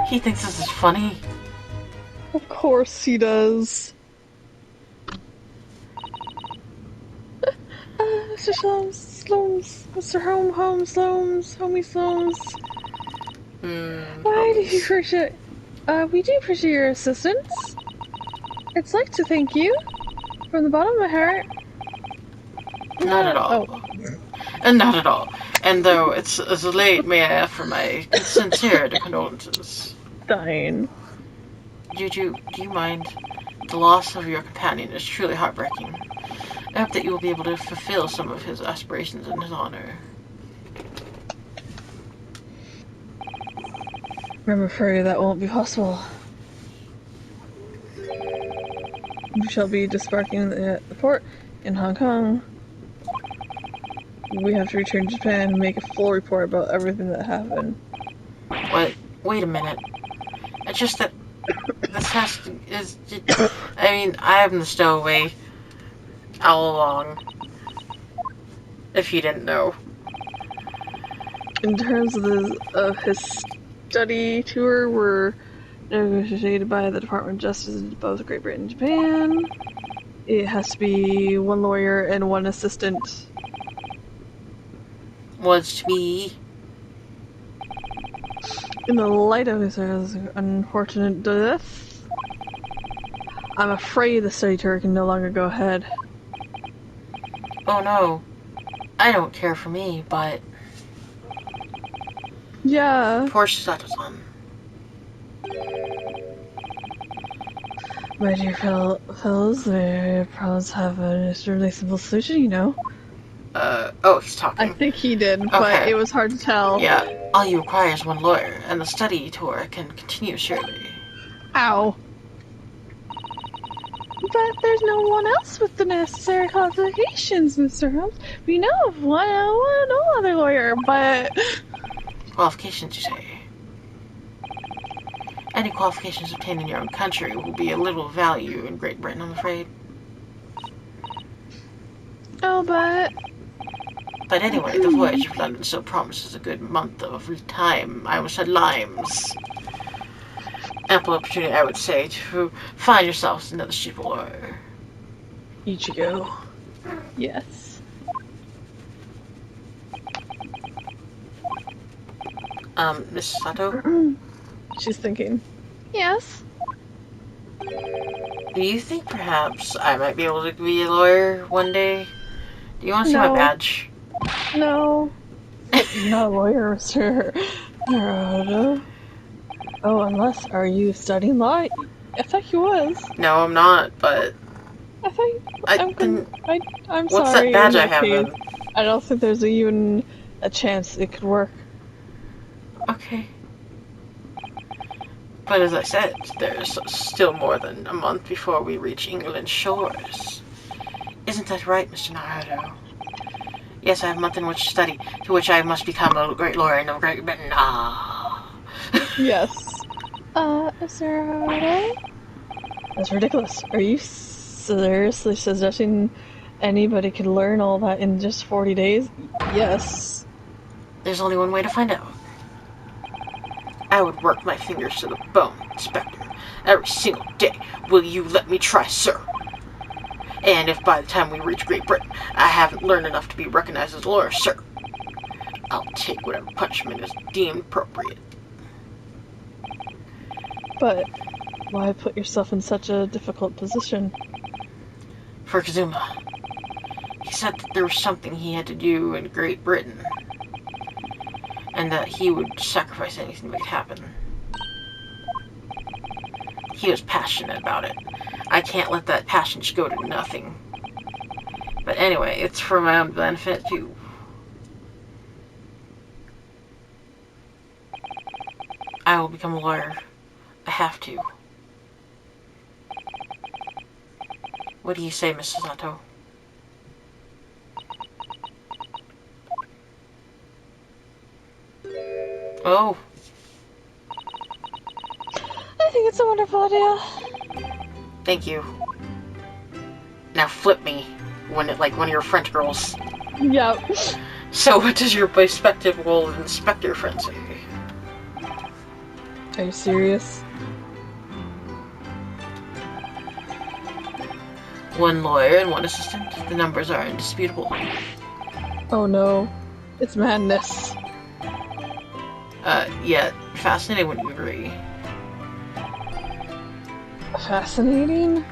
A: He thinks this is funny.
B: Of course he does. Mr. Sloams, Mr. Homie Sloams. Why do you appreciate... we do appreciate your assistance. I'd like to thank you. From the bottom of my heart.
A: Not at all.
B: Oh.
A: And not at all. And though it's late, may I offer my sincere condolences.
B: Dying.
A: Juju, do you mind? The loss of your companion is truly heartbreaking. I hope that you will be able to fulfill some of his aspirations in his honor.
B: I'm afraid that won't be possible. We shall be disembarking at the port in Hong Kong. We have to return to Japan and make a full report about everything that happened.
A: What? Wait a minute. It's just that this has to... I mean, I am the stowaway all along. If you didn't know.
B: In terms of his study tour, we're negotiated by the Department of Justice in both Great Britain and Japan. It has to be one lawyer and one assistant.
A: Was to be...
B: In the light of his unfortunate death, I'm afraid the study tour can no longer go ahead.
A: Oh no. I don't care for me, but...
B: Yeah.
A: Poor Shisato-san.
B: My dear fellows, their problems have an extremely simple solution, you know.
A: Oh, he's talking.
B: I think he did, but it was hard to tell.
A: Yeah, all you require is one lawyer, and the study tour can continue surely.
B: Ow. But there's no one else with the necessary qualifications, Mr. Holmes. We know of no other lawyer, but...
A: Qualifications, you say? Any qualifications obtained in your own country will be of little value in Great Britain, I'm afraid.
B: Oh, but...
A: But anyway, the voyage of London still promises a good month of time. I almost said limes. Ample opportunity, I would say, to find yourselves another sheep lawyer.
B: Ichigo. Yes.
A: Miss Sato?
B: She's thinking. Yes.
A: Do you think perhaps I might be able to be a lawyer one day? Do you want to see my
B: No.
A: badge?
B: No. You're not a lawyer, sir. Oh, unless, are you studying law? I thought you was.
A: No, I'm not, but...
B: I thought I'm
A: What's
B: sorry.
A: that badge
B: in
A: I
B: that
A: have
B: case,
A: then?
B: I don't think there's even a chance it could work.
A: Okay. But as I said, there's still more than a month before we reach England's shores. Isn't that right, Mr. Naruto? Yes, I have a month in which to study, to which I must become a great lawyer in Great Britain. Ah.
B: Yes. Sir, that's ridiculous. Are you seriously suggesting anybody could learn all that in just 40 days? Yes.
A: There's only one way to find out. I would work my fingers to the bone, Inspector, every single day. Will you let me try, sir? And if by the time we reach Great Britain, I haven't learned enough to be recognized as a lawyer, sir, I'll take whatever punishment is deemed appropriate.
B: But why put yourself in such a difficult position?
A: For Kazuma, he said that there was something he had to do in Great Britain, and that he would sacrifice anything that could happen. He was passionate about it. I can't let that passion just go to nothing. But anyway, it's for my own benefit, too. I will become a lawyer. I have to. What do you say, Mrs. Sato? Oh.
B: I think it's a wonderful idea.
A: Thank you. Now flip me. Like one of your French girls.
B: Yep.
A: So what does your bespectacled inspector friend say?
B: Are you serious?
A: One lawyer and one assistant. The numbers are indisputable.
B: Oh no. It's madness.
A: Yeah, fascinating, wouldn't you agree?
B: Fascinating?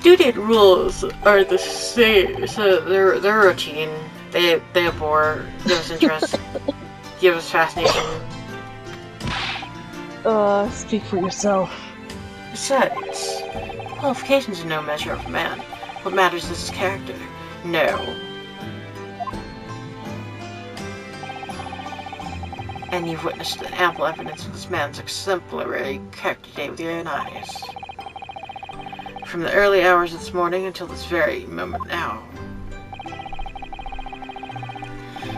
A: Due date rules are the same, so they're routine. They bore, give us interest, give us fascination.
B: Speak for yourself.
A: Besides, qualifications are no measure of a man. What matters is his character. No. And you've witnessed ample evidence of this man's exemplary character today with your own eyes. From the early hours of this morning until this very moment now.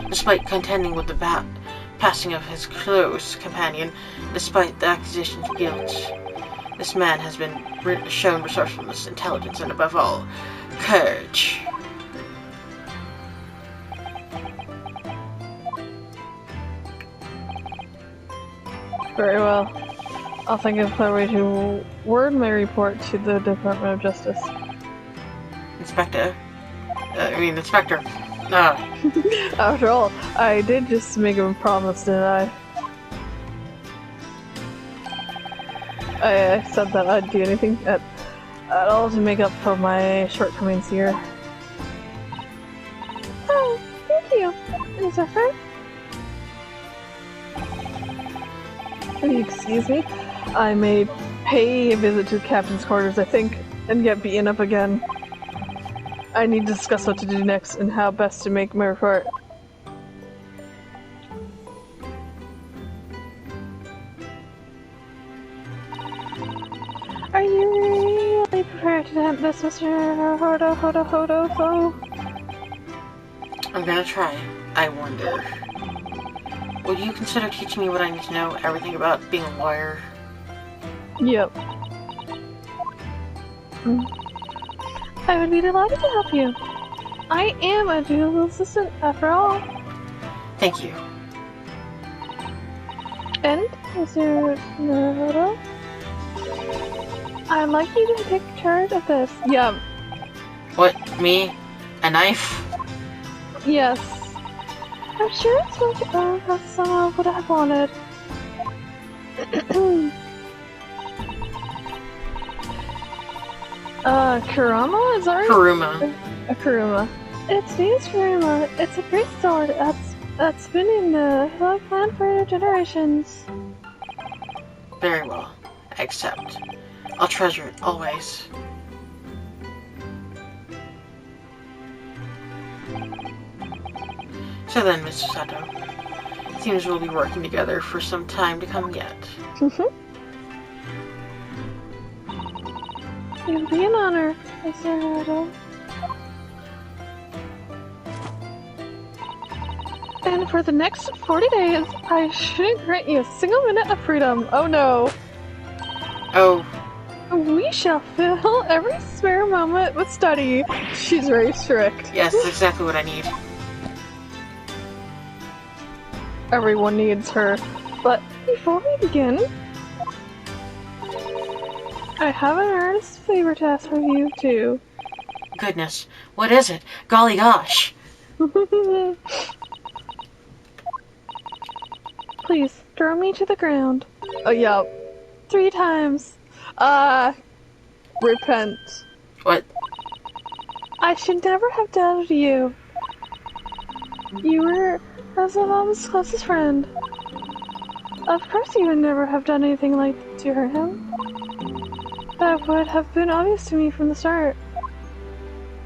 A: Despite contending with the passing of his close companion, despite the accusations of guilt, this man has been shown resourcefulness, intelligence, and above all, courage.
B: Very well. I'll think of a way to word my report to the Department of Justice.
A: Inspector.
B: After all, I did just make him a promise, didn't I? I said that I'd do anything at all to make up for my shortcomings here. Oh, thank you. Is that fair? Will you excuse me? I may pay a visit to the captain's quarters, I think, and get beaten up again. I need to discuss what to do next and how best to make my report. Are you really prepared to attempt this, Mr. Hodo?
A: I'm gonna try. I wonder. would you consider teaching me what I need to know? Everything about being a lawyer?
B: Yep. I would be delighted to help you. I am a dual assistant after all.
A: Thank you.
B: And, Mr. Naruto, I'd like you to take charge of this. Yeah.
A: What? Me? A knife?
B: Yes. I'm sure it's what someone would have wanted. Kurama? Is that right?
A: Kuruma.
B: Kuruma. It's Venus Kuruma. It's a great sword that's been in the Hill clan for generations.
A: Very well. I accept. I'll treasure it, always. So then, Mr. Sato, it seems we'll be working together for some time to come yet.
B: It would be an honor, Mr. Naruto. And for the next 40 days, I shouldn't grant you a single minute of freedom. Oh no.
A: Oh.
B: We shall fill every spare moment with study. She's very strict.
A: Yes, that's exactly what I need.
B: Everyone needs her. But before we begin, I have an earnest favor to ask of you, too.
A: Goodness, what is it? Golly gosh.
B: Please, throw me to the ground. Oh, yeah. 3 times. Repent.
A: What?
B: I should never have doubted you. You were Rosalba's closest friend. Of course you would never have done anything like that to hurt him. That would have been obvious to me from the start.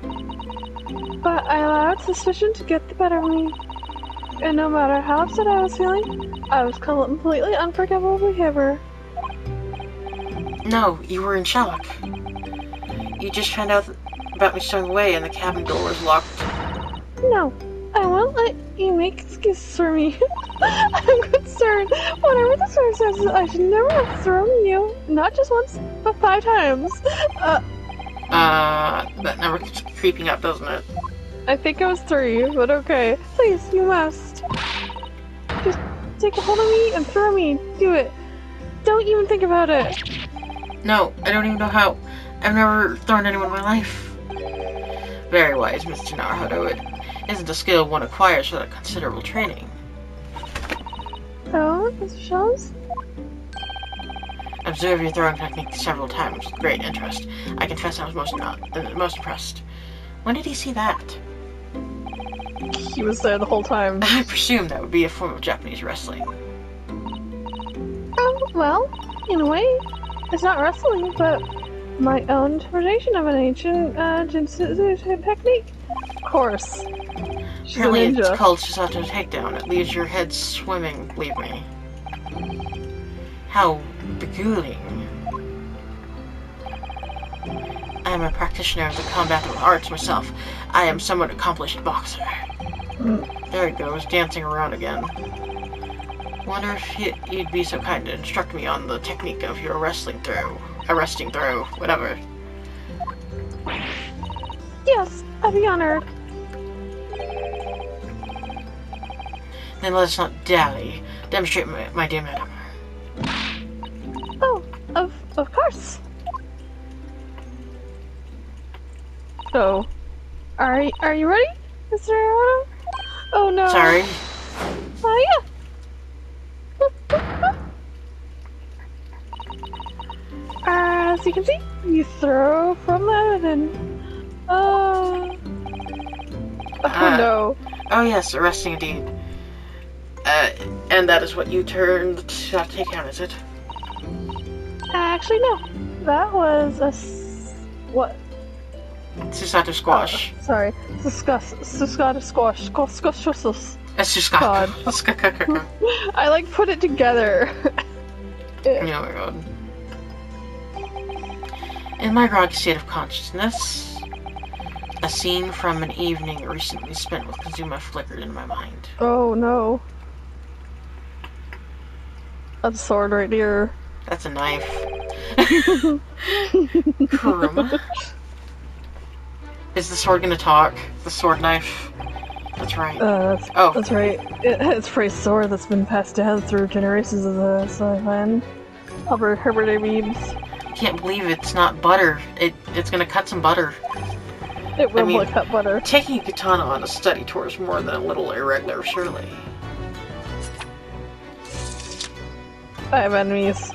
B: But I allowed suspicion to get the better of me. And no matter how upset I was feeling, I was completely unforgivable behavior.
A: No, you were in shock. You just found out about me stowing away and the cabin door was locked.
B: No, I won't let you make excuses for me. I'm concerned. Whatever the source says, I should never have thrown you. Not just once, but 5 times.
A: That number keeps creeping up, doesn't it?
B: I think it was 3, but okay. Please, you must. Just take a hold of me and throw me. Do it. Don't even think about it.
A: No, I don't even know how. I've never thrown anyone in my life. Very wise, Mr. Naruto. It isn't a skill one acquires without considerable training.
B: Oh, Mr. Shells?
A: Observe your throwing technique several times with great interest. I confess I was most impressed. When did he see that?
B: He was there the whole time.
A: I presume that would be a form of Japanese wrestling.
B: Oh, well, in a way, it's not wrestling, but my own interpretation of an ancient Jinjutsu technique. Of course. She's
A: Apparently
B: a ninja.
A: it's called Shisato Takedown. It leaves your head swimming, believe me. How beguiling. I am a practitioner of the combat arts myself. I am somewhat accomplished boxer. There it goes, dancing around again. Wonder if you'd be so kind to instruct me on the technique of your arresting throw, whatever.
B: Yes, I'd be honored.
A: Then let us not dally. Demonstrate, my dear madam.
B: Oh, of course. So, are you ready, Mr. Naruto? Oh no.
A: Sorry.
B: Oh yeah. As you can see, you throw from that and oh no.
A: Oh yes, arresting indeed. And that is what you turned to take down, is it?
B: Actually, no. That was a what?
A: Susato squash.
B: Sorry, Susato squash.
A: That's just
B: God.
A: God.
B: I like put it together.
A: Oh my god. In my groggy state of consciousness, a scene from an evening recently spent with Kazuma flickered in my mind.
B: Oh no. That's a sword right here.
A: That's a knife. Kuruma? Is the sword gonna talk? The sword knife? That's right.
B: That's right. It's Frey's sword that's been passed down through generations of the Sun Clan. Herbert Beams.
A: I can't believe it's not butter. It's gonna cut some butter.
B: It will cut butter.
A: Taking a katana on a study tour is more than a little irregular, surely.
B: I have enemies.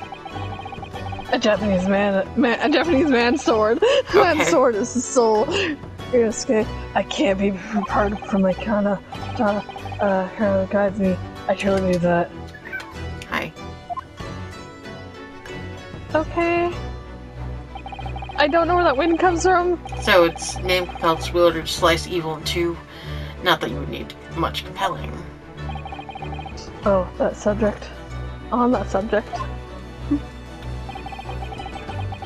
B: A Japanese man's sword.
A: Okay.
B: Man's sword is the soul. Ryusuke, I can't be apart from my kana. Hero guides me. I truly believe that.
A: Hi.
B: Okay. I don't know where that wind comes from.
A: So it's name-compelled wielder to slice evil in two. Not that you would need much compelling.
B: Oh, that subject. On that subject.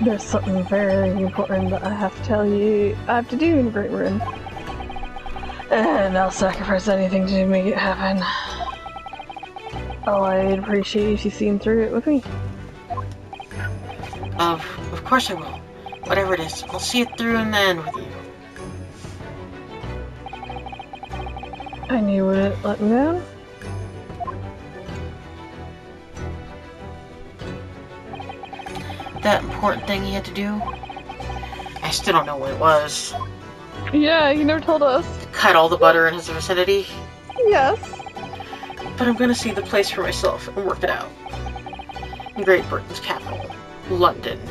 B: There's something very important that I have to tell you. I have to do in Great Ruin. And I'll sacrifice anything to make it happen. Oh, I'd appreciate if you seen through it with me.
A: Of course I will. Whatever it is, I'll see it through in the end with you.
B: And you wouldn't let me down?
A: That important thing he had to do? I still don't know what it was.
B: Yeah, you never told us.
A: Cut all the butter in his vicinity?
B: Yes.
A: But I'm gonna see the place for myself and work it out. In Great Britain's capital, London.